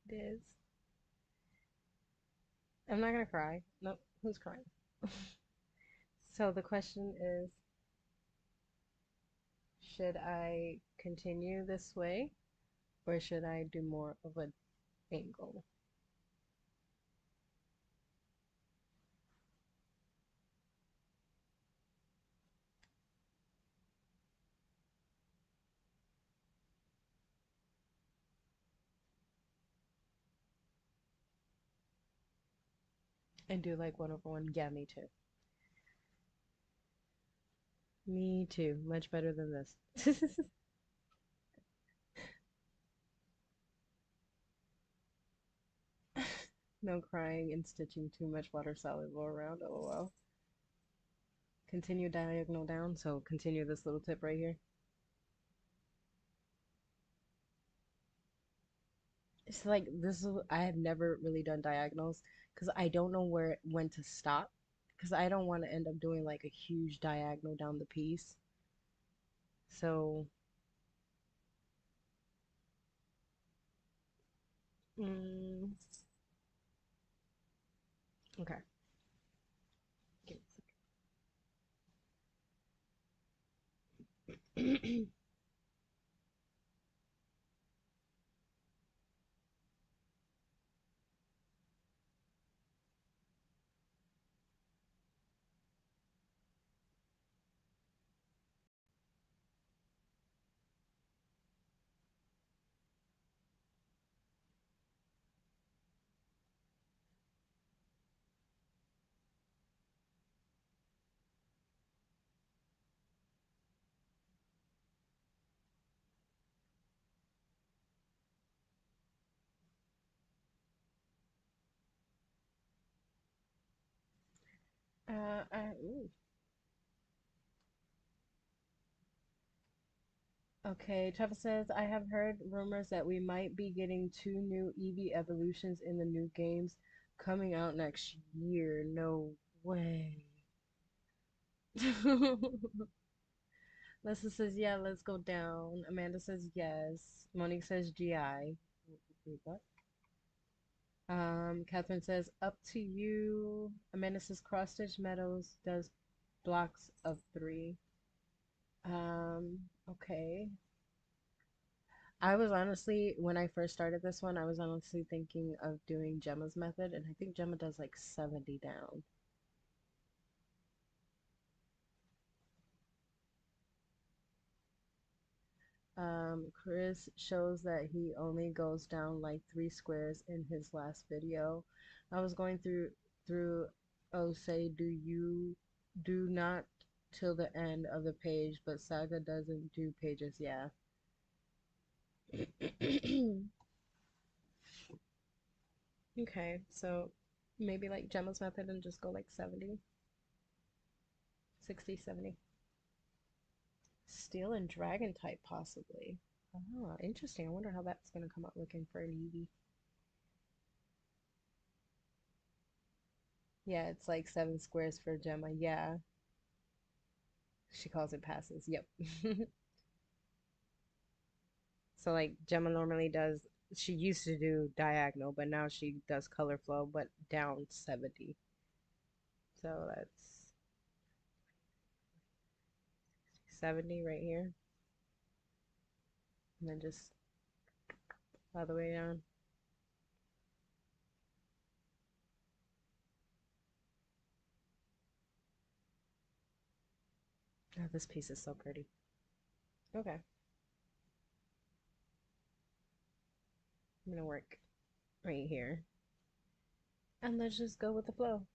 It is. I'm not gonna cry. Nope. Who's crying? So the question is, should I continue this way or should I do more of an angle? And do like 1/1? Yeah, me too. Me too. Much better than this. No crying and stitching too much water soluble around. LOL. Continue diagonal down. So continue this little tip right here. It's like this is I have never really done diagonals because I don't know when to stop because I don't want to end up doing like a huge diagonal down the piece. So, mm, okay. Give me a second. Ooh. Okay, Travis says, I have heard rumors that we might be getting two new Eevee evolutions in the new games coming out next year. No way. Lessa says, yeah, let's go down. Amanda says, yes. Monique says, GI. Wait, what? Catherine says, up to you. Amanda says, Cross Stitch Meadows does blocks of 3. Okay. I was honestly, when I first started this one, I was honestly thinking of doing Gemma's method, and I think Gemma does like 70 down. Chris shows that he only goes down like 3 squares in his last video. I was going through oh say do not till the end of the page, but Saga doesn't do pages, yeah. Okay, so maybe like Gemma's method and just go like 70, 60, 70. Steel and dragon type possibly. Oh, interesting. I wonder how that's gonna come out looking for an Eevee. Yeah, it's like 7 squares for Gemma. Yeah, she calls it passes. Yep. So like Gemma normally does, she used to do diagonal, but now she does color flow, but down 70. So that's 70 right here. And then just all the way down. Oh, this piece is so pretty. Okay, I'm gonna work right here. And let's just go with the flow.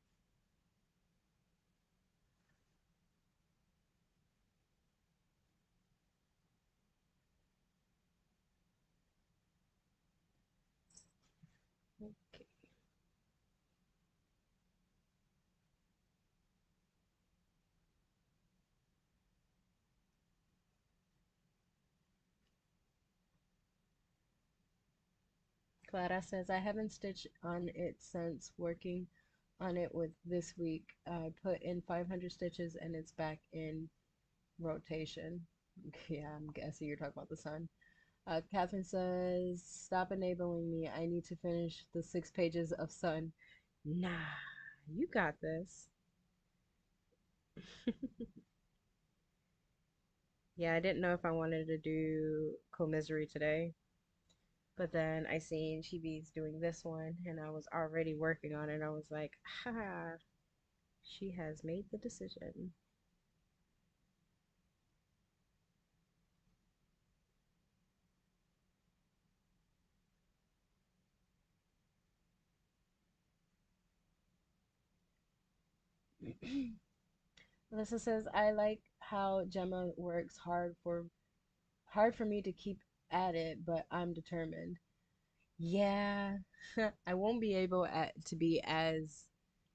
Okay. Clara says, I haven't stitched on it since working on it with this week. I put in 500 stitches and it's back in rotation. Yeah, I'm guessing you're talking about the sun. Catherine says, stop enabling me. I need to finish the 6 pages of sun. Nah, you got this. Yeah, I didn't know if I wanted to do commisery today, but then I seen Chibi's doing this one and I was already working on it. I was like, ha, she has made the decision. Alyssa says, I like how Gemma works hard for me to keep at it, but I'm determined. Yeah, I won't be able to be as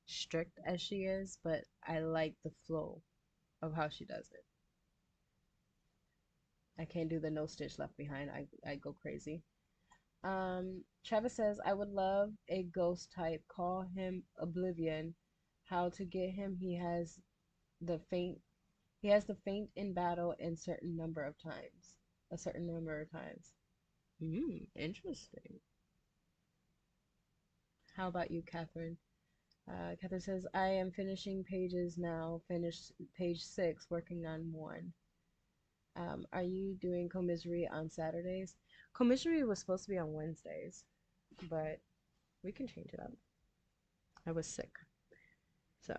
strict as she is, but I like the flow of how she does it. I can't do the no stitch left behind. I go crazy. Travis says, I would love a ghost type. Call him Oblivion. How to get him? The faint he has the faint in battle in certain number of times. A certain number of times. Interesting. How about you, Catherine? Catherine says, I am finishing pages now. Finished page 6, working on 1. Are you doing commisery on Saturdays? Commisery was supposed to be on Wednesdays, but we can change it up. I was sick, so.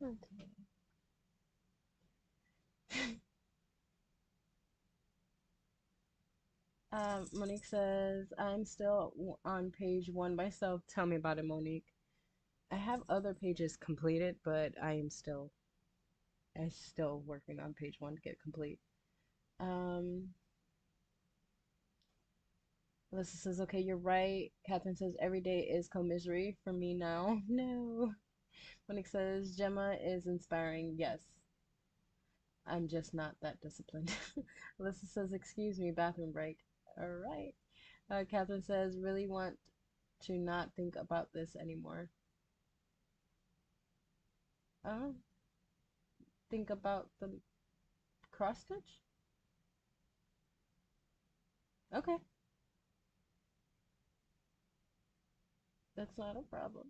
Okay. Monique says, I'm still on page 1 myself. Tell me about it, Monique. I have other pages completed, but I still working on page 1 to get complete. Um, Alyssa says, okay, you're right. Catherine says, every day is commisery for me now. No. Monique says, Gemma is inspiring. Yes, I'm just not that disciplined. Alyssa says, excuse me, bathroom break. All right. Catherine says, really want to not think about this anymore. Uh, think about the cross stitch? Okay, that's not a problem.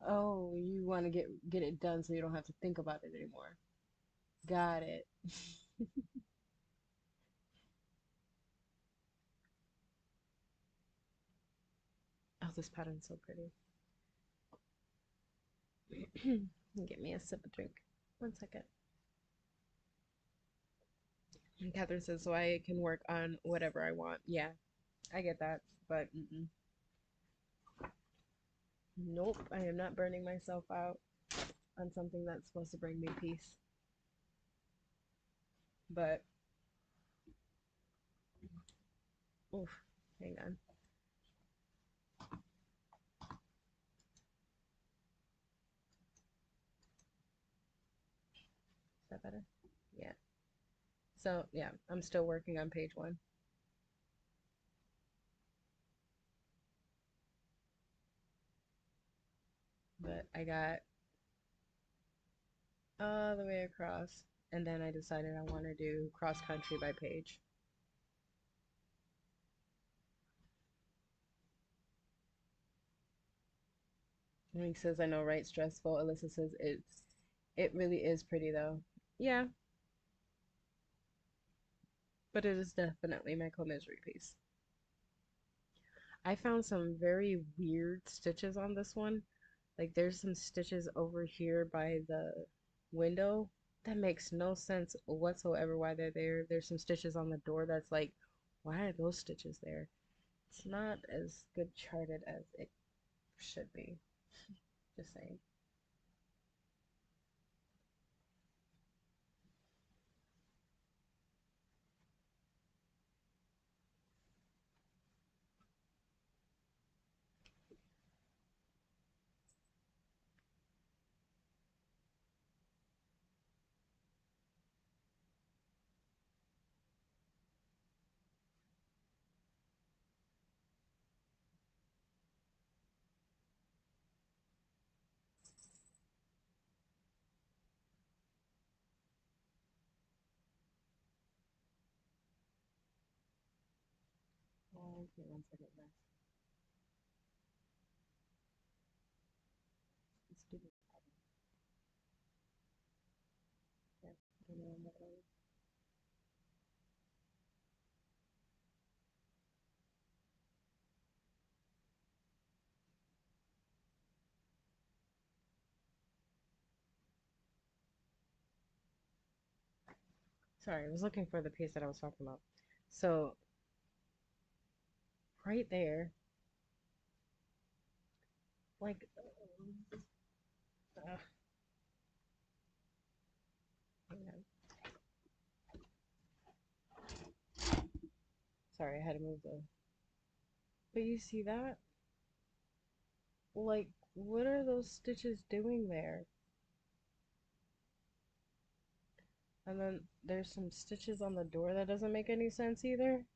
Oh, you want to get it done so you don't have to think about it anymore. Got it. Oh, this pattern's so pretty. Get me a sip of drink. 1 second. And Catherine says, so I can work on whatever I want. Yeah, I get that, but nope, I am not burning myself out on something that's supposed to bring me peace. But, oof, hang on. Is that better? Yeah. So, yeah, I'm still working on page 1. But I got all the way across. and then I decided I want to do cross country by Paige. And he says, I know, right? Stressful. Alyssa says it really is pretty though. Yeah, but it is definitely my co-misery piece. I found some very weird stitches on this one. Like there's some stitches over here by the window that makes no sense whatsoever why they're there. There's some stitches on the door that's like, why are those stitches there? It's not as good charted as it should be. Just saying. Okay, 1 second, guys. Stupid. Yeah, I don't know what that is. Sorry, I was looking for the piece that I was talking about. So right there, like, hang on. Sorry, I had to move the. But you see that? Like, what are those stitches doing there? And then there's some stitches on the door that doesn't make any sense either.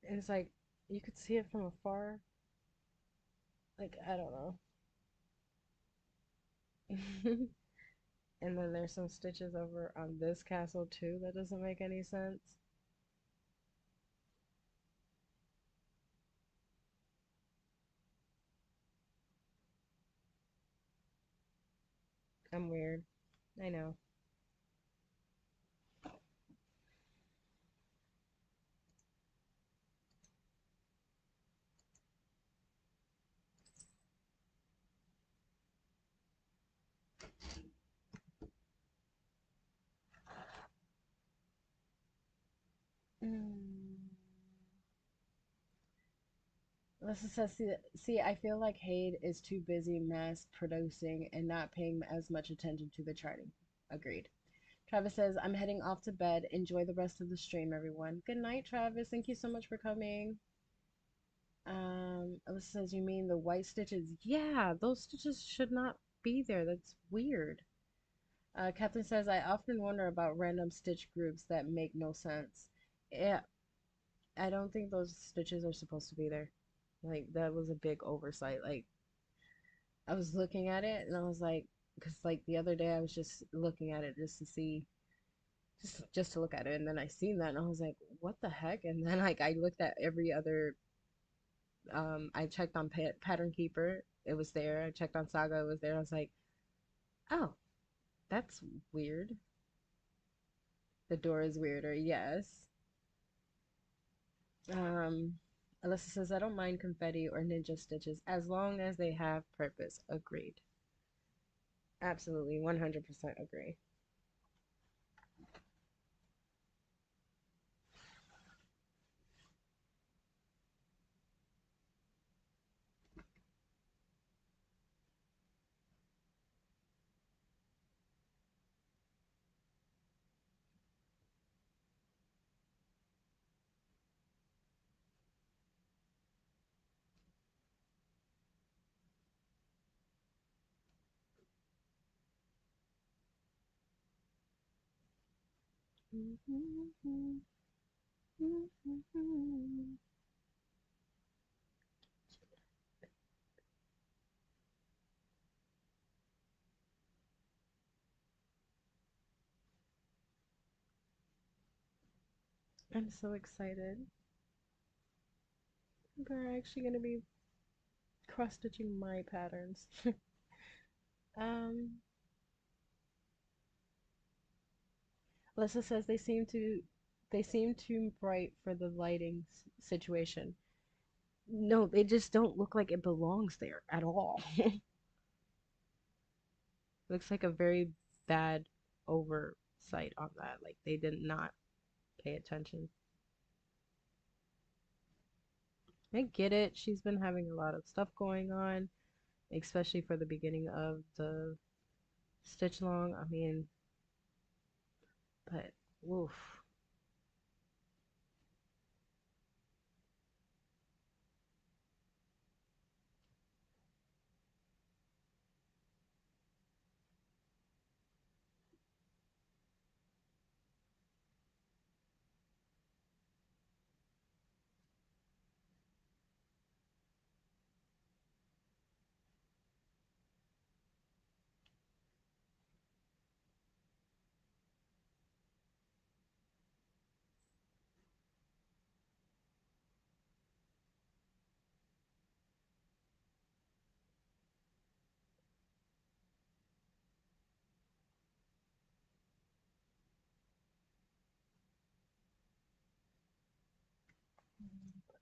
And it's like you could see it from afar. Like, I don't know. And then there's some stitches over on this castle too that doesn't make any sense. I'm weird. I know. Mm. Alyssa says, see, I feel like Hade is too busy mass producing and not paying as much attention to the charting. Agreed. Travis says, I'm heading off to bed. Enjoy the rest of the stream, everyone. Good night, Travis. Thank you so much for coming. Alyssa says, you mean the white stitches? Yeah, those stitches should not be there. That's weird. Catherine says, I often wonder about random stitch groups that make no sense. Yeah, I don't think those stitches are supposed to be there. Like, that was a big oversight. Like, I was looking at it and I was like, because like the other day I was just looking at it just to see, just to look at it, and then I seen that and I was like, what the heck? And then like I looked at every other, I checked on Pattern Keeper, it was there. I checked on Saga, it was there. I was like, oh, that's weird. The door is weirder, yes. Um, Alyssa says, I don't mind confetti or ninja stitches as long as they have purpose. Agreed. Absolutely, 100% agree. I'm so excited. We're actually gonna be cross stitching my patterns. um, Alyssa says they seem too bright for the lighting situation. No, they just don't look like it belongs there at all. Looks like a very bad oversight on that. Like they did not pay attention. I get it. She's been having a lot of stuff going on, especially for the beginning of the stitch long. I mean, but oof.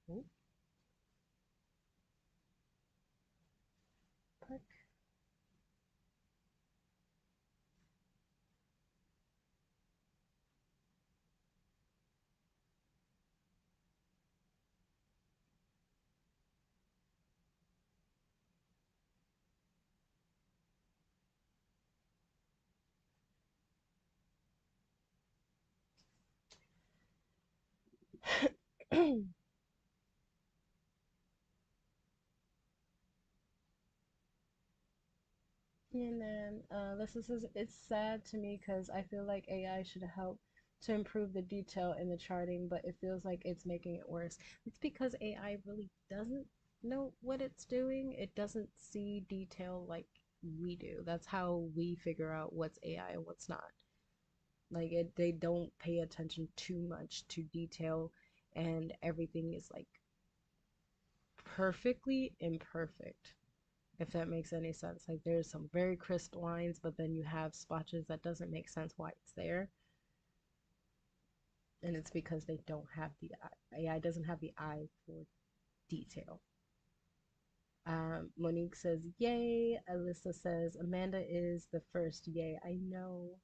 Oh, park. And then this says it's sad to me because I feel like AI should help to improve the detail in the charting, but it feels like it's making it worse. It's because AI really doesn't know what it's doing. It doesn't see detail like we do. That's how we figure out what's AI and what's not. Like they don't pay attention too much to detail, and everything is like perfectly imperfect, if that makes any sense. Like there's some very crisp lines, but then you have spotches that doesn't make sense why it's there, and it's because they don't have the AI doesn't have the eye for detail. Monique says, "Yay!" Alyssa says, "Amanda is the first." Yay! I know.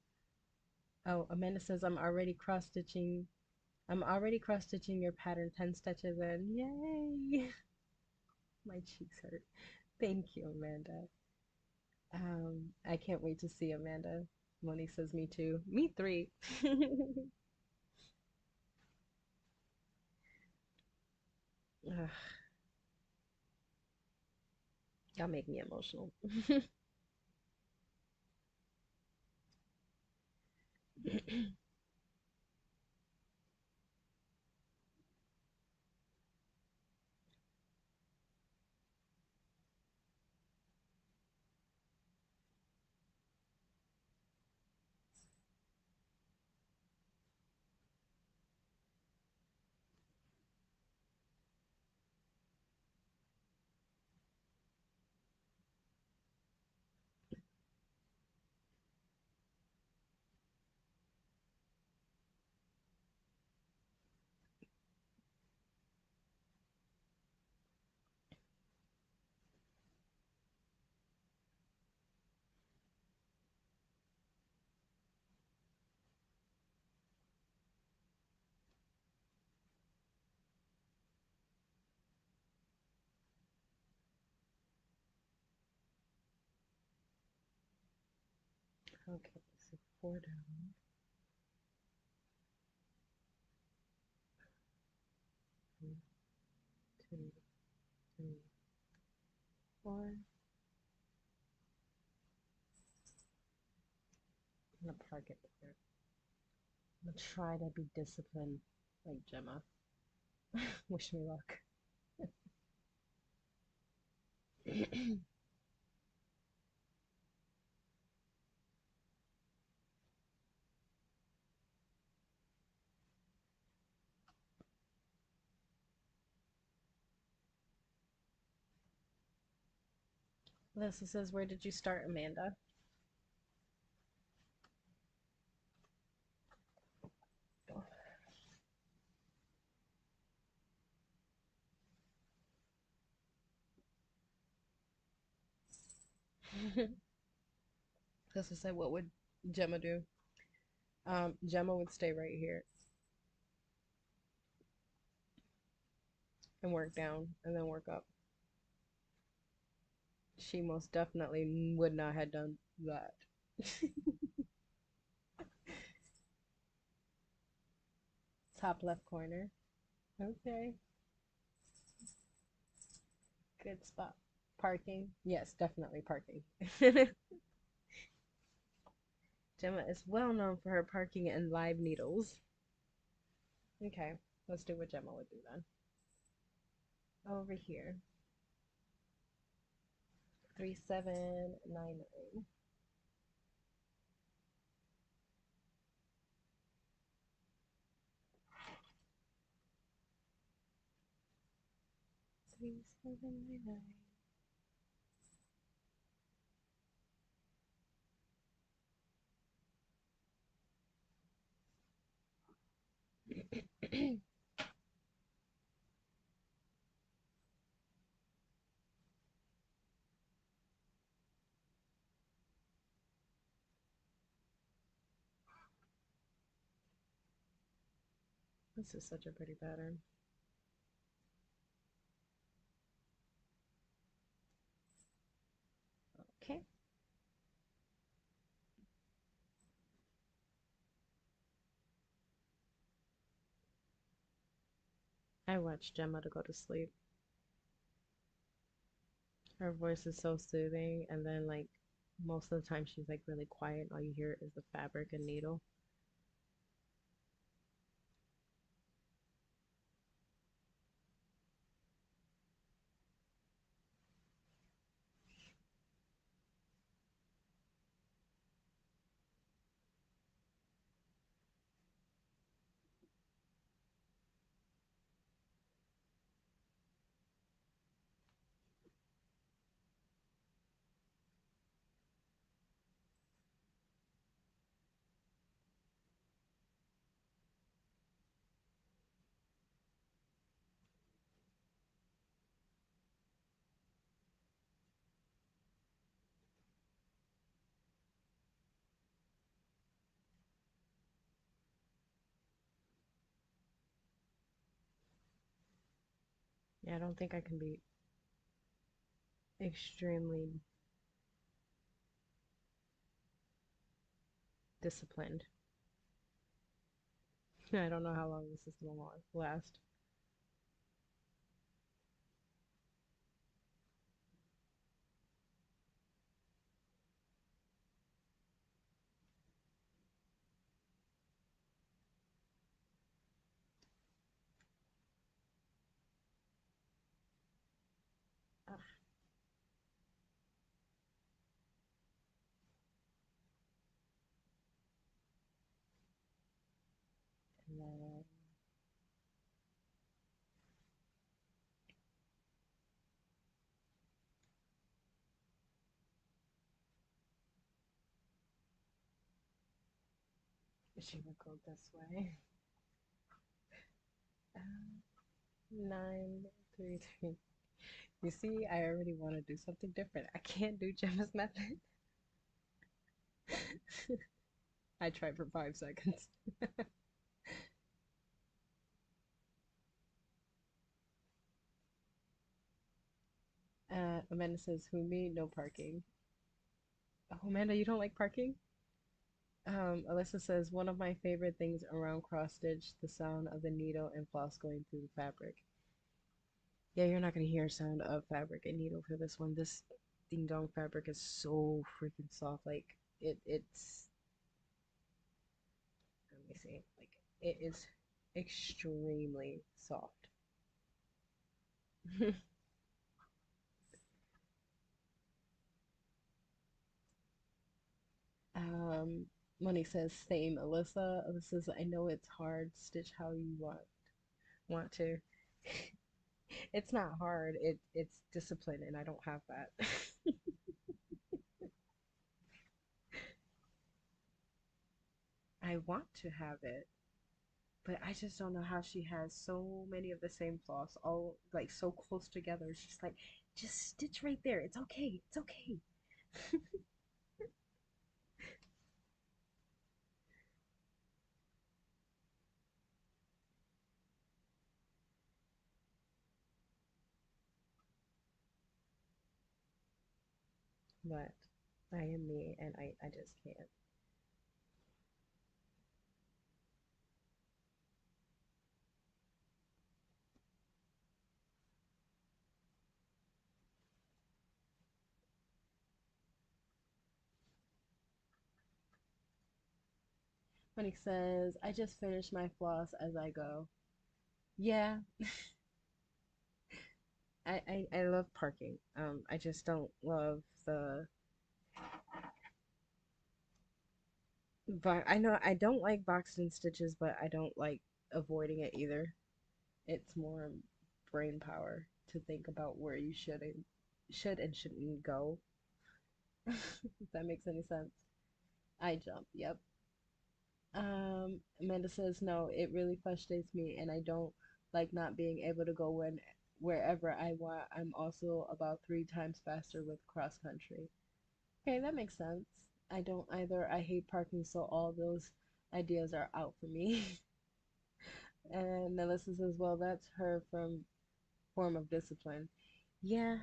Oh, Amanda says, I'm already cross stitching your pattern 10 stitches in." Yay! My cheeks hurt. Thank you, Amanda. I can't wait to see Amanda. Monique says, "Me too." Me three. Ugh, y'all make me emotional. Okay, so four down. One, two, three, four. I'm gonna park it there. I'm gonna try to be disciplined like Gemma. Wish me luck. Alyssa says, where did you start, Amanda? Alyssa said, what would Gemma do? Gemma would stay right here and work down and then work up. She most definitely would not have done that. Top left corner. Okay. Good spot. Parking. Yes, definitely parking. Gemma is well known for her parking and live needles. Okay, let's do what Gemma would do then. Over here. 3799. 3799. This is such a pretty pattern. Okay. I watched Gemma to go to sleep. Her voice is so soothing, and then like most of the time she's like really quiet. All you hear is the fabric and needle. Yeah, I don't think I can be extremely disciplined. I don't know how long this is gonna last. Ah, and then she would go this way. 933. You see, I already want to do something different. I can't do Gemma's method. I tried for 5 seconds. Amanda says, "Who me? No parking." Oh, Amanda, you don't like parking? Alyssa says, "One of my favorite things around cross stitch, the sound of the needle and floss going through the fabric." Yeah, you're not gonna hear sound of fabric and needle for this one. This ding dong fabric is so freaking soft. Like it's let me see. Like it is extremely soft. Um, Money says same. Alyssa says I know it's hard. Stitch how you want to. It's not hard. It's discipline, and I don't have that. I want to have it, but I just don't know how she has so many of the same floss all like so close together. It's just like, just stitch right there. It's okay. It's okay. But I am me and I just can't. Monique says, I just finished my floss as I go. Yeah, I love parking. I just don't love the but I know I don't like boxed in stitches, but I don't like avoiding it either. It's more brain power to think about where you should and shouldn't go. If that makes any sense. I jump, yep. Amanda says no, it really frustrates me and I don't like not being able to go wherever I want. I'm also about 3 times faster with cross country. Okay, that makes sense. I don't either. I hate parking, so all those ideas are out for me. And Melissa says, well, that's her from form of discipline. Yeah,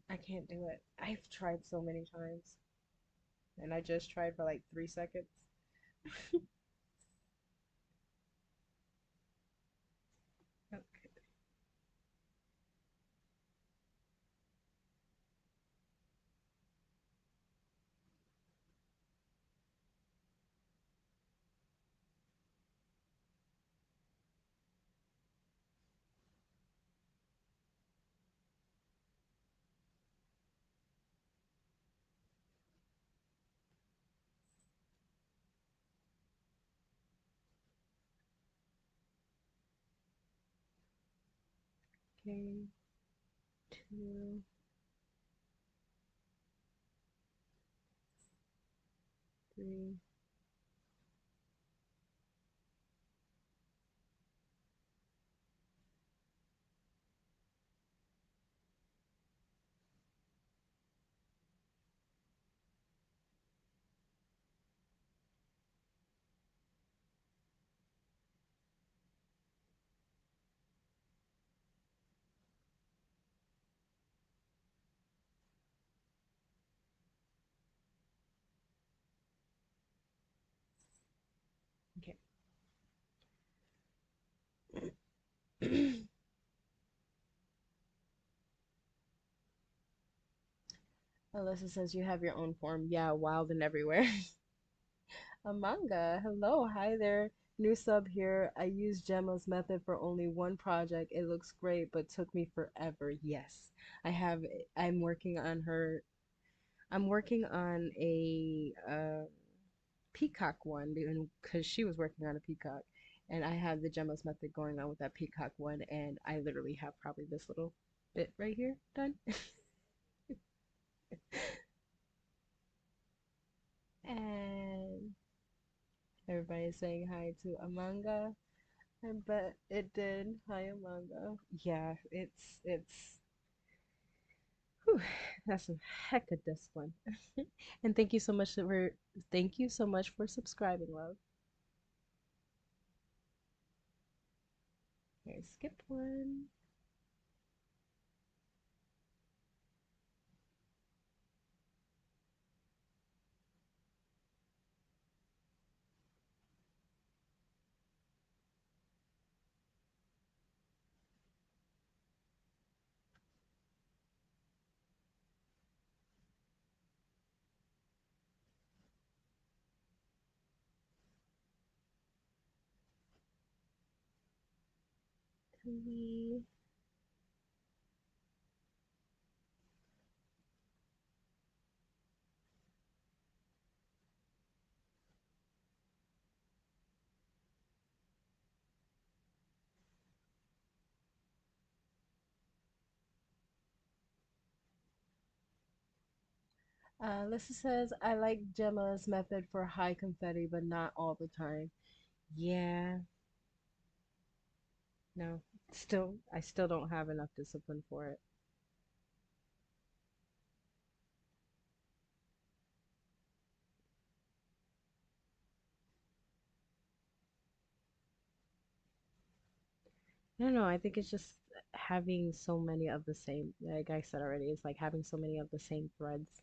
I can't do it. I've tried so many times, and I just tried for like 3 seconds. Okay, 2, 3. Okay. Alyssa says you have your own form. Yeah, wild and everywhere. Amanga, hello, hi there. New sub here. I used Gemma's method for only one project. It looks great, but took me forever. Yes, I have. I'm working on her. I'm working on a peacock one because she was working on a peacock, and I have the Gemma's method going on with that peacock one, and I literally have probably this little bit right here done. And everybody is saying hi to Amanga. I bet it did. Hi, Amanda. Yeah, it's whew, that's some heck of discipline. And thank you so much for subscribing, love. Okay, skip one. Three. Lissa says, I like Gemma's method for high confetti, but not all the time. Yeah, no, I still don't have enough discipline for it. I don't know. I think it's just having so many of the same, like I said already, it's like having so many of the same threads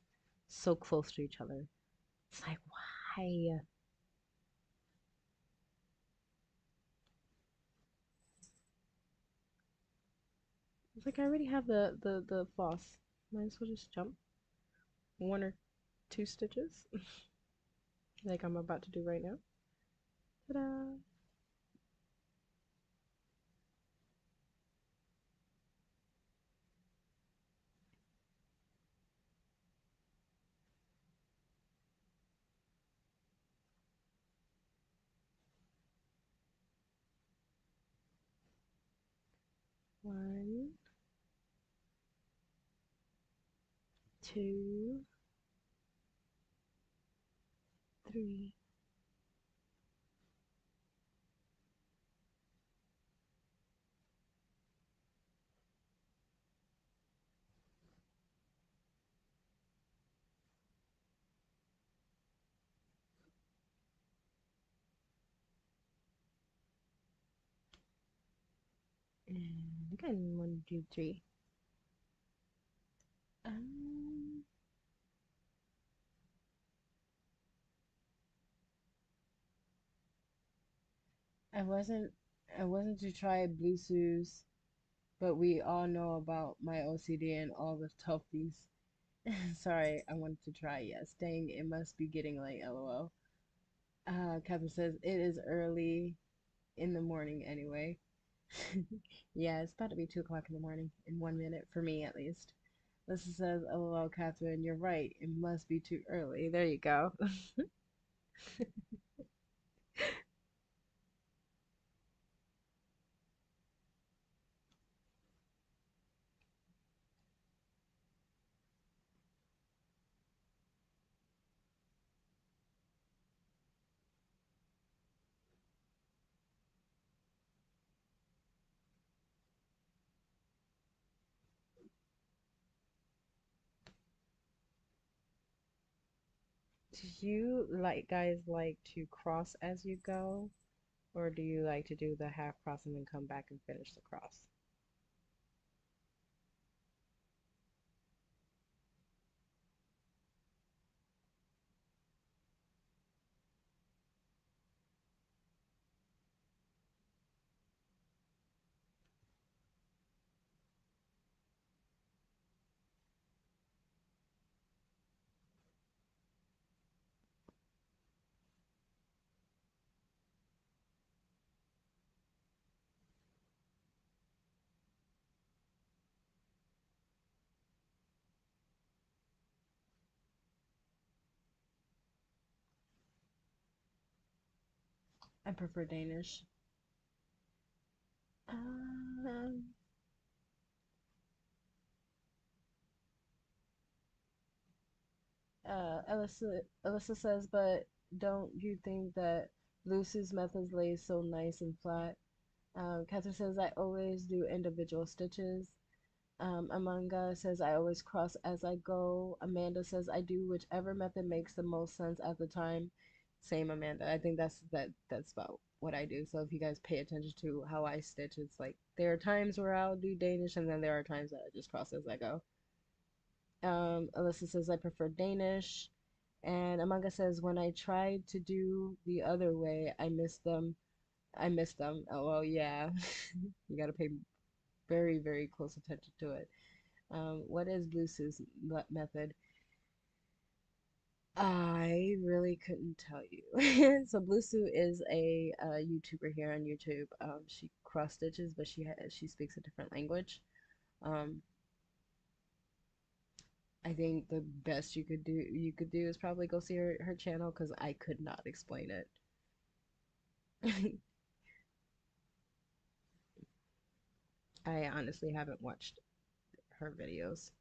so close to each other. It's like, why? It's like I already have the floss. Might as well just jump one or two stitches, like I'm about to do right now. Ta-da! One, two, three. And again, one, two, three. Um, I wasn't I wasn't to try Blue Sue's, but we all know about my OCD and all the toughies. Sorry, I wanted to try. Yes, dang, it must be getting late. LOL. Catherine says it is early in the morning anyway. Yeah, it's about to be 2 o'clock in the morning in 1 minute for me at least. Lisa says, "LOL, Catherine, you're right. It must be too early." There you go. Do you like guys like to cross as you go, or do you like to do the half cross and then come back and finish the cross? I prefer Danish. Um, Alyssa says, but don't you think that Lucy's methods lay so nice and flat? Catherine says, I always do individual stitches. Amanga says, I always cross as I go. Amanda says, I do whichever method makes the most sense at the time. Same, Amanda. I think that's about what I do. So if you guys pay attention to how I stitch, it's like there are times where I'll do Danish, and then there are times that I just cross as I go. Alyssa says, I prefer Danish. And Amanga says, when I tried to do the other way, I missed them. I missed them. Oh, well, yeah. You got to pay very, very close attention to it. What is Blue's method? I really couldn't tell you. So Blue Sue is a YouTuber here on YouTube. She cross stitches, but she speaks a different language. Um, I think the best you could do is probably go see her channel because I could not explain it. I honestly haven't watched her videos.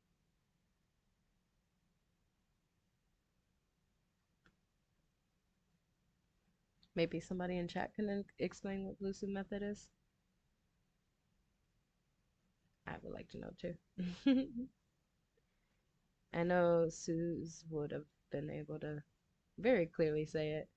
Maybe somebody in chat can explain what Bluetooth method is. I would like to know too. I know Suze would have been able to very clearly say it.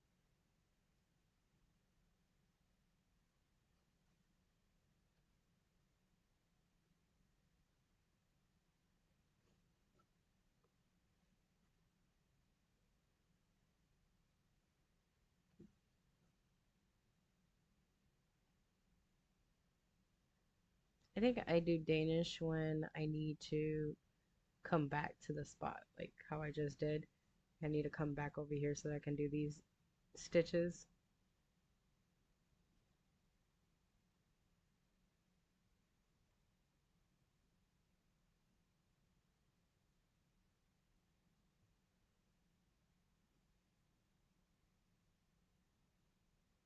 I think I do Danish when I need to come back to the spot, like how I just did. I need to come back over here so that I can do these stitches.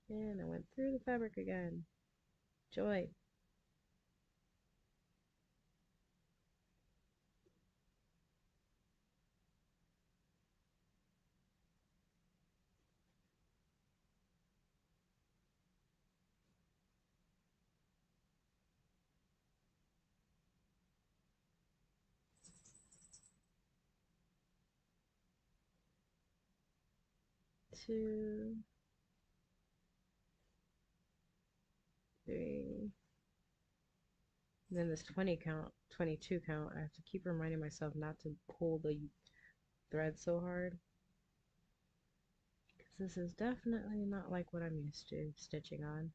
And I went through the fabric again. Joy. 2, 3. And then this 20 count, 22 count, I have to keep reminding myself not to pull the thread so hard. Because this is definitely not like what I'm used to stitching on.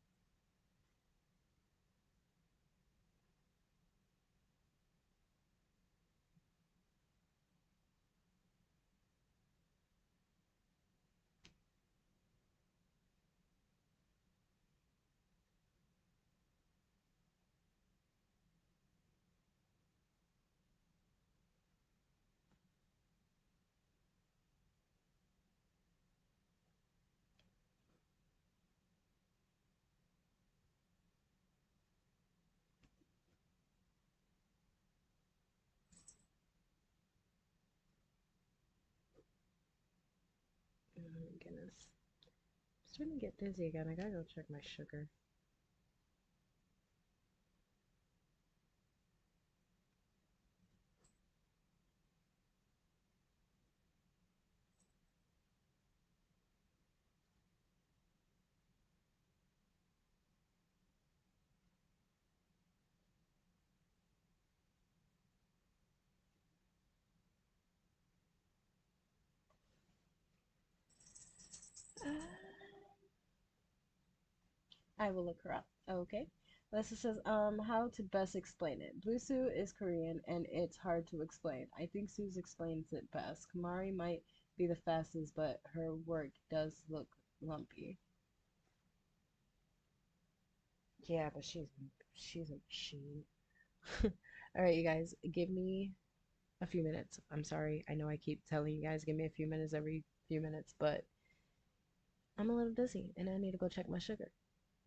Oh my goodness. I'm starting to get dizzy again. I gotta go check my sugar. I will look her up. Okay. Lisa says, how to best explain it. Blusu is Korean and it's hard to explain. I think Suze explains it best. Kamari might be the fastest, but her work does look lumpy. Yeah, but she's a machine. All right, you guys, give me a few minutes. I'm sorry. I know I keep telling you guys give me a few minutes every few minutes, but I'm a little dizzy and I need to go check my sugar.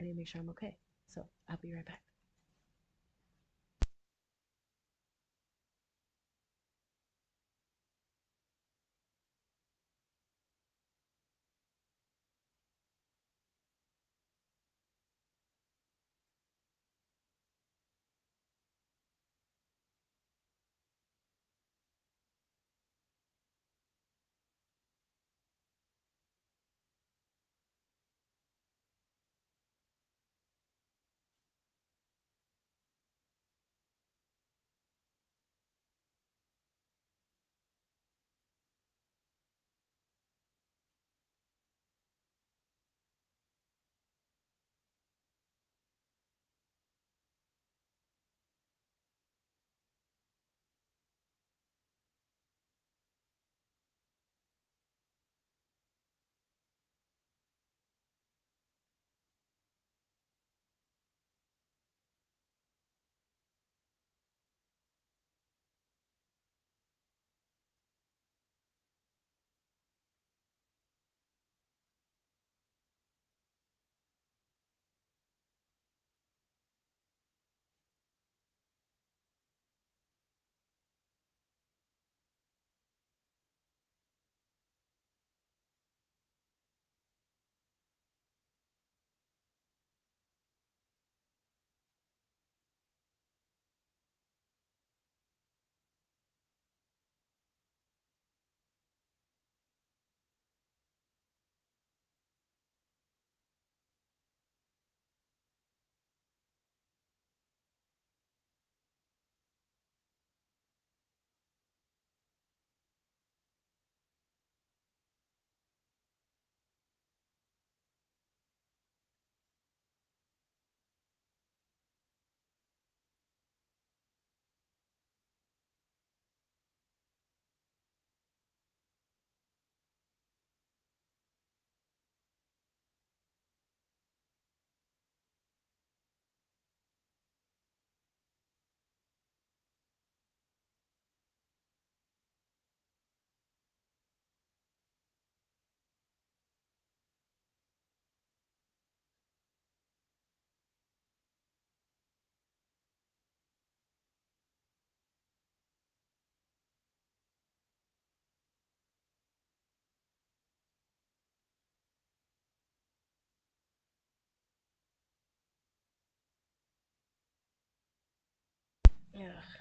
I need to make sure I'm okay. So I'll be right back.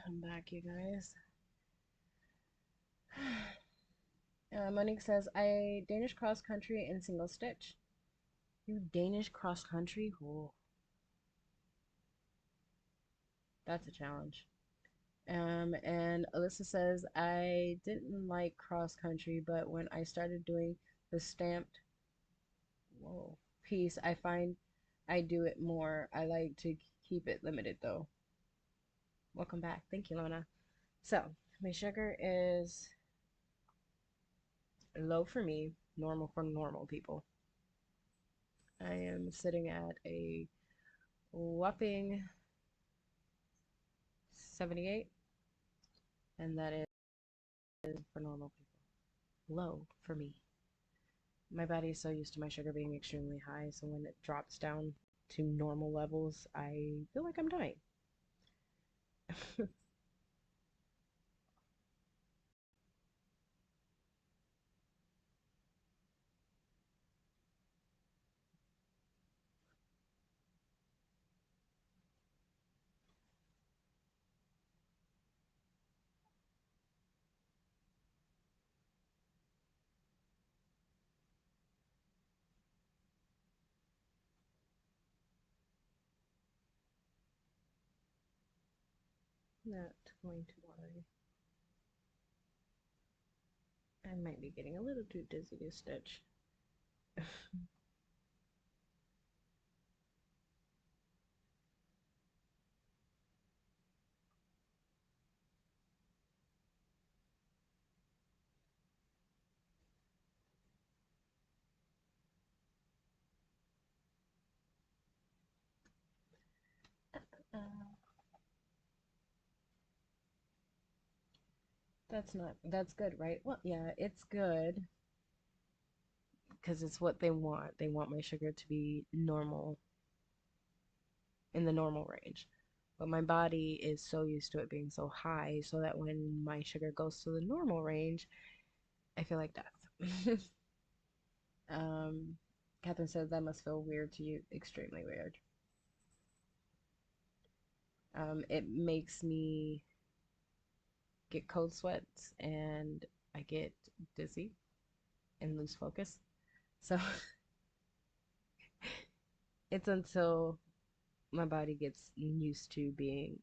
come back, you guys. Monique says, I Danish cross country in single stitch. You Danish cross country? Whoa, that's a challenge. And Alyssa says, I didn't like cross country, but when I started doing the stamped, whoa, piece, I find I do it more. I like to keep it limited though. Welcome back. Thank you, Lona. So, my sugar is low for me, normal for normal people. I am sitting at a whopping 78, and that is for normal people. Low for me. My body is so used to my sugar being extremely high, so when it drops down to normal levels, I feel like I'm dying. Not going to lie. I might be getting a little too dizzy to stitch. Uh, that's good, right? Well, yeah, it's good because it's what they want. They want my sugar to be normal, in the normal range. But my body is so used to it being so high, so that when my sugar goes to the normal range, I feel like death. um, Catherine says that must feel weird to you, extremely weird. It makes me get cold sweats and I get dizzy and lose focus. So it's until my body gets used to being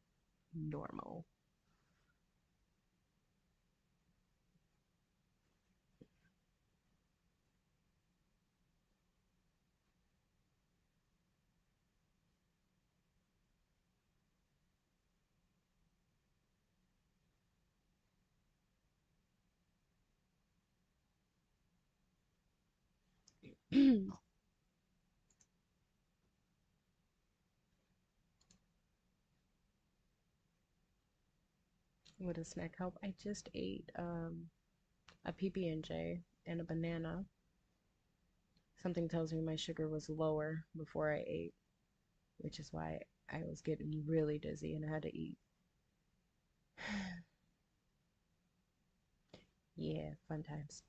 normal. Would a snack help? I just ate a PB&J and a banana. Something tells me my sugar was lower before I ate, which is why I was getting really dizzy and I had to eat. Yeah, fun times.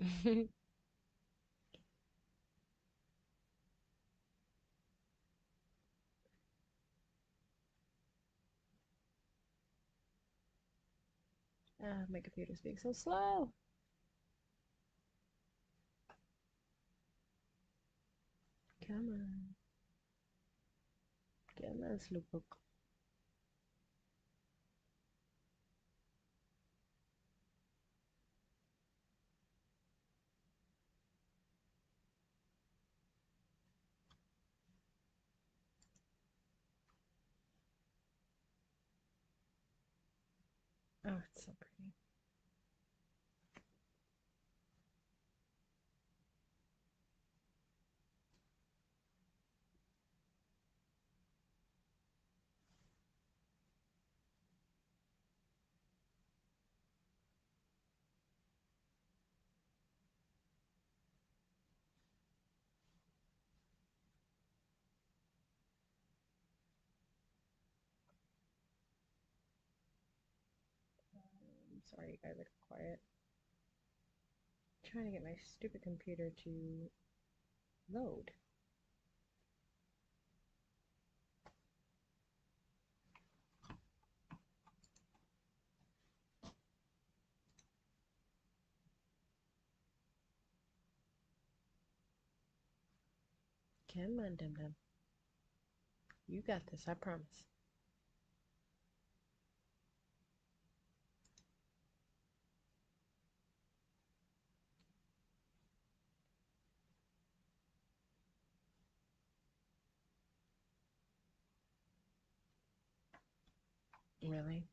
My computer's being so slow. Come on. Come on, Slowpoke. Oh, it's so pretty. I'm sorry, you guys are quiet. I'm trying to get my stupid computer to load. Come on, Dum Dum. You got this, I promise. Really?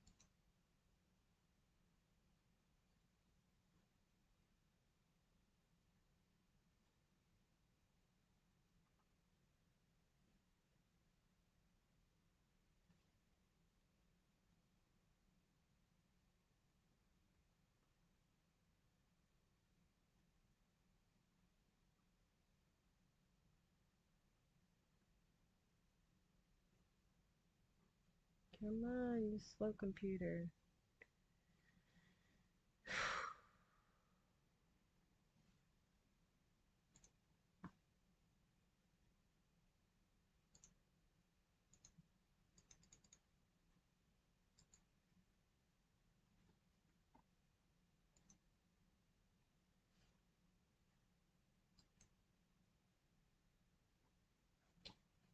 Come on, you slow computer.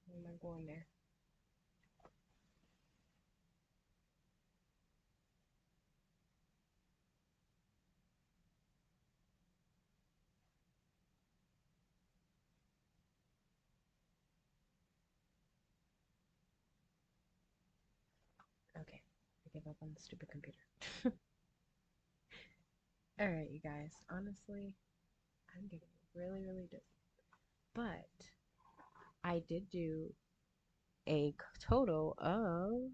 Why am I going there? Okay, I give up on the stupid computer. Alright, you guys, honestly, I'm getting really, really dizzy. But I did do a total of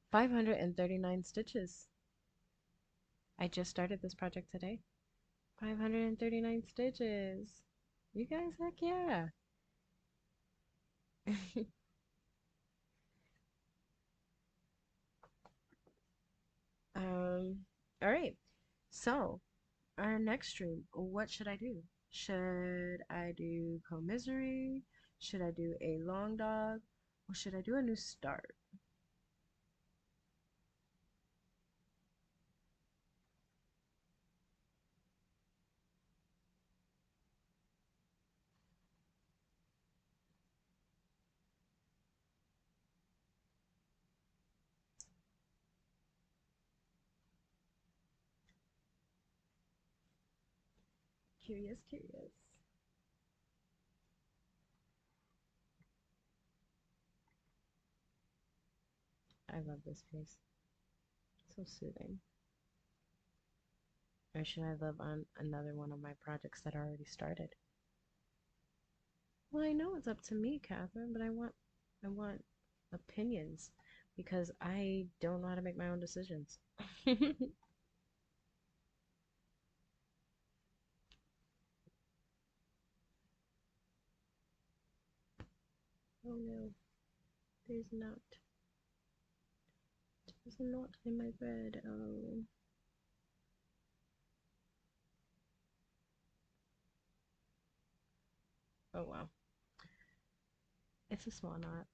539 stitches. I just started this project today. 539 stitches. You guys, heck yeah. Um, all right. So, our next stream, what should I do? Should I do Comisery? Should I do a long dog? Or should I do a new start? Curious, curious. I love this piece. So soothing. Or should I love on another one of my projects that already started? Well, I know it's up to me, Catherine, but I want opinions because I don't know how to make my own decisions. Oh no, there's not. There's not in my bed. Oh. Oh wow. It's a small knot.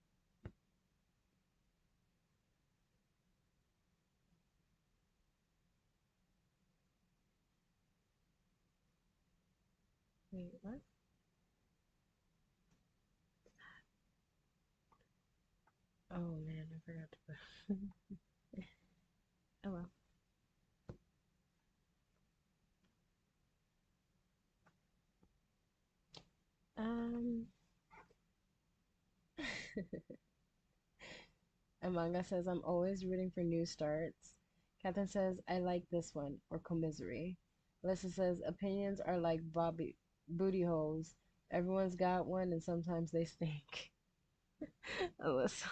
Wait, what? Oh man, I forgot to put. Oh well. Um. Among Us says I'm always rooting for new starts. Catherine says I like this one or commisery. Alyssa says opinions are like Bobby booty holes. Everyone's got one and sometimes they stink. Alyssa.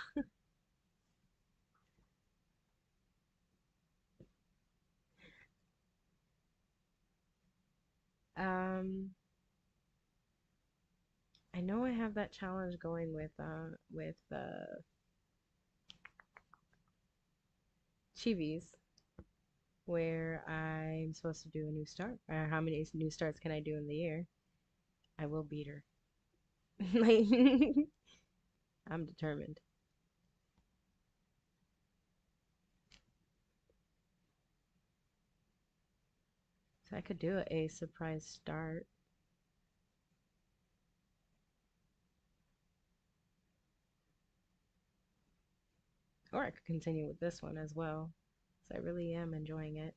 Um, I know I have that challenge going with Chivis where I'm supposed to do a new start. Or how many new starts can I do in the year? I will beat her. Like I'm determined. So I could do a surprise start. Or I could continue with this one as well. So I really am enjoying it.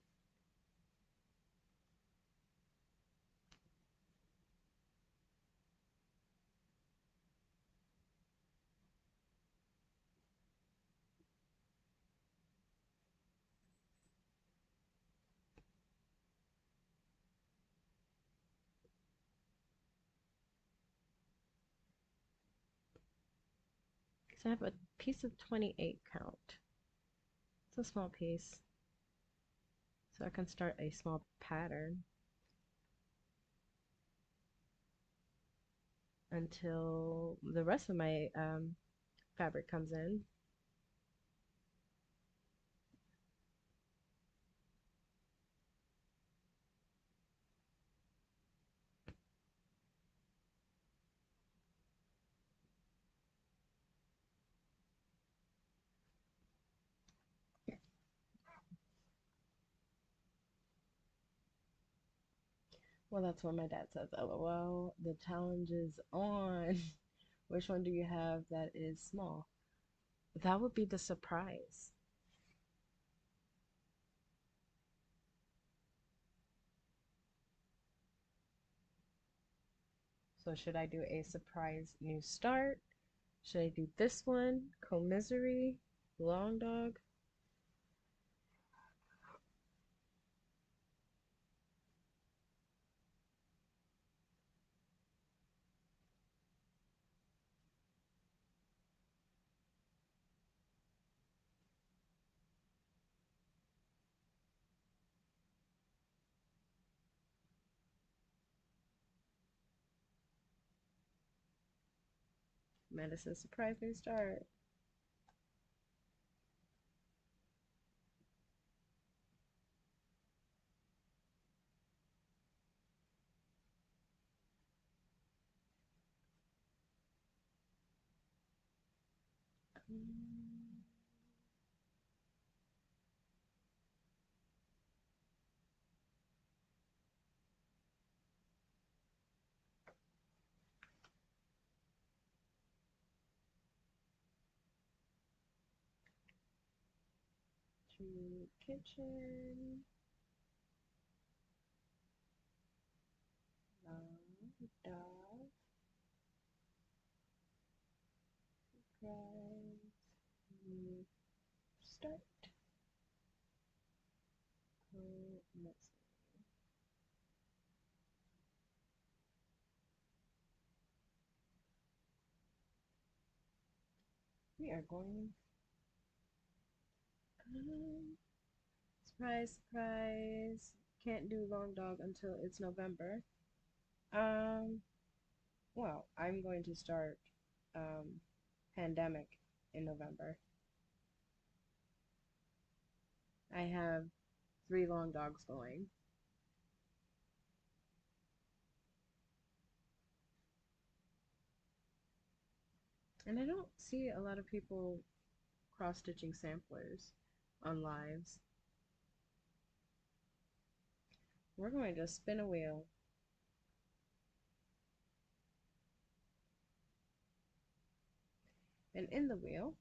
So I have a piece of 28 count. It's a small piece. So I can start a small pattern until the rest of my fabric comes in. Well, that's what my dad says. LOL, the challenge is on. Which one do you have that is small? That would be the surprise. So should I do a surprise new start? Should I do this one? Commisery? Long dog? Medicine surprise new start. To kitchen. Long dog. Surprise new start. Commisery. We are going. Surprise, surprise. Can't do long dog until it's November. Um, well, I'm going to start um pandemic in November. I have 3 long dogs going. And I don't see a lot of people cross-stitching samplers on lives. We're going to spin a wheel. And in the wheel,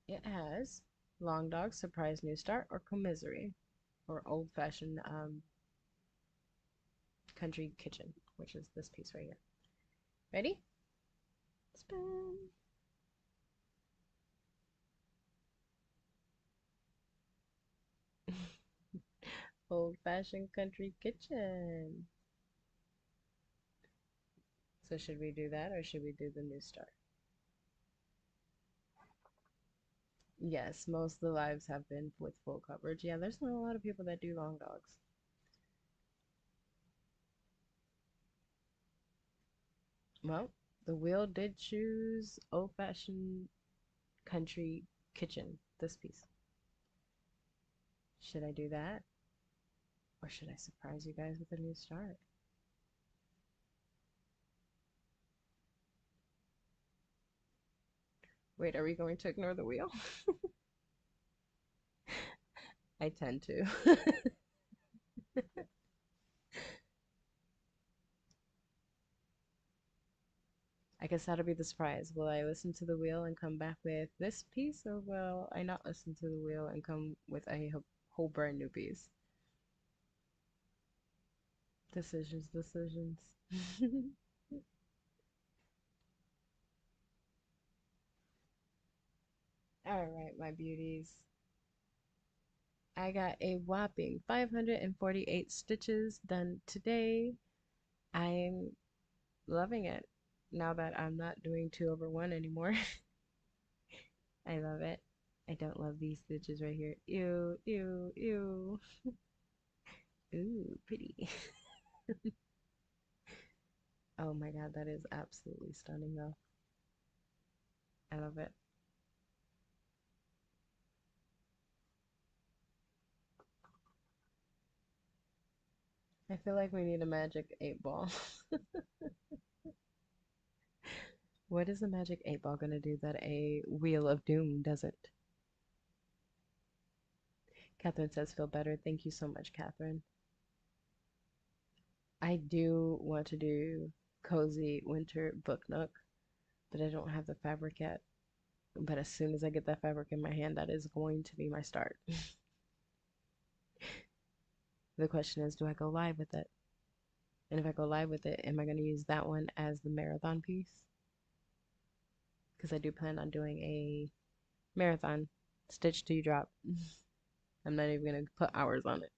it has long dog, surprise new start, or commisery, or old-fashioned country kitchen, which is this piece right here. Ready? Spin. Old-fashioned country kitchen. So should we do that or should we do the new start? Yes, most of the lives have been with full coverage. Yeah, there's not a lot of people that do long dogs. Well, the wheel did choose old-fashioned country kitchen, this piece. Should I do that? Or should I surprise you guys with a new start? Wait, are we going to ignore the wheel? I tend to. I guess that'll be the surprise. Will I listen to the wheel and come back with this piece, or will I not listen to the wheel and come with a whole brand new piece? Decisions, decisions. All right, my beauties. I got a whopping 548 stitches done today. I'm loving it now that I'm not doing 2/1 anymore. I love it. I don't love these stitches right here. Ew, ew, ew. Ooh, pretty. Oh my god, that is absolutely stunning though. I love it. I feel like we need a magic 8 ball. What is a magic 8 ball gonna do that a Wheel of Doom doesn't? Catherine says, feel better. Thank you so much, Catherine. I do want to do Cozy Winter Book Nook, but I don't have the fabric yet. But as soon as I get that fabric in my hand, that is going to be my start. The question is, do I go live with it? And if I go live with it, am I going to use that one as the marathon piece? Because I do plan on doing a marathon, stitch to you drop. I'm not even going to put hours on it.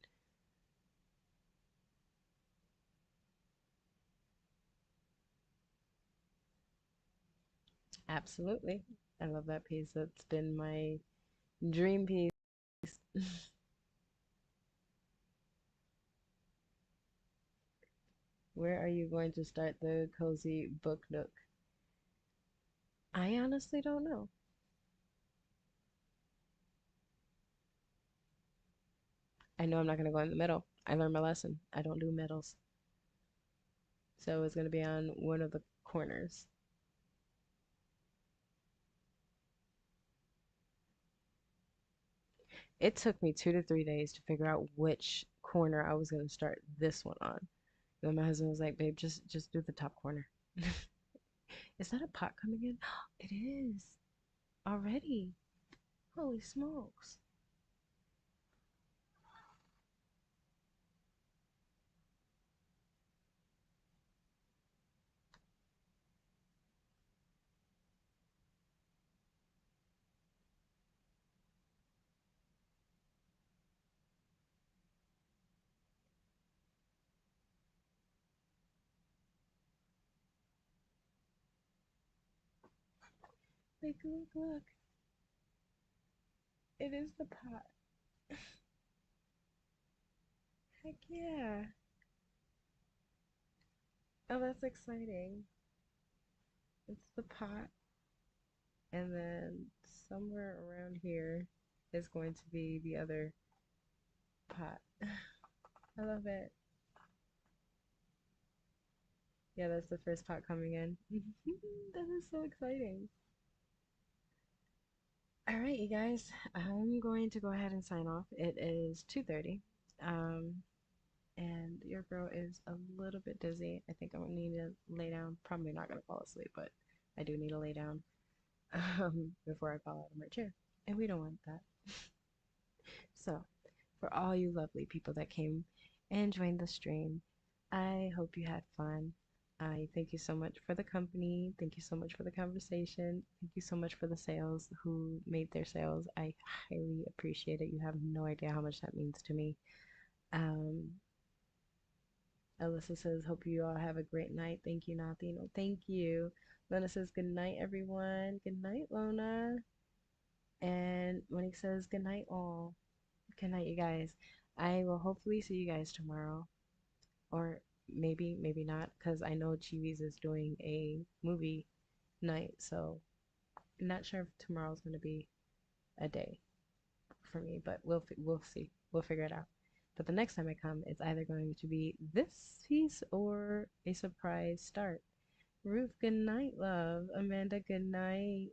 Absolutely. I love that piece. That's been my dream piece. Where are you going to start the Cozy Book Nook? I honestly don't know. I know I'm not going to go in the middle. I learned my lesson. I don't do middles. So it's going to be on one of the corners. It took me 2 to 3 days to figure out which corner I was going to start this one on. Then my husband was like, babe, just do the top corner. Is that a pot coming in? It is. Already. Holy smokes. Like, look, look. It is the pot. Heck yeah. Oh, that's exciting. It's the pot. And then somewhere around here is going to be the other pot. I love it. Yeah, that's the first pot coming in. That is so exciting. All right, you guys, I'm going to go ahead and sign off. It is 2:30. Um, and your girl is a little bit dizzy. I think I'm gonna need to lay down. Probably not gonna fall asleep, but I do need to lay down before I fall out of my chair. And we don't want that. So, for all you lovely people that came and joined the stream, I hope you had fun. I thank you so much for the company. Thank you so much for the conversation. Thank you so much for the sales who made their sales. I highly appreciate it. You have no idea how much that means to me. Um, Alyssa says, hope you all have a great night. Thank you, Nathino. Thank you. Lona says, good night, everyone. Good night, Lona. And Monique says, good night, all. Good night, you guys. I will hopefully see you guys tomorrow. Or maybe, maybe not, because I know Chivis is doing a movie night. So I'm not sure if tomorrow's going to be a day for me, but we'll see. We'll figure it out. But the next time I come, it's either going to be this piece or a surprise start. Ruth, good night, love. Amanda, good night.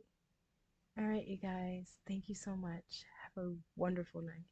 All right, you guys. Thank you so much. Have a wonderful night.